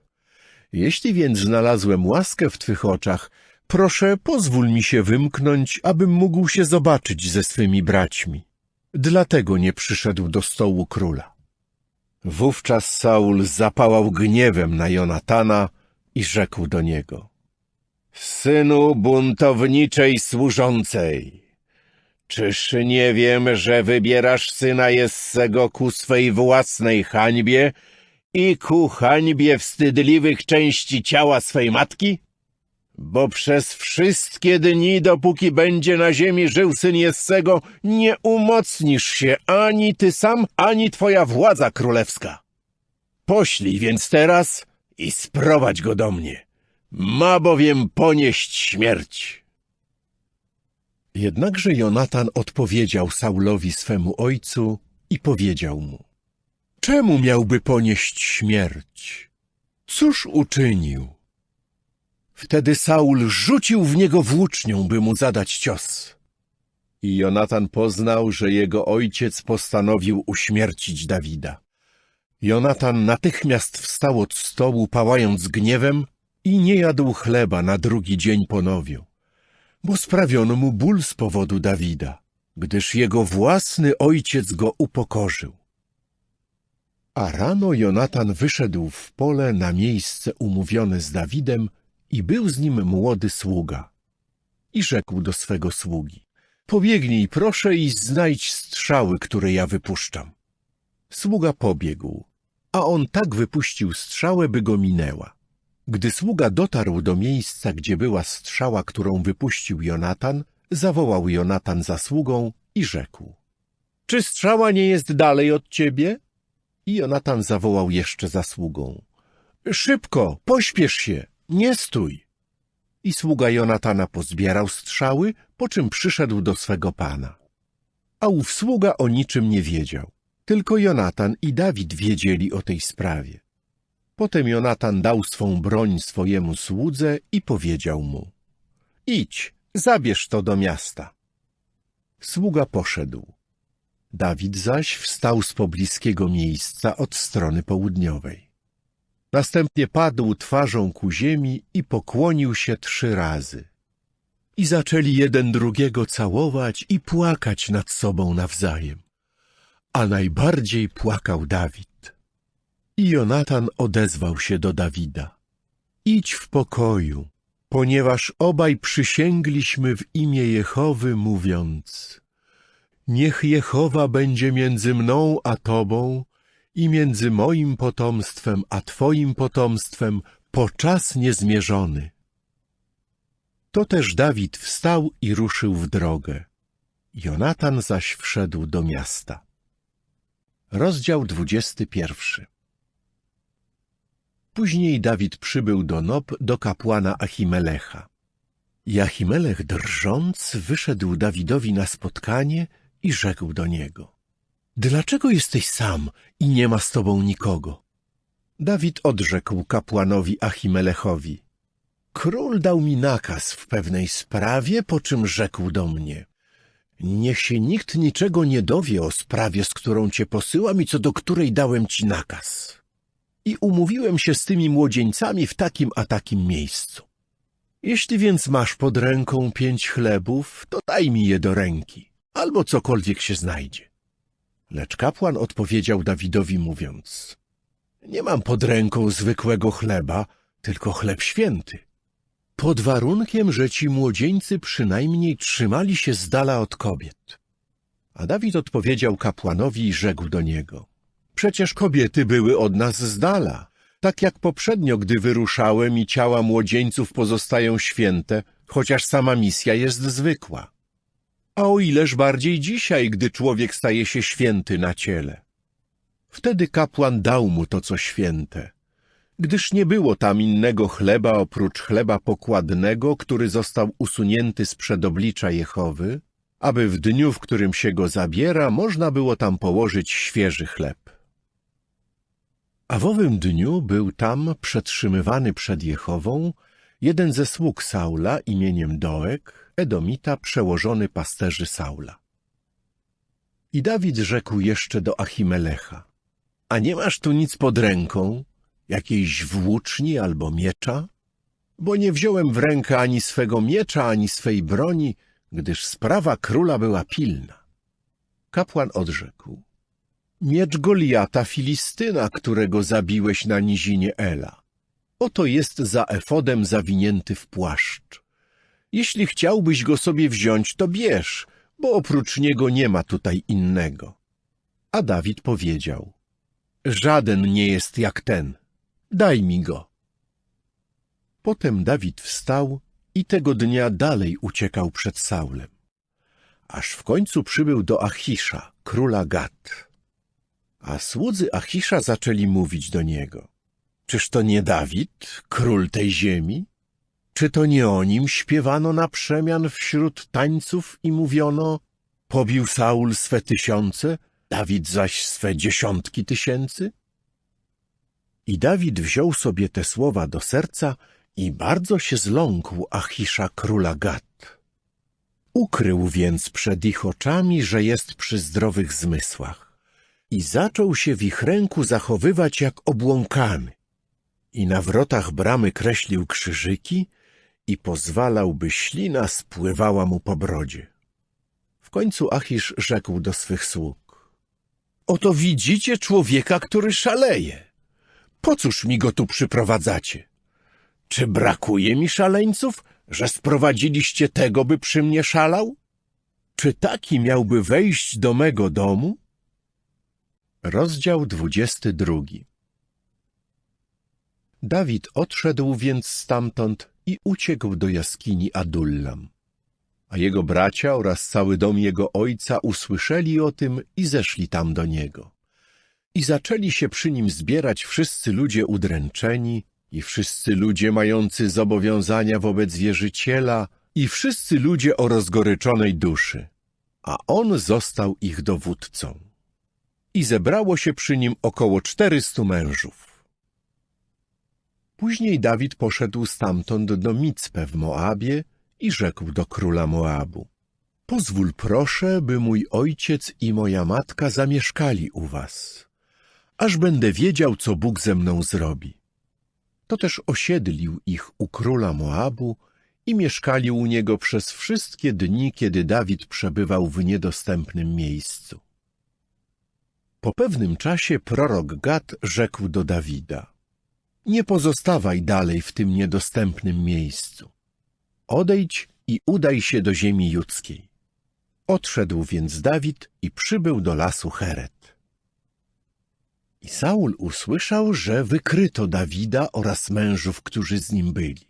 Jeśli więc znalazłem łaskę w Twych oczach, proszę, pozwól mi się wymknąć, abym mógł się zobaczyć ze swymi braćmi. Dlatego nie przyszedł do stołu króla. Wówczas Saul zapałał gniewem na Jonatana i rzekł do niego: synu buntowniczej służącej, czyż nie wiem, że wybierasz syna Jessego ku swej własnej hańbie i ku hańbie wstydliwych części ciała swej matki? Bo przez wszystkie dni, dopóki będzie na ziemi żył syn Jessego, nie umocnisz się ani ty sam, ani twoja władza królewska. Poślij więc teraz i sprowadź go do mnie. Ma bowiem ponieść śmierć. Jednakże Jonatan odpowiedział Saulowi swemu ojcu i powiedział mu: czemu miałby ponieść śmierć? Cóż uczynił? Wtedy Saul rzucił w niego włócznią, by mu zadać cios. I Jonatan poznał, że jego ojciec postanowił uśmiercić Dawida. Jonatan natychmiast wstał od stołu, pałając gniewem, i nie jadł chleba na drugi dzień po nowiu, bo sprawiono mu ból z powodu Dawida, gdyż jego własny ojciec go upokorzył. A rano Jonatan wyszedł w pole na miejsce umówione z Dawidem i był z nim młody sługa. I rzekł do swego sługi: pobiegnij proszę i znajdź strzały, które ja wypuszczam. Sługa pobiegł, a on tak wypuścił strzałę, by go minęła. Gdy sługa dotarł do miejsca, gdzie była strzała, którą wypuścił Jonatan, zawołał Jonatan za sługą i rzekł: czy strzała nie jest dalej od ciebie? I Jonatan zawołał jeszcze za sługą: szybko, pośpiesz się, nie stój. I sługa Jonatana pozbierał strzały, po czym przyszedł do swego pana. A ów sługa o niczym nie wiedział, tylko Jonatan i Dawid wiedzieli o tej sprawie. Potem Jonatan dał swą broń swojemu słudze i powiedział mu: idź, zabierz to do miasta. Sługa poszedł. Dawid zaś wstał z pobliskiego miejsca od strony południowej. Następnie padł twarzą ku ziemi i pokłonił się 3 razy. I zaczęli jeden drugiego całować i płakać nad sobą nawzajem. A najbardziej płakał Dawid. I Jonatan odezwał się do Dawida: idź w pokoju, ponieważ obaj przysięgliśmy w imię Jehowy, mówiąc: niech Jehowa będzie między mną a tobą i między moim potomstwem a twoim potomstwem po czas niezmierzony. To też Dawid wstał i ruszył w drogę. Jonatan zaś wszedł do miasta. Rozdział 21. Później Dawid przybył do Nob, do kapłana Achimelecha. I Achimelech drżąc wyszedł Dawidowi na spotkanie i rzekł do niego: dlaczego jesteś sam i nie ma z tobą nikogo? Dawid odrzekł kapłanowi Achimelechowi: król dał mi nakaz w pewnej sprawie, po czym rzekł do mnie: niech się nikt niczego nie dowie o sprawie, z którą cię posyłam i co do której dałem ci nakaz. I umówiłem się z tymi młodzieńcami w takim a takim miejscu. Jeśli więc masz pod ręką 5 chlebów, to daj mi je do ręki, albo cokolwiek się znajdzie. Lecz kapłan odpowiedział Dawidowi mówiąc: nie mam pod ręką zwykłego chleba, tylko chleb święty. Pod warunkiem, że ci młodzieńcy przynajmniej trzymali się z dala od kobiet. A Dawid odpowiedział kapłanowi i rzekł do niego: przecież kobiety były od nas z dala, tak jak poprzednio, gdy wyruszałem i ciała młodzieńców pozostają święte, chociaż sama misja jest zwykła. A o ileż bardziej dzisiaj, gdy człowiek staje się święty na ciele. Wtedy kapłan dał mu to, co święte, gdyż nie było tam innego chleba oprócz chleba pokładnego, który został usunięty sprzed oblicza Jehowy, aby w dniu, w którym się go zabiera, można było tam położyć świeży chleb. A w owym dniu był tam przetrzymywany przed Jehową jeden ze sług Saula imieniem Doeg, Edomita, przełożony pasterzy Saula. I Dawid rzekł jeszcze do Achimelecha: a nie masz tu nic pod ręką, jakiejś włóczni albo miecza? Bo nie wziąłem w rękę ani swego miecza, ani swej broni, gdyż sprawa króla była pilna. Kapłan odrzekł: miecz Goliata Filistyna, którego zabiłeś na nizinie Ela. Oto jest za efodem zawinięty w płaszcz. Jeśli chciałbyś go sobie wziąć, to bierz, bo oprócz niego nie ma tutaj innego. A Dawid powiedział: żaden nie jest jak ten. Daj mi go. Potem Dawid wstał i tego dnia dalej uciekał przed Saulem, aż w końcu przybył do Achisza, króla Gat. A słudzy Achisza zaczęli mówić do niego: czyż to nie Dawid, król tej ziemi? Czy to nie o nim śpiewano na przemian wśród tańców i mówiono: pobił Saul swe 1000, Dawid zaś swe 10 000? I Dawid wziął sobie te słowa do serca i bardzo się zląkł Achisza króla Gat. Ukrył więc przed ich oczami, że jest przy zdrowych zmysłach i zaczął się w ich ręku zachowywać jak obłąkany. I na wrotach bramy kreślił krzyżyki i pozwalał, by ślina spływała mu po brodzie. W końcu Achisz rzekł do swych sług: oto widzicie człowieka, który szaleje. Po cóż mi go tu przyprowadzacie? Czy brakuje mi szaleńców, że sprowadziliście tego, by przy mnie szalał? Czy taki miałby wejść do mego domu? Rozdział 22. Dawid odszedł więc stamtąd i uciekł do jaskini Adullam. A jego bracia oraz cały dom jego ojca usłyszeli o tym i zeszli tam do niego. I zaczęli się przy nim zbierać wszyscy ludzie udręczeni i wszyscy ludzie mający zobowiązania wobec wierzyciela i wszyscy ludzie o rozgoryczonej duszy, a on został ich dowódcą. I zebrało się przy nim około 400 mężów. Później Dawid poszedł stamtąd do Micpe w Moabie i rzekł do króla Moabu: pozwól proszę, by mój ojciec i moja matka zamieszkali u was, aż będę wiedział, co Bóg ze mną zrobi. To też osiedlił ich u króla Moabu i mieszkali u niego przez wszystkie dni, kiedy Dawid przebywał w niedostępnym miejscu. Po pewnym czasie prorok Gad rzekł do Dawida: nie pozostawaj dalej w tym niedostępnym miejscu. Odejdź i udaj się do ziemi judzkiej. Odszedł więc Dawid i przybył do lasu Heret. I Saul usłyszał, że wykryto Dawida oraz mężów, którzy z nim byli.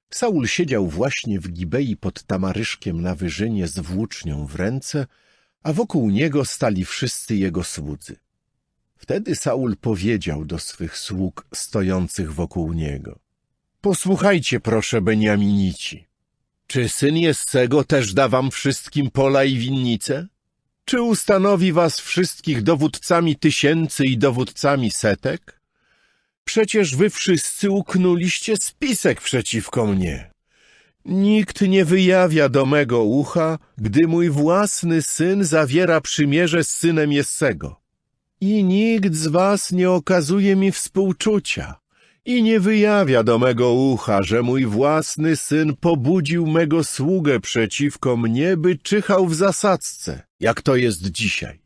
Saul siedział właśnie w Gibei pod tamaryszkiem na wyżynie z włócznią w ręce, a wokół niego stali wszyscy jego słudzy. Wtedy Saul powiedział do swych sług stojących wokół niego: posłuchajcie proszę, Beniaminici, czy syn Jessego też da wam wszystkim pola i winnice? Czy ustanowi was wszystkich dowódcami 1000 i dowódcami 100? Przecież wy wszyscy uknuliście spisek przeciwko mnie. Nikt nie wyjawia do mego ucha, gdy mój własny syn zawiera przymierze z synem Jessego. I nikt z was nie okazuje mi współczucia i nie wyjawia do mego ucha, że mój własny syn pobudził mego sługę przeciwko mnie, by czyhał w zasadzce, jak to jest dzisiaj.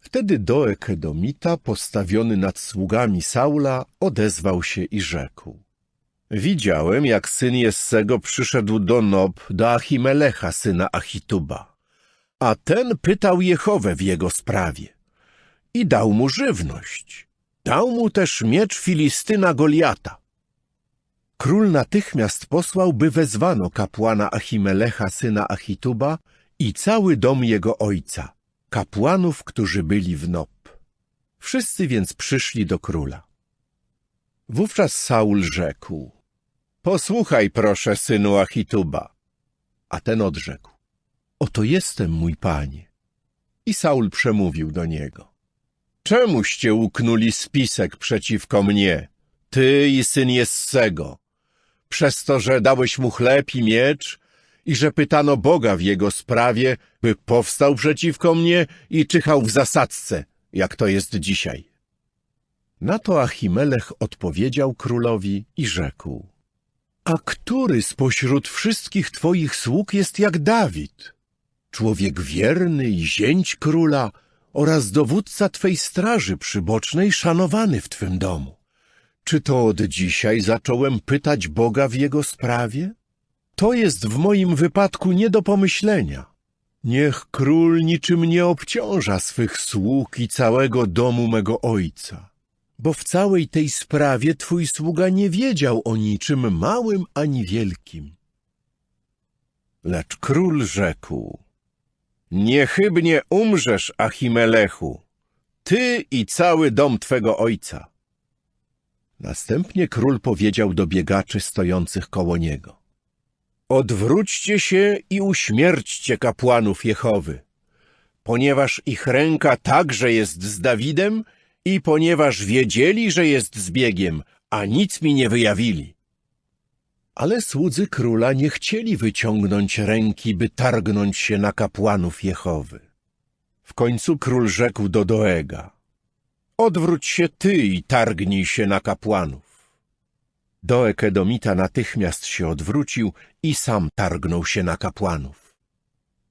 Wtedy Doeg Edomita, postawiony nad sługami Saula, odezwał się i rzekł: widziałem, jak syn Jessego przyszedł do Nob, do Achimelecha, syna Achituba, a ten pytał Jehowę w jego sprawie i dał mu żywność. Dał mu też miecz Filistyna Goliata. Król natychmiast posłał, by wezwano kapłana Achimelecha, syna Achituba, i cały dom jego ojca, kapłanów, którzy byli w Nob. Wszyscy więc przyszli do króla. Wówczas Saul rzekł: posłuchaj, proszę, synu Achituba. A ten odrzekł: oto jestem, mój panie. I Saul przemówił do niego: czemuście uknuli spisek przeciwko mnie, ty i syn Jessego, przez to, że dałeś mu chleb i miecz i że pytano Boga w jego sprawie, by powstał przeciwko mnie i czyhał w zasadzce, jak to jest dzisiaj. Na to Achimelech odpowiedział królowi i rzekł: a który spośród wszystkich twoich sług jest jak Dawid, człowiek wierny i zięć króla oraz dowódca twej straży przybocznej, szanowany w twym domu? Czy to od dzisiaj zacząłem pytać Boga w jego sprawie? To jest w moim wypadku nie do pomyślenia. Niech król niczym nie obciąża swych sług i całego domu mego ojca, bo w całej tej sprawie twój sługa nie wiedział o niczym małym ani wielkim. Lecz król rzekł: niechybnie umrzesz, Achimelechu, ty i cały dom twego ojca. Następnie król powiedział do biegaczy stojących koło niego: odwróćcie się i uśmierćcie kapłanów Jehowy, ponieważ ich ręka także jest z Dawidem i ponieważ wiedzieli, że jest zbiegiem, a nic mi nie wyjawili. Ale słudzy króla nie chcieli wyciągnąć ręki, by targnąć się na kapłanów Jehowy. W końcu król rzekł do Doega: odwróć się ty i targnij się na kapłanów. Doeg Edomita natychmiast się odwrócił i sam targnął się na kapłanów.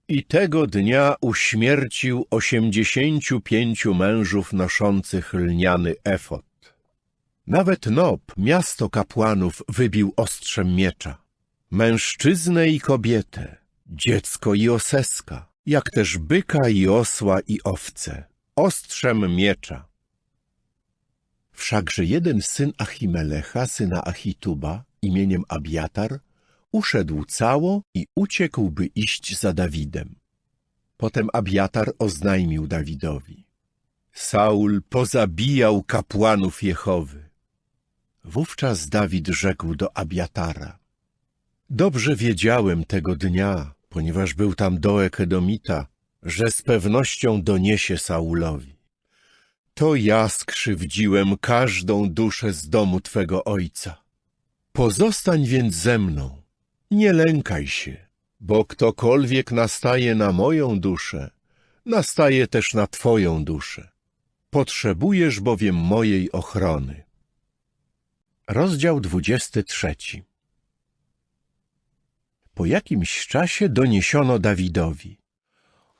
I tego dnia uśmiercił 85 mężów noszących lniany efod. Nawet Nob, miasto kapłanów, wybił ostrzem miecza. Mężczyznę i kobietę, dziecko i oseska, jak też byka i osła i owce, ostrzem miecza. Wszakże jeden syn Achimelecha, syna Achituba, imieniem Abiatar, uszedł cało i uciekł, by iść za Dawidem. Potem Abiatar oznajmił Dawidowi: Saul pozabijał kapłanów Jehowy. Wówczas Dawid rzekł do Abiatara: dobrze wiedziałem tego dnia, ponieważ był tam Doeg Edomita, że z pewnością doniesie Saulowi. To ja skrzywdziłem każdą duszę z domu twego ojca. Pozostań więc ze mną, nie lękaj się, bo ktokolwiek nastaje na moją duszę, nastaje też na twoją duszę. Potrzebujesz bowiem mojej ochrony. Rozdział 23. Po jakimś czasie doniesiono Dawidowi: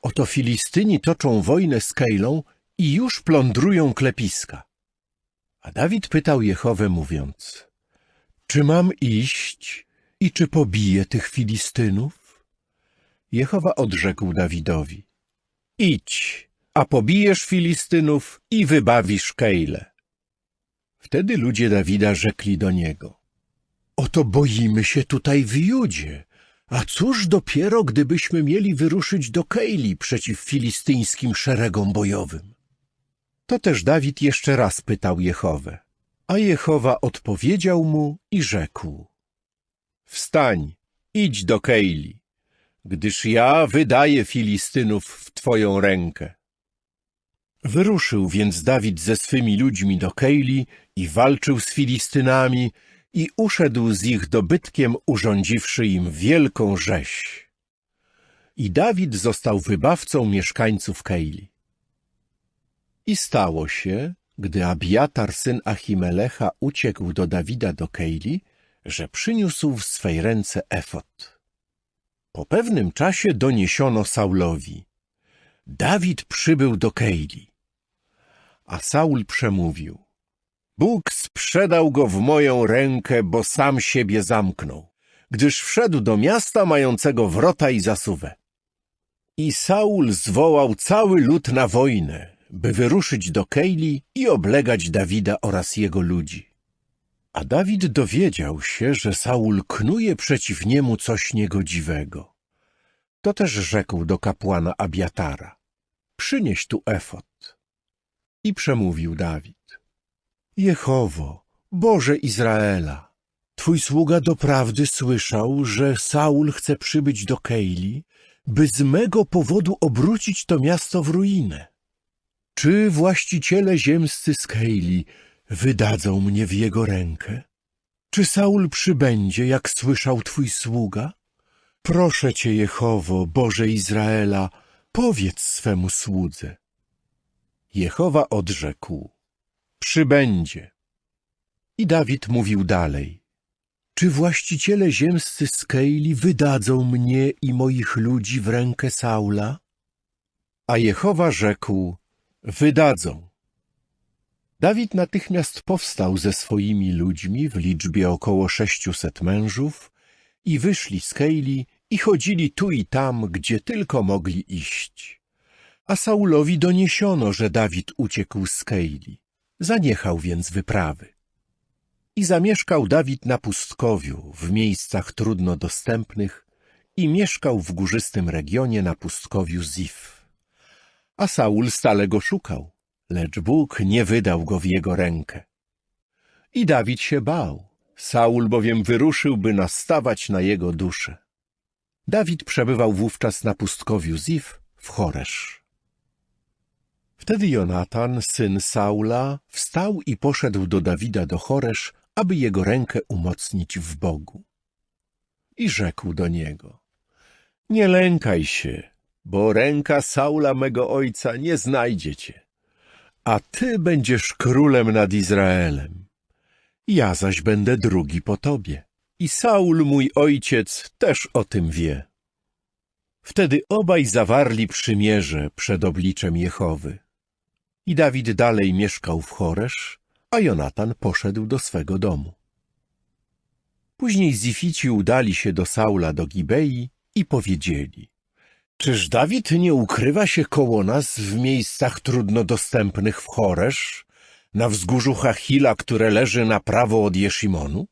oto Filistyni toczą wojnę z Kejlą i już plądrują klepiska. A Dawid pytał Jehowę, mówiąc: czy mam iść i czy pobiję tych Filistynów? Jehowa odrzekł Dawidowi: idź, a pobijesz Filistynów i wybawisz Kejlę. Wtedy ludzie Dawida rzekli do niego: oto boimy się tutaj w Judzie, a cóż dopiero, gdybyśmy mieli wyruszyć do Kejli przeciw filistyńskim szeregom bojowym. To też Dawid jeszcze raz pytał Jehowę, a Jehowa odpowiedział mu i rzekł: wstań, idź do Kejli, gdyż ja wydaję Filistynów w twoją rękę. Wyruszył więc Dawid ze swymi ludźmi do Kejli i walczył z Filistynami i uszedł z ich dobytkiem, urządziwszy im wielką rzeź. I Dawid został wybawcą mieszkańców Kejli. I stało się, gdy Abiatar, syn Achimelecha, uciekł do Dawida do Kejli, że przyniósł w swej ręce efod. Po pewnym czasie doniesiono Saulowi: Dawid przybył do Kejli. A Saul przemówił: Bóg sprzedał go w moją rękę, bo sam siebie zamknął, gdyż wszedł do miasta mającego wrota i zasuwę. I Saul zwołał cały lud na wojnę, by wyruszyć do Kejli i oblegać Dawida oraz jego ludzi. A Dawid dowiedział się, że Saul knuje przeciw niemu coś niegodziwego. To też rzekł do kapłana Abiatara: przynieś tu efod. I przemówił Dawid: Jehowo, Boże Izraela, Twój sługa doprawdy słyszał, że Saul chce przybyć do Kejli, by z mego powodu obrócić to miasto w ruinę. Czy właściciele ziemscy z Kejli wydadzą mnie w jego rękę? Czy Saul przybędzie, jak słyszał Twój sługa? Proszę Cię, Jehowo, Boże Izraela, powiedz swemu słudze. Jehowa odrzekł: przybędzie. I Dawid mówił dalej: czy właściciele ziemscy z Kejli wydadzą mnie i moich ludzi w rękę Saula? A Jehowa rzekł: wydadzą. Dawid natychmiast powstał ze swoimi ludźmi w liczbie około 600 mężów i wyszli z Kejli i chodzili tu i tam, gdzie tylko mogli iść. A Saulowi doniesiono, że Dawid uciekł z Kejli. Zaniechał więc wyprawy. I zamieszkał Dawid na pustkowiu, w miejscach trudno dostępnych, i mieszkał w górzystym regionie na pustkowiu Zif. A Saul stale go szukał, lecz Bóg nie wydał go w jego rękę. I Dawid się bał, Saul bowiem wyruszył, by nastawać na jego duszę. Dawid przebywał wówczas na pustkowiu Zif w Choresz. Wtedy Jonatan, syn Saula, wstał i poszedł do Dawida do Choresz, aby jego rękę umocnić w Bogu. I rzekł do niego: nie lękaj się, bo ręka Saula mego ojca nie znajdzie cię, a ty będziesz królem nad Izraelem. Ja zaś będę drugi po tobie. I Saul, mój ojciec, też o tym wie. Wtedy obaj zawarli przymierze przed obliczem Jehowy. I Dawid dalej mieszkał w Choresz, a Jonatan poszedł do swego domu. Później Zifici udali się do Saula do Gibei i powiedzieli: czyż Dawid nie ukrywa się koło nas w miejscach trudno dostępnych w Choresz, na wzgórzu Hachila, które leży na prawo od Jeszimonu?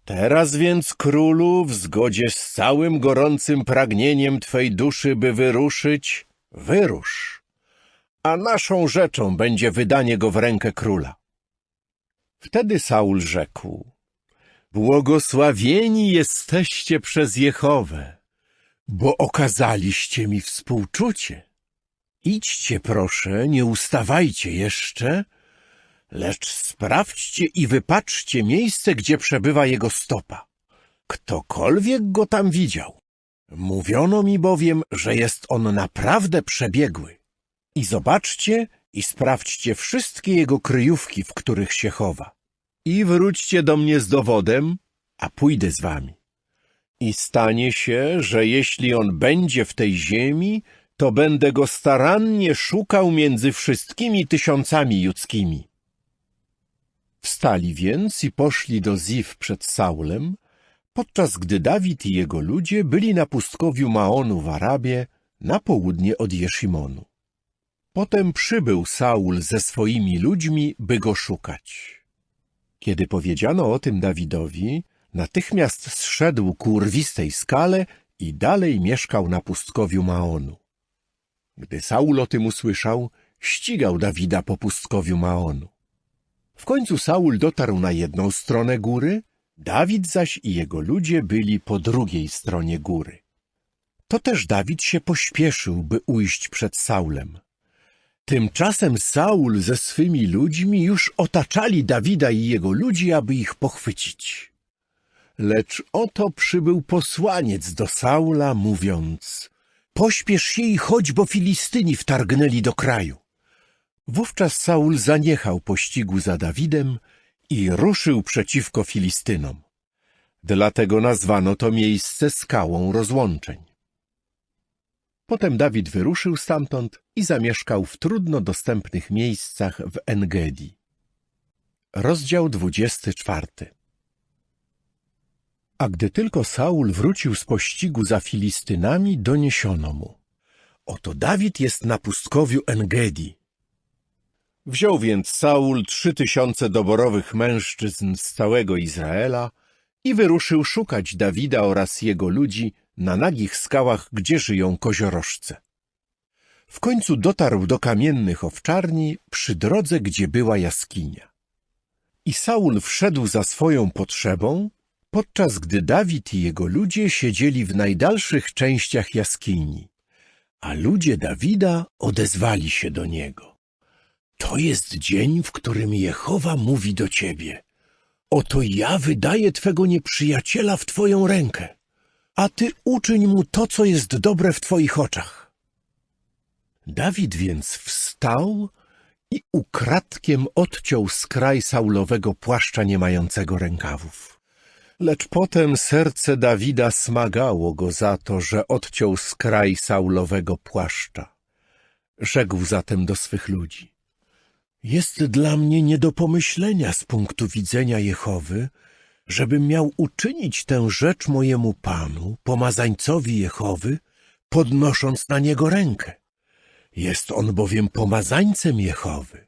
Teraz więc, królu, w zgodzie z całym gorącym pragnieniem Twej duszy, by wyruszyć, wyrusz, a naszą rzeczą będzie wydanie go w rękę króla. Wtedy Saul rzekł: błogosławieni jesteście przez Jehowę, bo okazaliście mi współczucie. Idźcie proszę, nie ustawajcie jeszcze, lecz sprawdźcie i wypatrzcie miejsce, gdzie przebywa jego stopa. Ktokolwiek go tam widział. Mówiono mi bowiem, że jest on naprawdę przebiegły. I zobaczcie i sprawdźcie wszystkie jego kryjówki, w których się chowa. I wróćcie do mnie z dowodem, a pójdę z wami. I stanie się, że jeśli on będzie w tej ziemi, to będę go starannie szukał między wszystkimi tysiącami judzkimi. Wstali więc i poszli do Zif przed Saulem, podczas gdy Dawid i jego ludzie byli na pustkowiu Maonu w Arabie, na południe od Jeszimonu. Potem przybył Saul ze swoimi ludźmi, by go szukać. Kiedy powiedziano o tym Dawidowi, natychmiast zszedł ku urwistej skale i dalej mieszkał na pustkowiu Maonu. Gdy Saul o tym usłyszał, ścigał Dawida po pustkowiu Maonu. W końcu Saul dotarł na jedną stronę góry, Dawid zaś i jego ludzie byli po drugiej stronie góry. To też Dawid się pośpieszył, by ujść przed Saulem. Tymczasem Saul ze swymi ludźmi już otaczali Dawida i jego ludzi, aby ich pochwycić. Lecz oto przybył posłaniec do Saula, mówiąc: pośpiesz się i chodź, bo Filistyni wtargnęli do kraju. Wówczas Saul zaniechał pościgu za Dawidem i ruszył przeciwko Filistynom. Dlatego nazwano to miejsce skałą rozłączeń. Potem Dawid wyruszył stamtąd i zamieszkał w trudno dostępnych miejscach w En-Gedi. Rozdział 24. A gdy tylko Saul wrócił z pościgu za Filistynami, doniesiono mu: oto Dawid jest na pustkowiu En-Gedi. Wziął więc Saul 3000 doborowych mężczyzn z całego Izraela i wyruszył szukać Dawida oraz jego ludzi na nagich skałach, gdzie żyją koziorożce. W końcu dotarł do kamiennych owczarni przy drodze, gdzie była jaskinia. I Saul wszedł za swoją potrzebą, podczas gdy Dawid i jego ludzie siedzieli w najdalszych częściach jaskini, a ludzie Dawida odezwali się do niego. To jest dzień, w którym Jehowa mówi do ciebie. Oto ja wydaję twego nieprzyjaciela w twoją rękę, a ty uczyń mu to, co jest dobre w twoich oczach. Dawid więc wstał i ukradkiem odciął skraj Saulowego płaszcza nie mającego rękawów. Lecz potem serce Dawida smagało go za to, że odciął skraj Saulowego płaszcza. Rzekł zatem do swych ludzi. Jest dla mnie nie do pomyślenia z punktu widzenia Jehowy, żebym miał uczynić tę rzecz mojemu Panu, pomazańcowi Jehowy, podnosząc na niego rękę. Jest on bowiem pomazańcem Jehowy.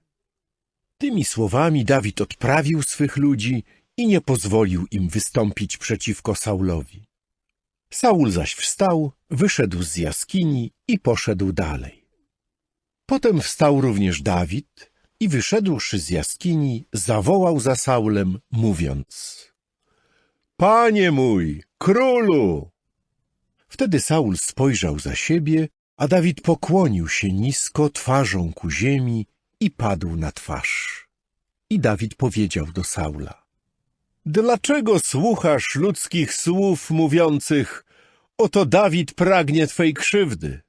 Tymi słowami Dawid odprawił swych ludzi i nie pozwolił im wystąpić przeciwko Saulowi. Saul zaś wstał, wyszedł z jaskini i poszedł dalej. Potem wstał również Dawid i wyszedłszy z jaskini, zawołał za Saulem, mówiąc: Panie mój, królu! Wtedy Saul spojrzał za siebie, a Dawid pokłonił się nisko twarzą ku ziemi i padł na twarz. I Dawid powiedział do Saula: Dlaczego słuchasz ludzkich słów mówiących: oto Dawid pragnie twej krzywdy?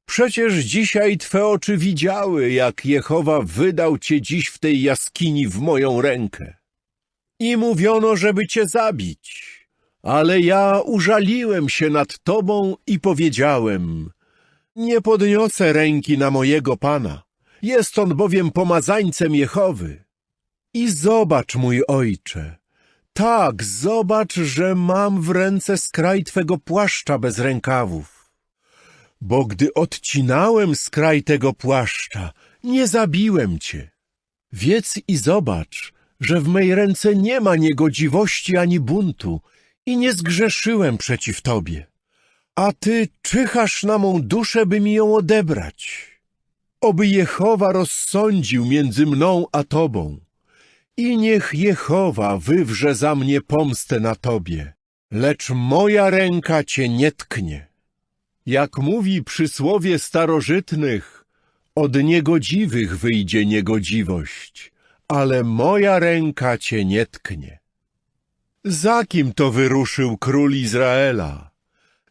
Przecież dzisiaj twe oczy widziały, jak Jehowa wydał cię dziś w tej jaskini w moją rękę. I mówiono, żeby cię zabić. Ale ja użaliłem się nad tobą i powiedziałem: nie podniosę ręki na mojego Pana. Jest on bowiem pomazańcem Jehowy. I zobacz, mój ojcze, tak, zobacz, że mam w ręce skraj twego płaszcza bez rękawów. Bo gdy odcinałem skraj tego płaszcza, nie zabiłem cię. Wiedz i zobacz, że w mej ręce nie ma niegodziwości ani buntu i nie zgrzeszyłem przeciw tobie. A ty czyhasz na mą duszę, by mi ją odebrać. Oby Jehowa rozsądził między mną a tobą. I niech Jehowa wywrze za mnie pomstę na tobie, lecz moja ręka cię nie tknie. Jak mówi przysłowie starożytnych, od niegodziwych wyjdzie niegodziwość, ale moja ręka cię nie tknie. Za kim to wyruszył król Izraela?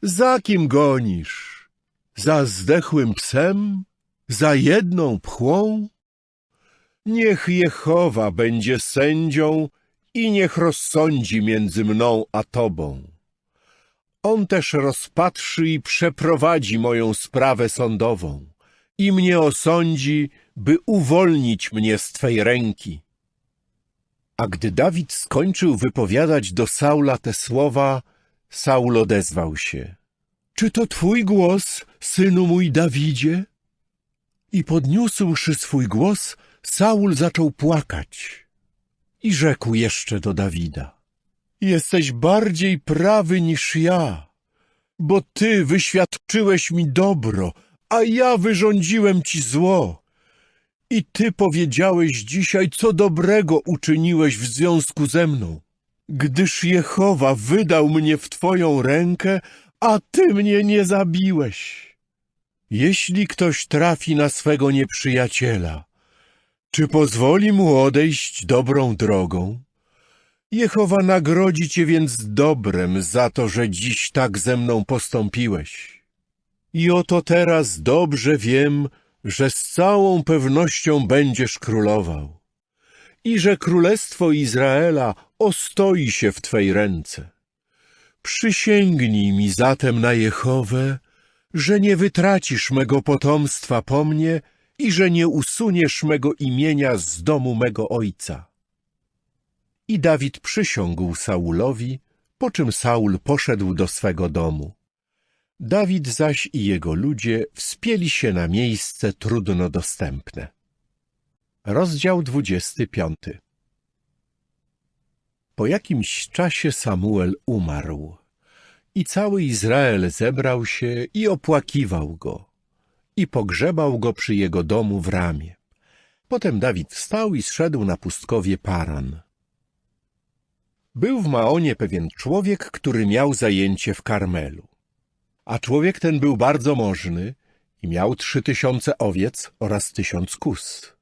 Za kim gonisz? Za zdechłym psem? Za jedną pchłą? Niech Jehowa będzie sędzią i niech rozsądzi między mną a tobą. On też rozpatrzy i przeprowadzi moją sprawę sądową i mnie osądzi, by uwolnić mnie z twej ręki. A gdy Dawid skończył wypowiadać do Saula te słowa, Saul odezwał się: Czy to twój głos, synu mój Dawidzie? I podniósłszy swój głos, Saul zaczął płakać i rzekł jeszcze do Dawida: Jesteś bardziej prawy niż ja, bo ty wyświadczyłeś mi dobro, a ja wyrządziłem ci zło. I ty powiedziałeś dzisiaj, co dobrego uczyniłeś w związku ze mną, gdyż Jehowa wydał mnie w twoją rękę, a ty mnie nie zabiłeś. Jeśli ktoś trafi na swego nieprzyjaciela, czy pozwoli mu odejść dobrą drogą? Jehowa nagrodzi cię więc dobrem za to, że dziś tak ze mną postąpiłeś. I oto teraz dobrze wiem, że z całą pewnością będziesz królował i że królestwo Izraela ostoi się w twej ręce. Przysięgnij mi zatem na Jehowę, że nie wytracisz mego potomstwa po mnie i że nie usuniesz mego imienia z domu mego ojca. I Dawid przysiągł Saulowi, po czym Saul poszedł do swego domu. Dawid zaś i jego ludzie wspięli się na miejsce trudno dostępne. Rozdział 25. Po jakimś czasie Samuel umarł i cały Izrael zebrał się i opłakiwał go i pogrzebał go przy jego domu w Ramie. Potem Dawid wstał i zszedł na pustkowie Paran. Był w Maonie pewien człowiek, który miał zajęcie w Karmelu. A człowiek ten był bardzo możny i miał 3000 owiec oraz 1000 kóz.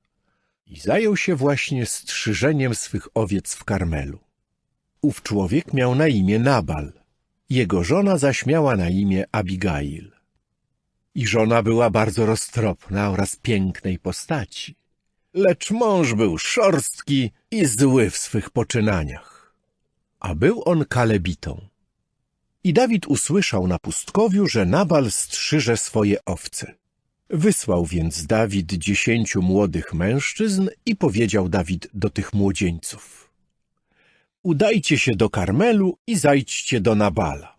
I zajął się właśnie strzyżeniem swych owiec w Karmelu. Ów człowiek miał na imię Nabal, jego żona zaś miała na imię Abigail. I żona była bardzo roztropna oraz pięknej postaci, lecz mąż był szorstki i zły w swych poczynaniach. A był on Kalebitą. I Dawid usłyszał na pustkowiu, że Nabal strzyże swoje owce. Wysłał więc Dawid 10 młodych mężczyzn i powiedział Dawid do tych młodzieńców: udajcie się do Karmelu i zajdźcie do Nabala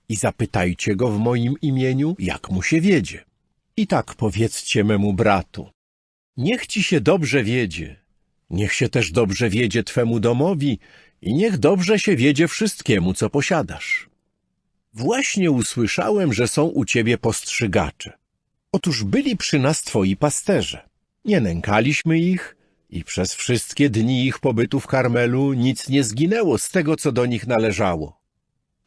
i zapytajcie go w moim imieniu, jak mu się wiedzie. I tak powiedzcie memu bratu: niech ci się dobrze wiedzie, niech się też dobrze wiedzie twemu domowi i niech dobrze się wiedzie wszystkiemu, co posiadasz. Właśnie usłyszałem, że są u ciebie postrzygacze. Otóż byli przy nas twoi pasterze. Nie nękaliśmy ich i przez wszystkie dni ich pobytu w Karmelu nic nie zginęło z tego, co do nich należało.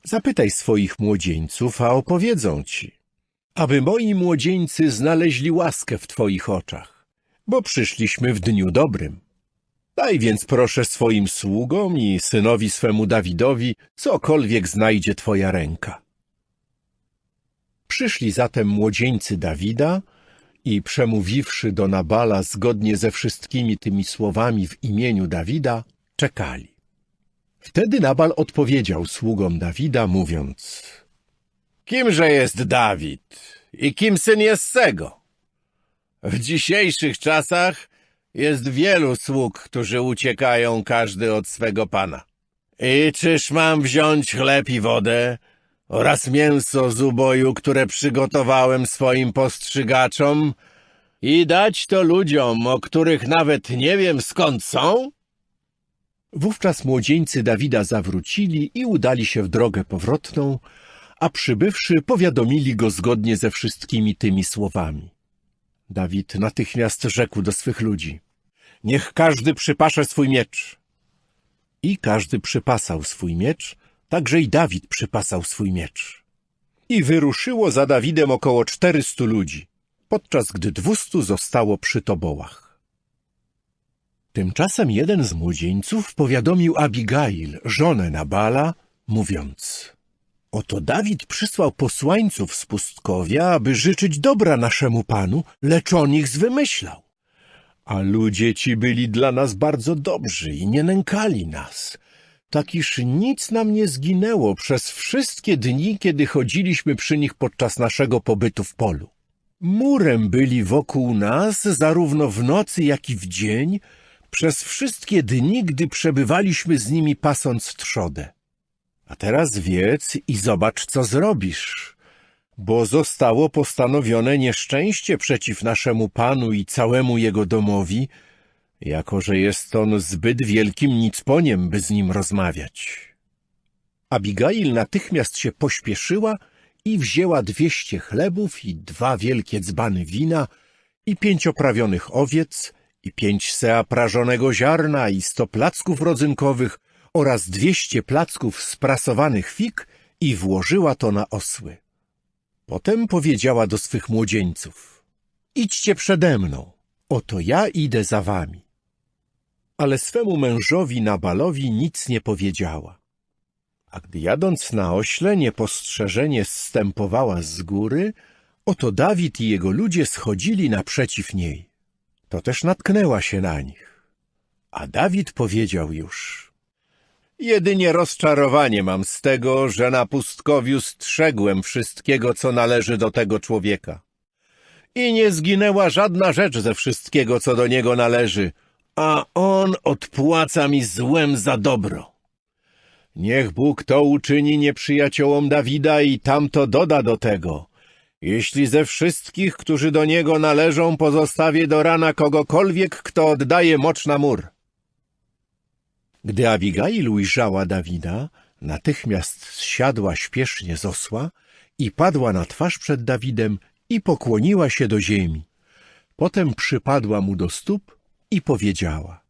Zapytaj swoich młodzieńców, a opowiedzą ci, aby moi młodzieńcy znaleźli łaskę w twoich oczach, bo przyszliśmy w dniu dobrym. Daj więc proszę swoim sługom i synowi swemu Dawidowi, cokolwiek znajdzie twoja ręka. Przyszli zatem młodzieńcy Dawida i przemówiwszy do Nabala zgodnie ze wszystkimi tymi słowami w imieniu Dawida, czekali. Wtedy Nabal odpowiedział sługom Dawida, mówiąc: kimże jest Dawid i kim syn Jessego? W dzisiejszych czasach jest wielu sług, którzy uciekają każdy od swego pana. I czyż mam wziąć chleb i wodę oraz mięso z uboju, które przygotowałem swoim postrzygaczom, i dać to ludziom, o których nawet nie wiem skąd są? Wówczas młodzieńcy Dawida zawrócili i udali się w drogę powrotną, a przybywszy powiadomili go zgodnie ze wszystkimi tymi słowami. Dawid natychmiast rzekł do swych ludzi: niech każdy przypasze swój miecz. I każdy przypasał swój miecz, także i Dawid przypasał swój miecz. I wyruszyło za Dawidem około 400 ludzi, podczas gdy 200 zostało przy tobołach. Tymczasem jeden z młodzieńców powiadomił Abigail, żonę Nabala, mówiąc: oto Dawid przysłał posłańców z pustkowia, aby życzyć dobra naszemu panu, lecz on ich zwymyślał. A ludzie ci byli dla nas bardzo dobrzy i nie nękali nas, tak iż nic nam nie zginęło przez wszystkie dni, kiedy chodziliśmy przy nich podczas naszego pobytu w polu. Murem byli wokół nas zarówno w nocy, jak i w dzień, przez wszystkie dni, gdy przebywaliśmy z nimi pasąc trzodę. A teraz wiedz i zobacz, co zrobisz, bo zostało postanowione nieszczęście przeciw naszemu panu i całemu jego domowi, jako że jest on zbyt wielkim nicponiem, by z nim rozmawiać. Abigail natychmiast się pośpieszyła i wzięła 200 chlebów i 2 wielkie dzbany wina i 5 oprawionych owiec i 5 sea prażonego ziarna i 100 placków rodzynkowych oraz 200 placków sprasowanych fig i włożyła to na osły. Potem powiedziała do swych młodzieńców: idźcie przede mną, oto ja idę za wami. Ale swemu mężowi Nabalowi nic nie powiedziała. A gdy jadąc na ośle niepostrzeżenie zstępowała z góry, oto Dawid i jego ludzie schodzili naprzeciw niej. To też natknęła się na nich. A Dawid powiedział już: jedynie rozczarowanie mam z tego, że na pustkowiu strzegłem wszystkiego, co należy do tego człowieka. I nie zginęła żadna rzecz ze wszystkiego, co do niego należy, a on odpłaca mi złem za dobro. Niech Bóg to uczyni nieprzyjaciołom Dawida i tamto doda do tego, Jeśli ze wszystkich, którzy do niego należą, pozostawię do rana kogokolwiek, kto oddaje mocz na mur. Gdy Abigail ujrzała Dawida, natychmiast zsiadła śpiesznie z osła i padła na twarz przed Dawidem i pokłoniła się do ziemi. Potem przypadła mu do stóp i powiedziała: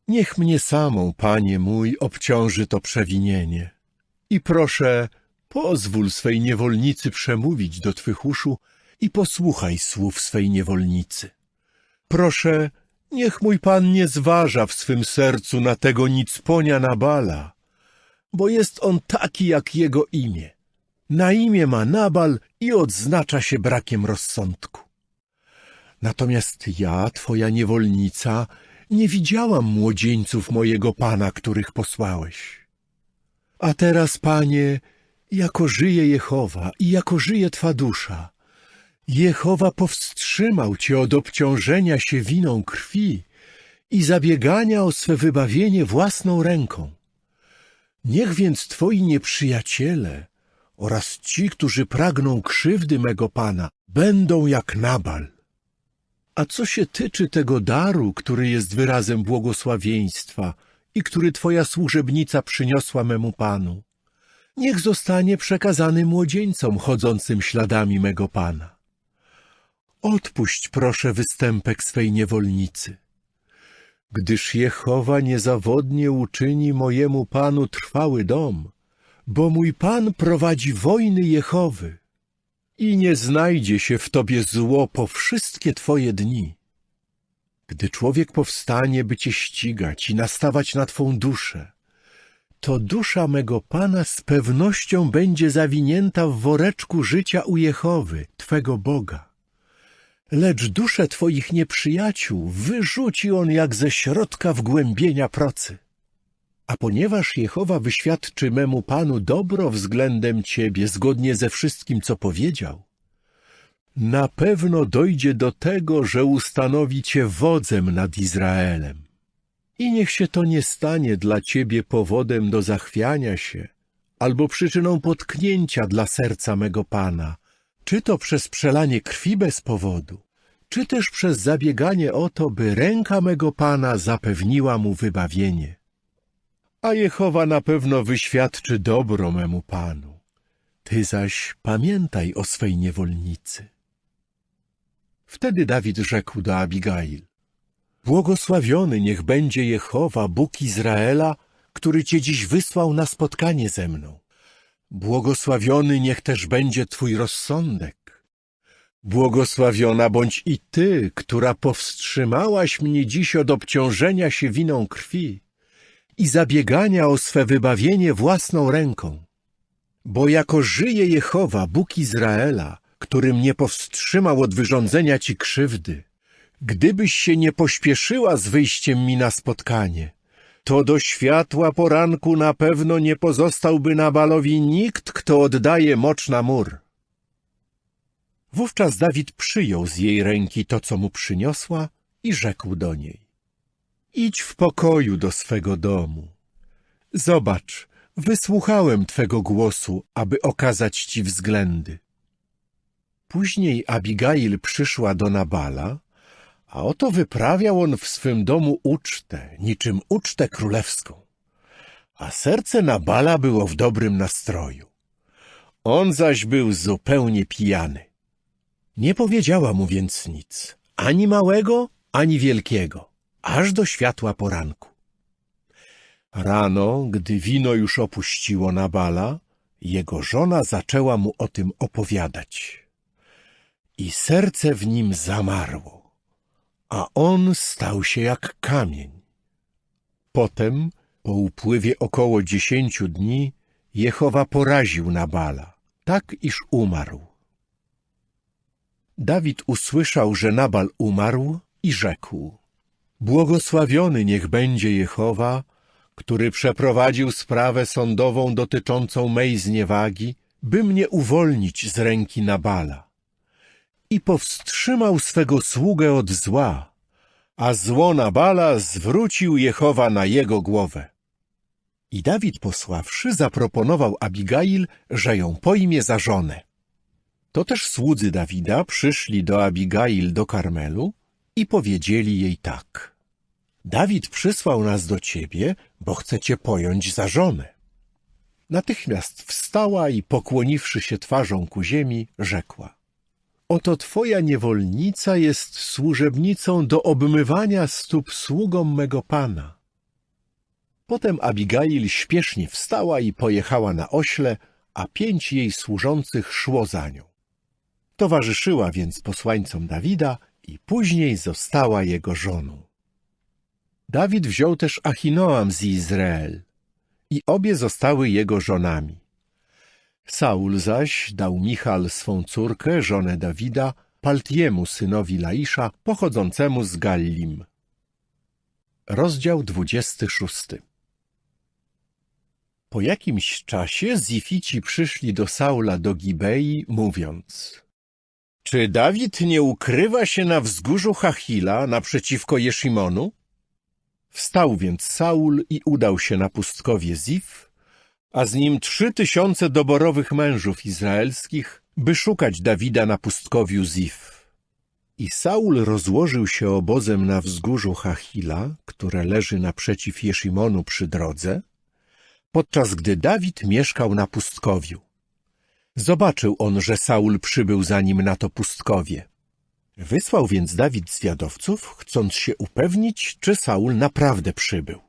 niech mnie samą, panie mój, obciąży to przewinienie. I proszę, pozwól swej niewolnicy przemówić do twych uszu i posłuchaj słów swej niewolnicy. Proszę, niech mój pan nie zważa w swym sercu na tego nicponia Nabala, bo jest on taki jak jego imię. Na imię ma Nabal i odznacza się brakiem rozsądku. Natomiast ja, twoja niewolnica, nie widziałam młodzieńców mojego pana, których posłałeś. A teraz, panie, jako żyje Jehowa i jako żyje twa dusza, Jehowa powstrzymał cię od obciążenia się winą krwi i zabiegania o swe wybawienie własną ręką. Niech więc twoi nieprzyjaciele oraz ci, którzy pragną krzywdy mego pana, będą jak Nabal. A co się tyczy tego daru, który jest wyrazem błogosławieństwa i który twoja służebnica przyniosła memu panu, niech zostanie przekazany młodzieńcom chodzącym śladami mego pana. Odpuść proszę występek swej niewolnicy, gdyż Jehowa niezawodnie uczyni mojemu panu trwały dom, bo mój pan prowadzi wojny Jehowy i nie znajdzie się w tobie zło po wszystkie twoje dni. Gdy człowiek powstanie, by cię ścigać i nastawać na twą duszę, to dusza mego pana z pewnością będzie zawinięta w woreczku życia u Jehowy, twego Boga. Lecz duszę twoich nieprzyjaciół wyrzuci on jak ze środka wgłębienia procy. A ponieważ Jehowa wyświadczy memu panu dobro względem ciebie, zgodnie ze wszystkim, co powiedział, na pewno dojdzie do tego, że ustanowi cię wodzem nad Izraelem. I niech się to nie stanie dla ciebie powodem do zachwiania się, albo przyczyną potknięcia dla serca mego pana, czy to przez przelanie krwi bez powodu, czy też przez zabieganie o to, by ręka mego pana zapewniła mu wybawienie. A Jehowa na pewno wyświadczy dobro memu panu. Ty zaś pamiętaj o swej niewolnicy. Wtedy Dawid rzekł do Abigail: błogosławiony niech będzie Jehowa, Bóg Izraela, który cię dziś wysłał na spotkanie ze mną. Błogosławiony niech też będzie twój rozsądek. Błogosławiona bądź i ty, która powstrzymałaś mnie dziś od obciążenia się winą krwi i zabiegania o swe wybawienie własną ręką. Bo jako żyje Jehowa, Bóg Izraela, który mnie powstrzymał od wyrządzenia ci krzywdy, gdybyś się nie pośpieszyła z wyjściem mi na spotkanie, to do światła poranku na pewno nie pozostałby Nabalowi nikt, kto oddaje mocz na mur. Wówczas Dawid przyjął z jej ręki to, co mu przyniosła i rzekł do niej: idź w pokoju do swego domu. Zobacz, wysłuchałem twego głosu, aby okazać ci względy. Później Abigail przyszła do Nabala, a oto wyprawiał on w swym domu ucztę, niczym ucztę królewską. A serce Nabala było w dobrym nastroju. On zaś był zupełnie pijany. Nie powiedziała mu więc nic, ani małego, ani wielkiego, aż do światła poranku. Rano, gdy wino już opuściło Nabala, jego żona zaczęła mu o tym opowiadać. I serce w nim zamarło, a on stał się jak kamień. Potem, po upływie około 10 dni, Jehowa poraził Nabala, tak iż umarł. Dawid usłyszał, że Nabal umarł i rzekł: błogosławiony niech będzie Jehowa, który przeprowadził sprawę sądową dotyczącą mej zniewagi, by mnie uwolnić z ręki Nabala. I powstrzymał swego sługę od zła, a zło Nabala zwrócił Jehowa na jego głowę. I Dawid posławszy zaproponował Abigail, że ją pojmie za żonę. To też słudzy Dawida przyszli do Abigail do Karmelu i powiedzieli jej tak: Dawid przysłał nas do ciebie, bo chce cię pojąć za żonę. Natychmiast wstała i pokłoniwszy się twarzą ku ziemi, rzekła: Oto twoja niewolnica jest służebnicą do obmywania stóp sługom mego pana. Potem Abigail śpiesznie wstała i pojechała na ośle, a 5 jej służących szło za nią. Towarzyszyła więc posłańcom Dawida i później została jego żoną. Dawid wziął też Achinoam z Izrael i obie zostały jego żonami. Saul zaś dał Michal swą córkę, żonę Dawida, Paltiemu synowi Laisza, pochodzącemu z Gallim. Rozdział 26. Po jakimś czasie Zifici przyszli do Saula do Gibei, mówiąc: Czy Dawid nie ukrywa się na wzgórzu Hachila naprzeciwko Jeszimonu? Wstał więc Saul i udał się na pustkowie Zif, a z nim 3000 doborowych mężów izraelskich, by szukać Dawida na pustkowiu Zif. I Saul rozłożył się obozem na wzgórzu Hachila, które leży naprzeciw Jeszimonu przy drodze, podczas gdy Dawid mieszkał na pustkowiu. Zobaczył on, że Saul przybył za nim na to pustkowie. Wysłał więc Dawid zwiadowców, chcąc się upewnić, czy Saul naprawdę przybył.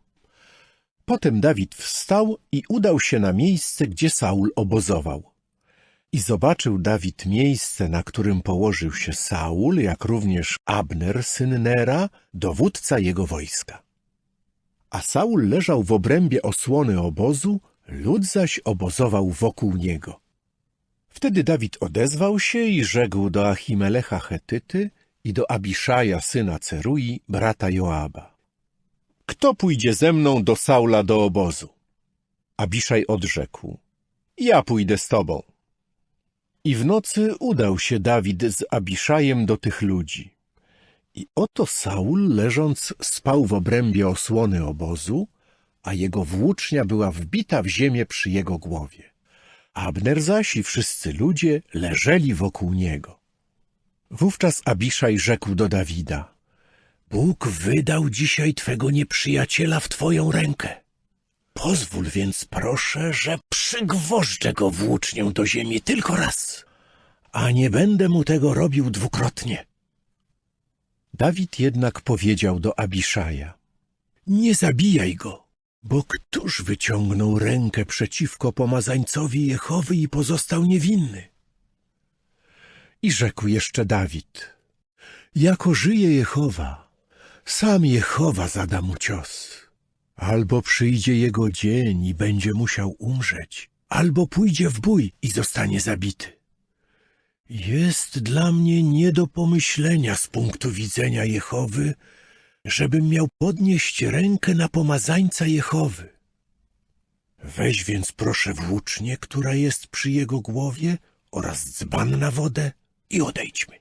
Potem Dawid wstał i udał się na miejsce, gdzie Saul obozował. I zobaczył Dawid miejsce, na którym położył się Saul, jak również Abner, syn Nera, dowódca jego wojska. A Saul leżał w obrębie osłony obozu, lud zaś obozował wokół niego. Wtedy Dawid odezwał się i rzekł do Achimelecha Chetyty i do Abiszaja, syna Cerui, brata Joaba: Kto pójdzie ze mną do Saula do obozu? Abiszaj odrzekł: Ja pójdę z tobą. I w nocy udał się Dawid z Abiszajem do tych ludzi. I oto Saul, leżąc, spał w obrębie osłony obozu, a jego włócznia była wbita w ziemię przy jego głowie. Abner zaś i wszyscy ludzie leżeli wokół niego. Wówczas Abiszaj rzekł do Dawida: Bóg wydał dzisiaj twego nieprzyjaciela w twoją rękę. Pozwól więc, proszę, że przygwożdżę go włócznią do ziemi tylko raz, a nie będę mu tego robił dwukrotnie. Dawid jednak powiedział do Abiszaja: Nie zabijaj go, bo któż wyciągnął rękę przeciwko pomazańcowi Jehowy i pozostał niewinny? I rzekł jeszcze Dawid: Jako żyje Jehowa, sam Jehowa zada mu cios. Albo przyjdzie jego dzień i będzie musiał umrzeć, albo pójdzie w bój i zostanie zabity. Jest dla mnie nie do pomyślenia z punktu widzenia Jehowy, żebym miał podnieść rękę na pomazańca Jehowy. Weź więc proszę włócznię, która jest przy jego głowie, oraz dzban na wodę i odejdźmy.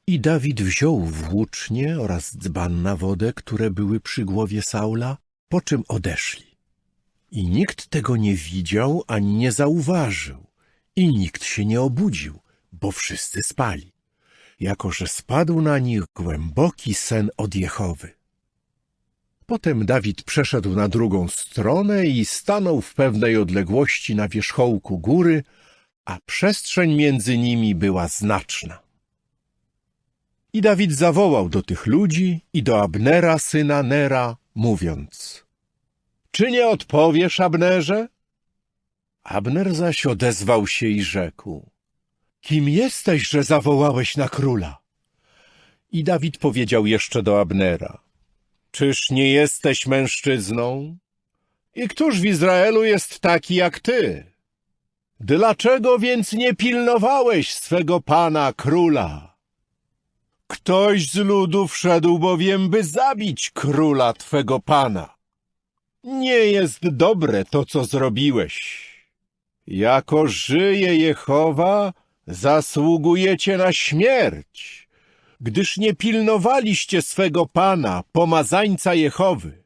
I Dawid wziął włócznie oraz dzban na wodę, które były przy głowie Saula, po czym odeszli. I nikt tego nie widział ani nie zauważył, i nikt się nie obudził, bo wszyscy spali, jako że spadł na nich głęboki sen od Jehowy. Potem Dawid przeszedł na drugą stronę i stanął w pewnej odległości na wierzchołku góry, a przestrzeń między nimi była znaczna. I Dawid zawołał do tych ludzi i do Abnera, syna Nera, mówiąc: Czy nie odpowiesz, Abnerze? Abner zaś odezwał się i rzekł: Kim jesteś, że zawołałeś na króla? I Dawid powiedział jeszcze do Abnera: Czyż nie jesteś mężczyzną? I któż w Izraelu jest taki jak ty? Dlaczego więc nie pilnowałeś swego pana króla? Ktoś z ludu wszedł bowiem, by zabić króla twego pana. Nie jest dobre to, co zrobiłeś. Jako żyje Jehowa, zasługujecie na śmierć, gdyż nie pilnowaliście swego pana, pomazańca Jehowy.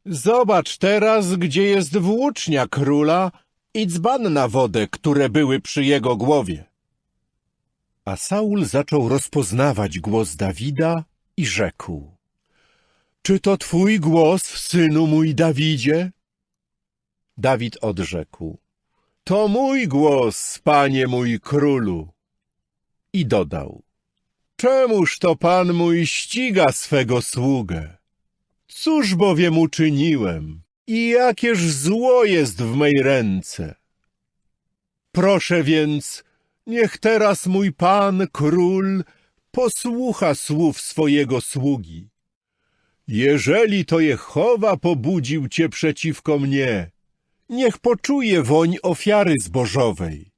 Zobacz teraz, gdzie jest włócznia króla, i dzban na wodę, które były przy jego głowie. A Saul zaczął rozpoznawać głos Dawida i rzekł: Czy to twój głos, synu mój Dawidzie? Dawid odrzekł: To mój głos, panie mój królu. I dodał: Czemuż to pan mój ściga swego sługę? Cóż bowiem uczyniłem i jakież zło jest w mej ręce? Proszę więc, niech teraz mój pan, król, posłucha słów swojego sługi. Jeżeli to Jehowa pobudził cię przeciwko mnie, niech poczuje woń ofiary zbożowej.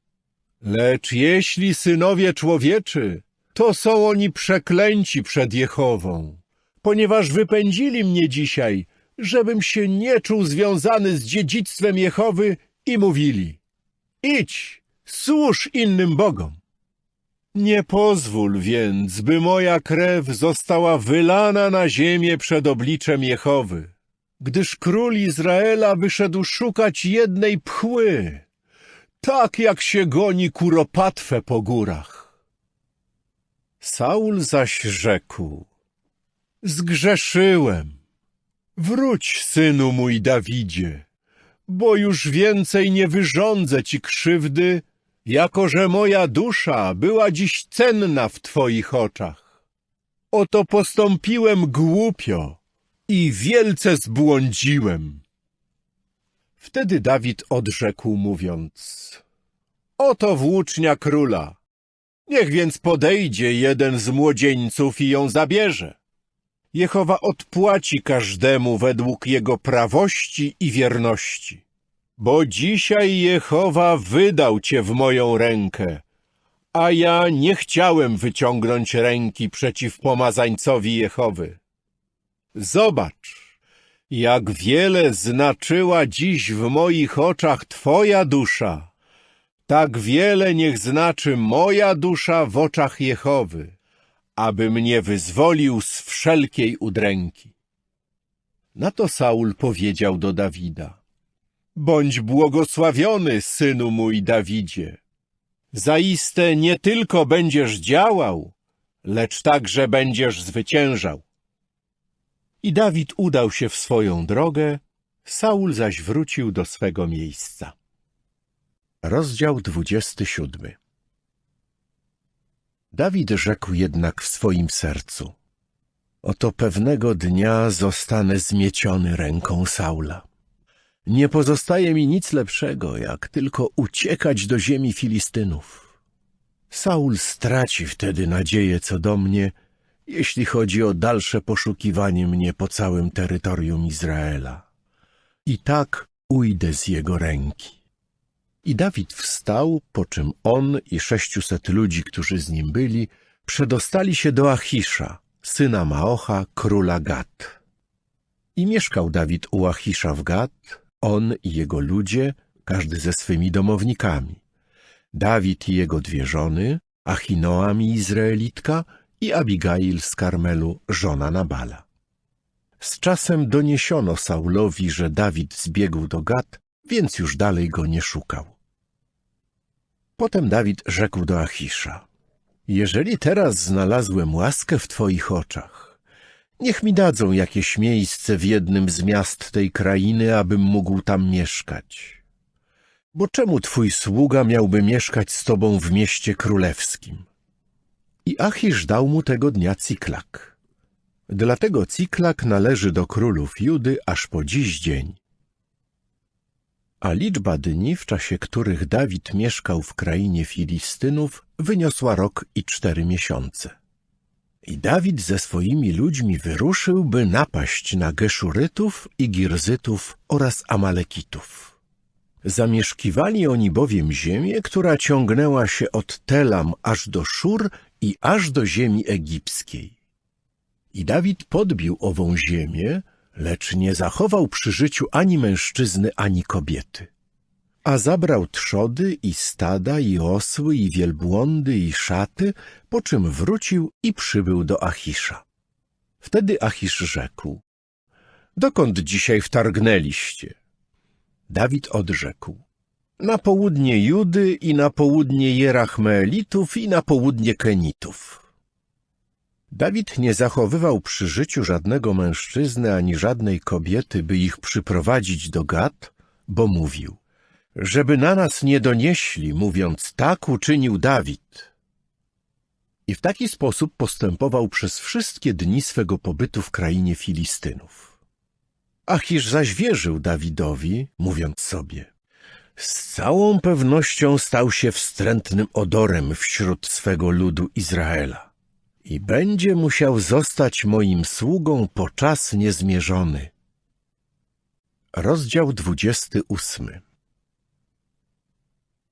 Lecz jeśli synowie człowieczy, to są oni przeklęci przed Jehową, ponieważ wypędzili mnie dzisiaj, żebym się nie czuł związany z dziedzictwem Jehowy i mówili: idź, służ innym bogom. Nie pozwól więc, by moja krew została wylana na ziemię przed obliczem Jehowy, gdyż król Izraela wyszedł szukać jednej pchły, tak jak się goni kuropatwę po górach. Saul zaś rzekł: Zgrzeszyłem. Wróć, synu mój Dawidzie, bo już więcej nie wyrządzę ci krzywdy, jako że moja dusza była dziś cenna w twoich oczach. Oto postąpiłem głupio i wielce zbłądziłem. Wtedy Dawid odrzekł, mówiąc: Oto włócznia króla. Niech więc podejdzie jeden z młodzieńców i ją zabierze. Jehowa odpłaci każdemu według jego prawości i wierności. Bo dzisiaj Jehowa wydał cię w moją rękę, a ja nie chciałem wyciągnąć ręki przeciw pomazańcowi Jehowy. Zobacz, jak wiele znaczyła dziś w moich oczach twoja dusza, tak wiele niech znaczy moja dusza w oczach Jehowy, aby mnie wyzwolił z wszelkiej udręki. Na to Saul powiedział do Dawida: Bądź błogosławiony, synu mój Dawidzie. Zaiste nie tylko będziesz działał, lecz także będziesz zwyciężał. I Dawid udał się w swoją drogę, Saul zaś wrócił do swego miejsca. Rozdział 27. Dawid rzekł jednak w swoim sercu: Oto pewnego dnia zostanę zmieciony ręką Saula. Nie pozostaje mi nic lepszego, jak tylko uciekać do ziemi Filistynów. Saul straci wtedy nadzieję co do mnie, jeśli chodzi o dalsze poszukiwanie mnie po całym terytorium Izraela. I tak ujdę z jego ręki. I Dawid wstał, po czym on i 600 ludzi, którzy z nim byli, przedostali się do Achisza, syna Maocha, króla Gat. I mieszkał Dawid u Achisza w Gat, on i jego ludzie, każdy ze swymi domownikami. Dawid i jego 2 żony, Achinoam i Izraelitka i Abigail z Karmelu, żona Nabala. Z czasem doniesiono Saulowi, że Dawid zbiegł do Gat, więc już dalej go nie szukał. Potem Dawid rzekł do Achisza: Jeżeli teraz znalazłem łaskę w twoich oczach, niech mi dadzą jakieś miejsce w jednym z miast tej krainy, abym mógł tam mieszkać. Bo czemu twój sługa miałby mieszkać z tobą w mieście królewskim? I Achisz dał mu tego dnia Ciklak. Dlatego Ciklak należy do królów Judy aż po dziś dzień. A liczba dni, w czasie których Dawid mieszkał w krainie Filistynów, wyniosła rok i 4 miesiące. I Dawid ze swoimi ludźmi wyruszył, by napaść na Geszurytów i Girzytów oraz Amalekitów. Zamieszkiwali oni bowiem ziemię, która ciągnęła się od Telam aż do Szur i aż do ziemi egipskiej. I Dawid podbił ową ziemię, lecz nie zachował przy życiu ani mężczyzny, ani kobiety. A zabrał trzody i stada, i osły, i wielbłądy, i szaty, po czym wrócił i przybył do Achisza. Wtedy Achisz rzekł: Dokąd dzisiaj wtargnęliście? Dawid odrzekł: na południe Judy i na południe Jerachmeelitów i na południe Kenitów. Dawid nie zachowywał przy życiu żadnego mężczyzny ani żadnej kobiety, by ich przyprowadzić do Gad, bo mówił, żeby na nas nie donieśli, mówiąc, tak uczynił Dawid. I w taki sposób postępował przez wszystkie dni swego pobytu w krainie Filistynów. Achisz zaś wierzył Dawidowi, mówiąc sobie, z całą pewnością stał się wstrętnym odorem wśród swego ludu Izraela i będzie musiał zostać moim sługą po czas niezmierzony. Rozdział 28.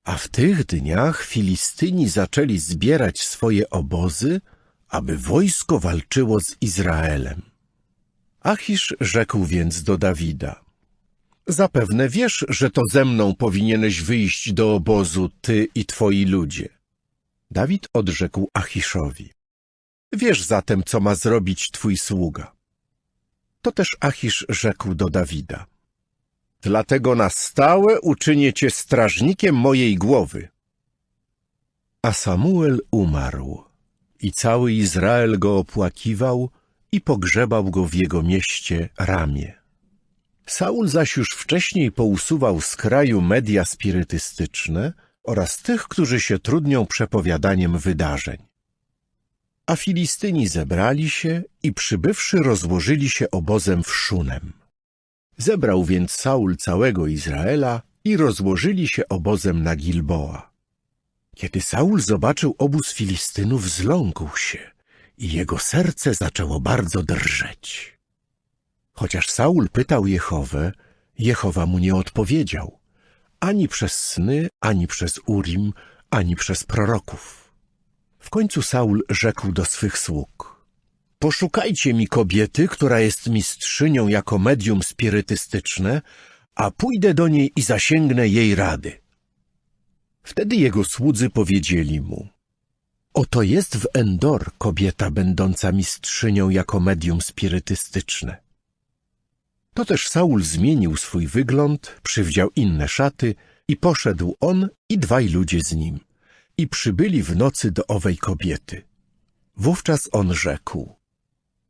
A w tych dniach Filistyni zaczęli zbierać swoje obozy, aby wojsko walczyło z Izraelem. Achisz rzekł więc do Dawida, zapewne wiesz, że to ze mną powinieneś wyjść do obozu, ty i twoi ludzie. Dawid odrzekł Achiszowi, wiesz zatem, co ma zrobić twój sługa. To też Achisz rzekł do Dawida, dlatego na stałe uczynię cię strażnikiem mojej głowy. A Samuel umarł i cały Izrael go opłakiwał i pogrzebał go w jego mieście Ramie. Saul zaś już wcześniej pousuwał z kraju media spirytystyczne oraz tych, którzy się trudnią przepowiadaniem wydarzeń. A Filistyni zebrali się i przybywszy rozłożyli się obozem w Szunem. Zebrał więc Saul całego Izraela i rozłożyli się obozem na Gilboa. Kiedy Saul zobaczył obóz Filistynów, zląkł się i jego serce zaczęło bardzo drżeć. Chociaż Saul pytał Jehowę, Jehowa mu nie odpowiedział, ani przez sny, ani przez Urim, ani przez proroków. W końcu Saul rzekł do swych sług, poszukajcie mi kobiety, która jest mistrzynią jako medium spirytystyczne, a pójdę do niej i zasięgnę jej rady. Wtedy jego słudzy powiedzieli mu, oto jest w Endor kobieta będąca mistrzynią jako medium spirytystyczne. To też Saul zmienił swój wygląd, przywdział inne szaty i poszedł on i dwaj ludzie z nim i przybyli w nocy do owej kobiety. Wówczas on rzekł,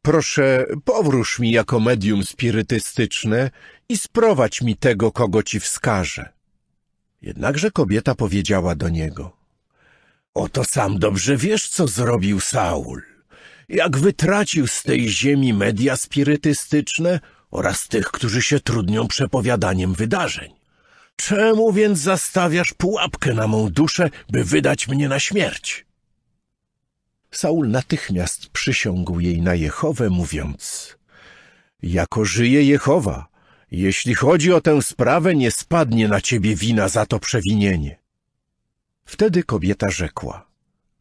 proszę, powróż mi jako medium spirytystyczne i sprowadź mi tego, kogo ci wskażę. Jednakże kobieta powiedziała do niego, oto sam dobrze wiesz, co zrobił Saul, jak wytracił z tej ziemi media spirytystyczne oraz tych, którzy się trudnią przepowiadaniem wydarzeń. Czemu więc zastawiasz pułapkę na mą duszę, by wydać mnie na śmierć? Saul natychmiast przysiągł jej na Jehowę, mówiąc, jako żyje Jehowa, jeśli chodzi o tę sprawę, nie spadnie na ciebie wina za to przewinienie. Wtedy kobieta rzekła,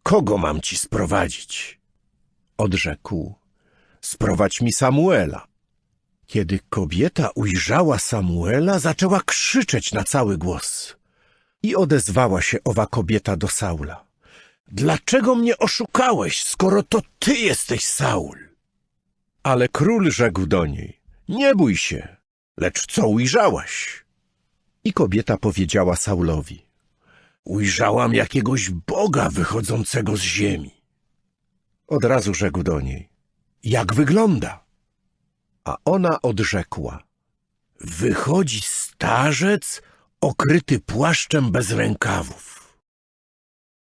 kogo mam ci sprowadzić? Odrzekł, sprowadź mi Samuela. Kiedy kobieta ujrzała Samuela, zaczęła krzyczeć na cały głos. I odezwała się owa kobieta do Saula. Dlaczego mnie oszukałeś, skoro to ty jesteś Saul? Ale król rzekł do niej, nie bój się, lecz co ujrzałaś? I kobieta powiedziała Saulowi, ujrzałam jakiegoś Boga wychodzącego z ziemi. Od razu rzekł do niej, jak wygląda? A ona odrzekła, wychodzi starzec okryty płaszczem bez rękawów.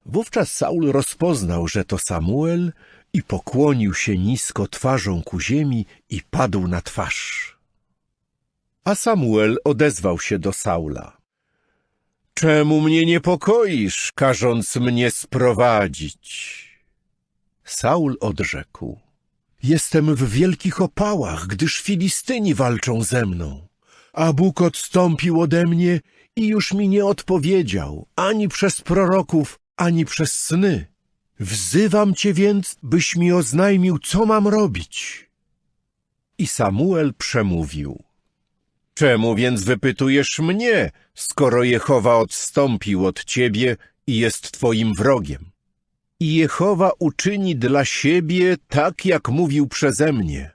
Wówczas Saul rozpoznał, że to Samuel i pokłonił się nisko twarzą ku ziemi i padł na twarz. A Samuel odezwał się do Saula. Czemu mnie niepokoisz, każąc mnie sprowadzić? Saul odrzekł. Jestem w wielkich opałach, gdyż Filistyni walczą ze mną. A Bóg odstąpił ode mnie i już mi nie odpowiedział, ani przez proroków, ani przez sny. Wzywam cię więc, byś mi oznajmił, co mam robić. I Samuel przemówił. Czemu więc wypytujesz mnie, skoro Jehowa odstąpił od ciebie i jest twoim wrogiem? I Jehowa uczyni dla siebie tak, jak mówił przeze mnie.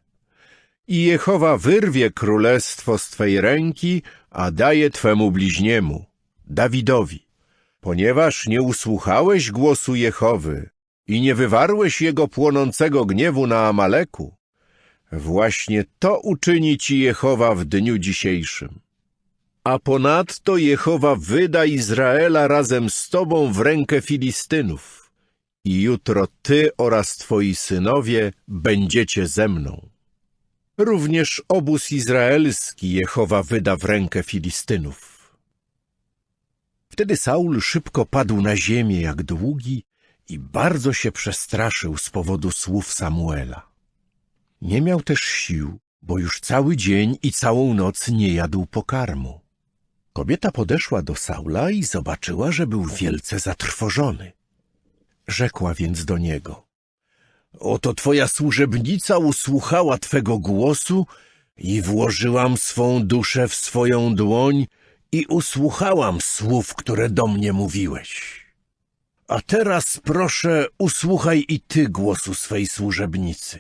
I Jehowa wyrwie królestwo z twej ręki, a daje twemu bliźniemu. Dawidowi: ponieważ nie usłuchałeś głosu Jehowy i nie wywarłeś jego płonącego gniewu na Amaleku, właśnie to uczyni ci Jehowa w dniu dzisiejszym. A ponadto Jehowa wyda Izraela razem z tobą w rękę Filistynów i jutro ty oraz twoi synowie będziecie ze mną. Również obóz izraelski Jehowa wyda w rękę Filistynów. Wtedy Saul szybko padł na ziemię jak długi i bardzo się przestraszył z powodu słów Samuela. Nie miał też sił, bo już cały dzień i całą noc nie jadł pokarmu. Kobieta podeszła do Saula i zobaczyła, że był wielce zatrwożony. Rzekła więc do niego: oto twoja służebnica usłuchała twego głosu i włożyłam swą duszę w swoją dłoń i usłuchałam słów, które do mnie mówiłeś. A teraz proszę, usłuchaj i ty głosu swej służebnicy.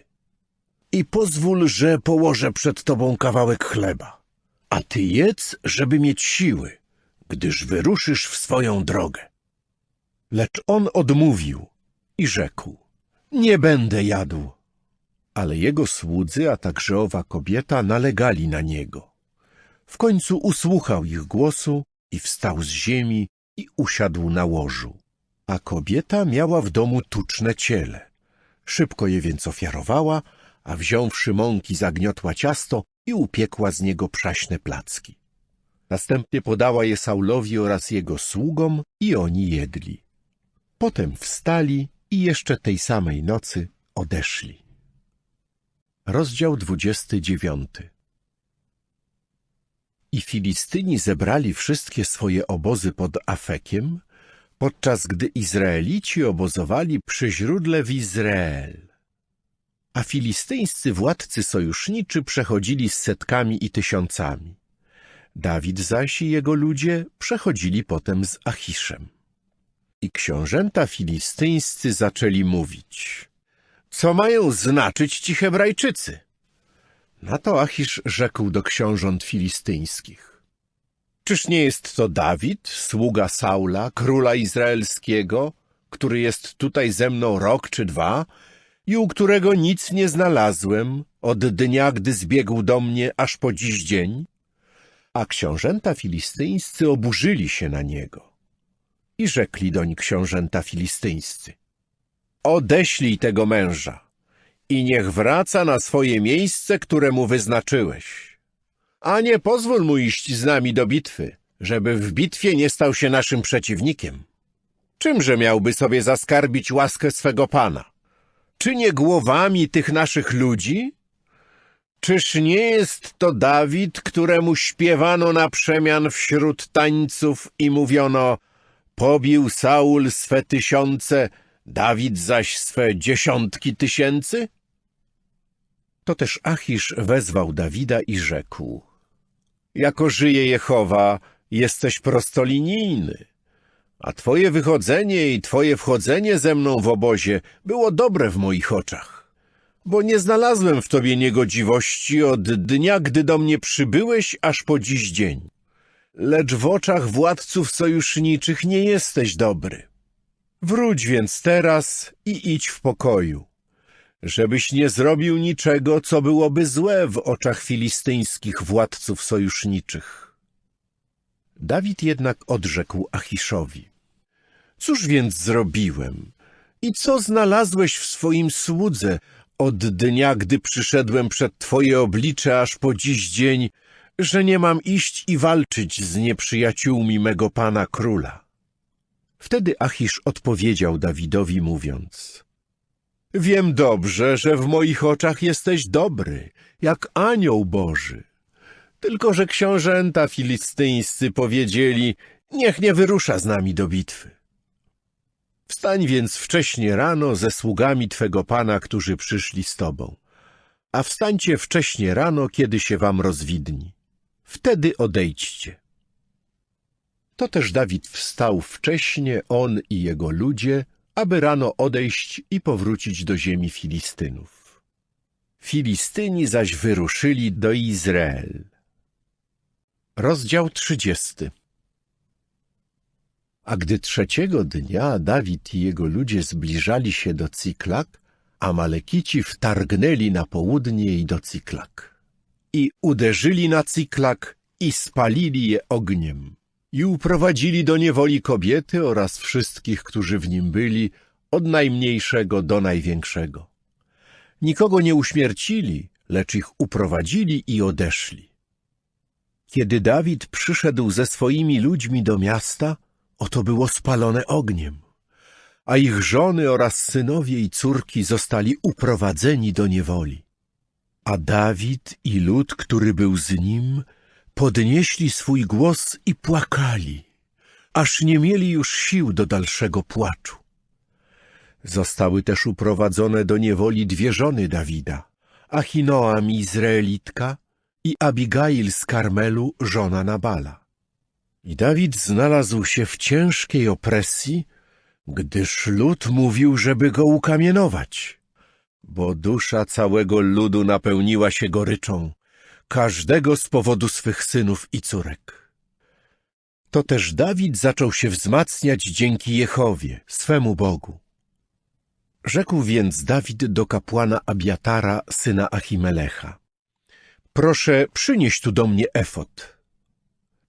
I pozwól, że położę przed tobą kawałek chleba, a ty jedz, żeby mieć siły, gdyż wyruszysz w swoją drogę. Lecz on odmówił i rzekł: nie będę jadł. Ale jego słudzy, a także owa kobieta nalegali na niego. W końcu usłuchał ich głosu i wstał z ziemi i usiadł na łożu. A kobieta miała w domu tuczne ciele. Szybko je więc ofiarowała, a wziąwszy mąki zagniotła ciasto i upiekła z niego przaśne placki. Następnie podała je Saulowi oraz jego sługom i oni jedli. Potem wstali i jeszcze tej samej nocy odeszli. Rozdział 29. I Filistyni zebrali wszystkie swoje obozy pod Afekiem, podczas gdy Izraelici obozowali przy źródle w Izrael. A filistyńscy władcy sojuszniczy przechodzili z setkami i tysiącami. Dawid zaś i jego ludzie przechodzili potem z Achiszem. I książęta filistyńscy zaczęli mówić: co mają znaczyć ci Hebrajczycy? Na to Achisz rzekł do książąt filistyńskich: czyż nie jest to Dawid, sługa Saula, króla izraelskiego, który jest tutaj ze mną rok czy dwa i u którego nic nie znalazłem od dnia, gdy zbiegł do mnie, aż po dziś dzień? A książęta filistyńscy oburzyli się na niego i rzekli doń książęta filistyńscy: odeślij tego męża i niech wraca na swoje miejsce, które mu wyznaczyłeś. A nie pozwól mu iść z nami do bitwy, żeby w bitwie nie stał się naszym przeciwnikiem. Czymże miałby sobie zaskarbić łaskę swego Pana? Czy nie głowami tych naszych ludzi? Czyż nie jest to Dawid, któremu śpiewano na przemian wśród tańców i mówiono: pobił Saul swe tysiące, Dawid zaś swe dziesiątki tysięcy? To też Achisz wezwał Dawida i rzekł: jako żyje Jehowa, jesteś prostolinijny, a twoje wychodzenie i twoje wchodzenie ze mną w obozie było dobre w moich oczach, bo nie znalazłem w tobie niegodziwości od dnia, gdy do mnie przybyłeś, aż po dziś dzień. Lecz w oczach władców sojuszniczych nie jesteś dobry. Wróć więc teraz i idź w pokoju, żebyś nie zrobił niczego, co byłoby złe w oczach filistyńskich władców sojuszniczych. Dawid jednak odrzekł Achiszowi: cóż więc zrobiłem i co znalazłeś w swoim słudze od dnia, gdy przyszedłem przed twoje oblicze aż po dziś dzień, że nie mam iść i walczyć z nieprzyjaciółmi mego pana króla? Wtedy Achisz odpowiedział Dawidowi mówiąc: wiem dobrze, że w moich oczach jesteś dobry, jak anioł Boży. Tylko że książęta filistyńscy powiedzieli: niech nie wyrusza z nami do bitwy. Wstań więc wcześnie rano ze sługami twego pana, którzy przyszli z tobą, a wstańcie wcześnie rano, kiedy się wam rozwidni. Wtedy odejdźcie. To też Dawid wstał wcześnie, on i jego ludzie, aby rano odejść i powrócić do ziemi Filistynów. Filistyni zaś wyruszyli do Izrael. Rozdział 30. A gdy trzeciego dnia Dawid i jego ludzie zbliżali się do Ciklak, Amalekici wtargnęli na południe i do Ciklak. I uderzyli na Ciklak i spalili je ogniem. I uprowadzili do niewoli kobiety oraz wszystkich, którzy w nim byli, od najmniejszego do największego. Nikogo nie uśmiercili, lecz ich uprowadzili i odeszli. Kiedy Dawid przyszedł ze swoimi ludźmi do miasta, oto było spalone ogniem, a ich żony oraz synowie i córki zostali uprowadzeni do niewoli. A Dawid i lud, który był z nim, podnieśli swój głos i płakali, aż nie mieli już sił do dalszego płaczu. Zostały też uprowadzone do niewoli dwie żony Dawida, Achinoam Izraelitka i Abigail z Karmelu, żona Nabala. I Dawid znalazł się w ciężkiej opresji, gdyż lud mówił, żeby go ukamienować, bo dusza całego ludu napełniła się goryczą, każdego z powodu swych synów i córek. To też Dawid zaczął się wzmacniać dzięki Jehowie, swemu Bogu. Rzekł więc Dawid do kapłana Abiatara, syna Achimelecha: proszę, przynieś tu do mnie efod.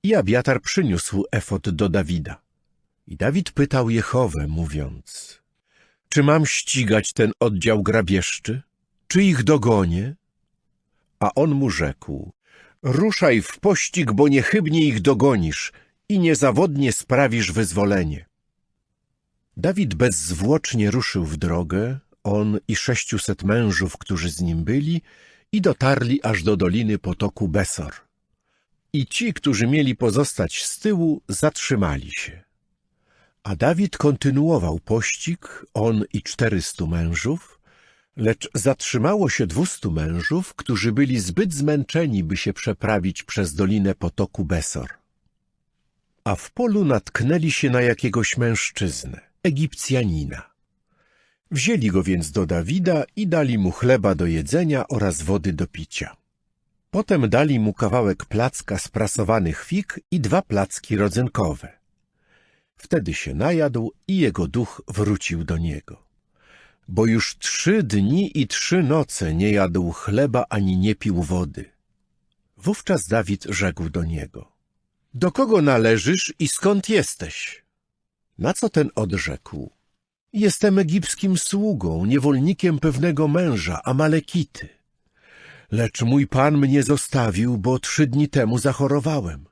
I Abiatar przyniósł efod do Dawida. I Dawid pytał Jehowę, mówiąc: czy mam ścigać ten oddział grabieżczy? Czy ich dogonię? A on mu rzekł: ruszaj w pościg, bo niechybnie ich dogonisz i niezawodnie sprawisz wyzwolenie. Dawid bezzwłocznie ruszył w drogę, on i 600 mężów, którzy z nim byli, i dotarli aż do doliny potoku Besor. I ci, którzy mieli pozostać z tyłu, zatrzymali się. A Dawid kontynuował pościg, on i 400 mężów, lecz zatrzymało się 200 mężów, którzy byli zbyt zmęczeni, by się przeprawić przez dolinę potoku Besor. A w polu natknęli się na jakiegoś mężczyznę, Egipcjanina. Wzięli go więc do Dawida i dali mu chleba do jedzenia oraz wody do picia. Potem dali mu kawałek placka z prasowanych fig i 2 placki rodzynkowe. Wtedy się najadł i jego duch wrócił do niego. Bo już 3 dni i 3 noce nie jadł chleba ani nie pił wody. Wówczas Dawid rzekł do niego: do kogo należysz i skąd jesteś? Na co ten odrzekł: jestem egipskim sługą, niewolnikiem pewnego męża, Amalekity. Lecz mój pan mnie zostawił, bo 3 dni temu zachorowałem.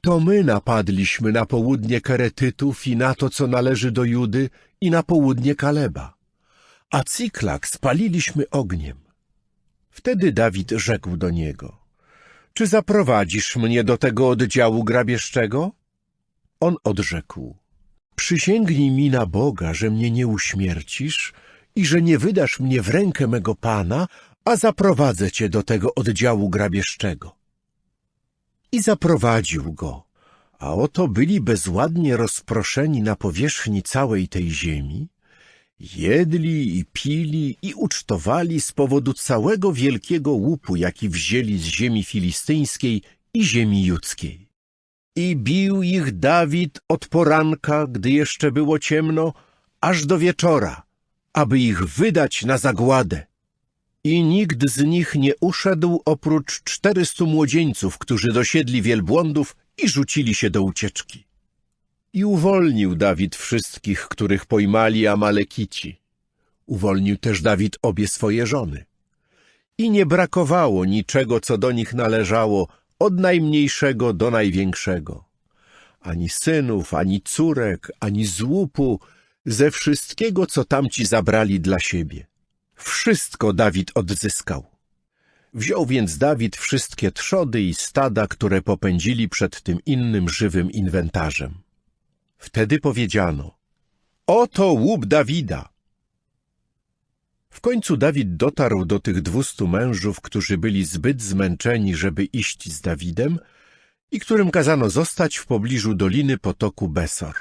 To my napadliśmy na południe Keretytów i na to, co należy do Judy, i na południe Kaleba. A Ciklak spaliliśmy ogniem. Wtedy Dawid rzekł do niego: czy zaprowadzisz mnie do tego oddziału grabieżczego? On odrzekł: przysięgnij mi na Boga, że mnie nie uśmiercisz i że nie wydasz mnie w rękę mego pana, a zaprowadzę cię do tego oddziału grabieżczego. I zaprowadził go, a oto byli bezładnie rozproszeni na powierzchni całej tej ziemi, jedli i pili i ucztowali z powodu całego wielkiego łupu, jaki wzięli z ziemi filistyńskiej i ziemi judzkiej. I bił ich Dawid od poranka, gdy jeszcze było ciemno, aż do wieczora, aby ich wydać na zagładę. I nikt z nich nie uszedł oprócz 400 młodzieńców, którzy dosiedli wielbłądów i rzucili się do ucieczki. I uwolnił Dawid wszystkich, których pojmali Amalekici. Uwolnił też Dawid obie swoje żony. I nie brakowało niczego, co do nich należało, od najmniejszego do największego. Ani synów, ani córek, ani z łupu, ze wszystkiego, co tamci zabrali dla siebie. Wszystko Dawid odzyskał. Wziął więc Dawid wszystkie trzody i stada, które popędzili przed tym innym żywym inwentarzem. Wtedy powiedziano: oto łup Dawida. W końcu Dawid dotarł do tych 200 mężów, którzy byli zbyt zmęczeni, żeby iść z Dawidem i którym kazano zostać w pobliżu doliny potoku Besor.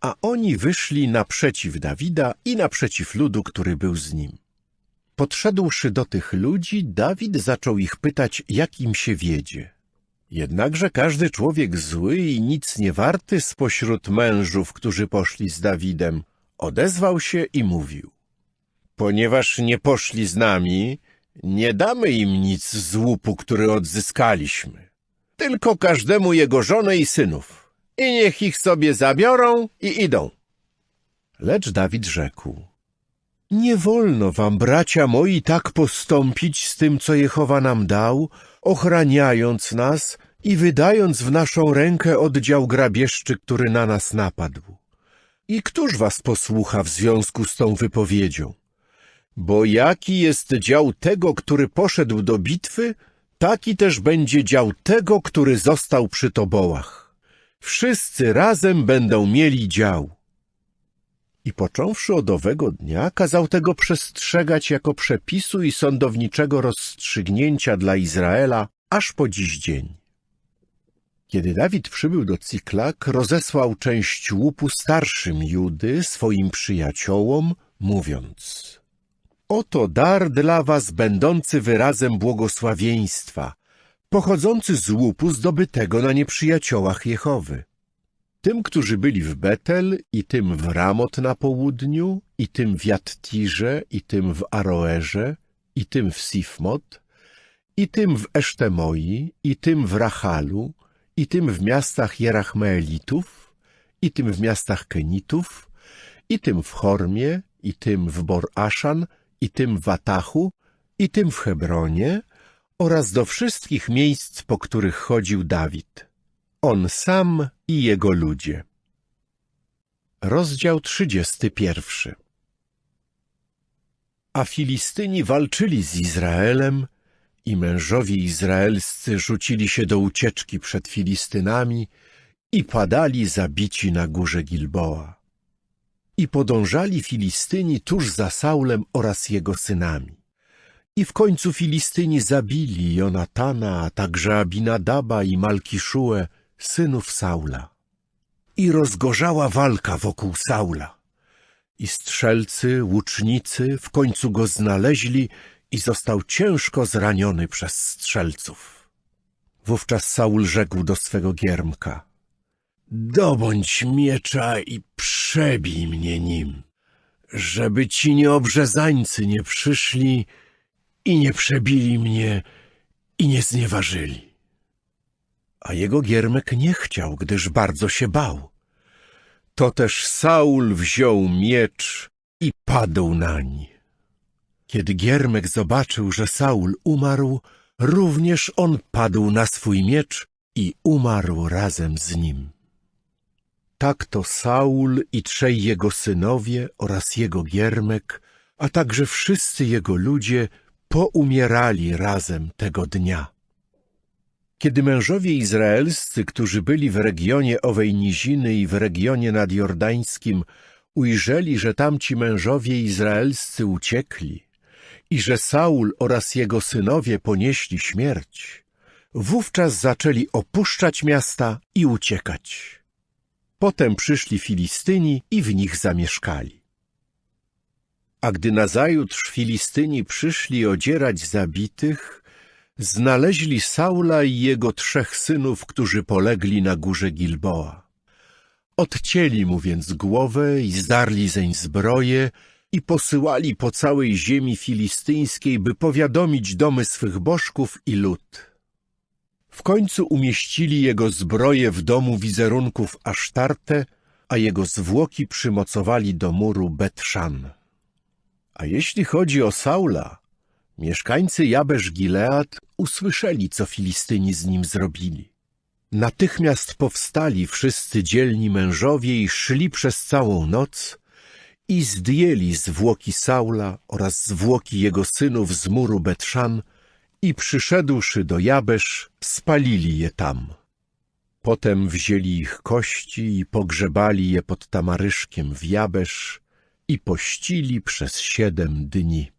A oni wyszli naprzeciw Dawida i naprzeciw ludu, który był z nim. Podszedłszy do tych ludzi, Dawid zaczął ich pytać, jak im się wiedzie. Jednakże każdy człowiek zły i nic nie warty spośród mężów, którzy poszli z Dawidem, odezwał się i mówił: ponieważ nie poszli z nami, nie damy im nic z łupu, który odzyskaliśmy, tylko każdemu jego żonę i synów, i niech ich sobie zabiorą i idą. Lecz Dawid rzekł: nie wolno wam, bracia moi, tak postąpić z tym, co Jehowa nam dał, ochraniając nas i wydając w naszą rękę oddział grabieżczy, który na nas napadł. I któż was posłucha w związku z tą wypowiedzią? Bo jaki jest dział tego, który poszedł do bitwy, taki też będzie dział tego, który został przy tobołach. Wszyscy razem będą mieli dział. I począwszy od owego dnia, kazał tego przestrzegać jako przepisu i sądowniczego rozstrzygnięcia dla Izraela, aż po dziś dzień. Kiedy Dawid przybył do Ciklak, rozesłał część łupu starszym Judy, swoim przyjaciołom, mówiąc: oto dar dla was będący wyrazem błogosławieństwa, pochodzący z łupu zdobytego na nieprzyjaciołach Jehowy. Tym, którzy byli w Betel, i tym w Ramot na południu, i tym w Jattirze, i tym w Aroerze, i tym w Sifmot, i tym w Esztemoi, i tym w Rachalu, i tym w miastach Jerachmeelitów, i tym w miastach Kenitów, i tym w Hormie, i tym w Bor-Aszan, i tym w Atachu, i tym w Hebronie, oraz do wszystkich miejsc, po których chodził Dawid, on sam i jego ludzie. Rozdział 31. A Filistyni walczyli z Izraelem, i mężowie izraelscy rzucili się do ucieczki przed Filistynami i padali zabici na górze Gilboa. I podążali Filistyni tuż za Saulem oraz jego synami. I w końcu Filistyni zabili Jonatana, a także Abinadaba i Malkiszuę, synów Saula. I rozgorzała walka wokół Saula. I strzelcy, łucznicy w końcu go znaleźli i został ciężko zraniony przez strzelców. Wówczas Saul rzekł do swego giermka: dobądź miecza i przebij mnie nim, żeby ci nieobrzezańcy nie przyszli i nie przebili mnie i nie znieważyli. A jego giermek nie chciał, gdyż bardzo się bał. To też Saul wziął miecz i padł nań. Kiedy giermek zobaczył, że Saul umarł, również on padł na swój miecz i umarł razem z nim. Tak to Saul i trzej jego synowie oraz jego giermek, a także wszyscy jego ludzie poumierali razem tego dnia. Kiedy mężowie izraelscy, którzy byli w regionie owej niziny i w regionie nadjordańskim, ujrzeli, że tamci mężowie izraelscy uciekli i że Saul oraz jego synowie ponieśli śmierć, wówczas zaczęli opuszczać miasta i uciekać. Potem przyszli Filistyni i w nich zamieszkali. A gdy nazajutrz Filistyni przyszli odzierać zabitych, znaleźli Saula i jego trzech synów, którzy polegli na górze Gilboa. Odcięli mu więc głowę i zdarli zeń zbroję i posyłali po całej ziemi filistyńskiej, by powiadomić domy swych bożków i lud. W końcu umieścili jego zbroję w domu wizerunków Asztarte, a jego zwłoki przymocowali do muru Bet-Szan. A jeśli chodzi o Saula, mieszkańcy Jabesz-Gilead usłyszeli, co Filistyni z nim zrobili. Natychmiast powstali wszyscy dzielni mężowie i szli przez całą noc i zdjęli zwłoki Saula oraz zwłoki jego synów z muru Bet-Szan i przyszedłszy do Jabesz, spalili je tam. Potem wzięli ich kości i pogrzebali je pod tamaryszkiem w Jabesz i pościli przez 7 dni.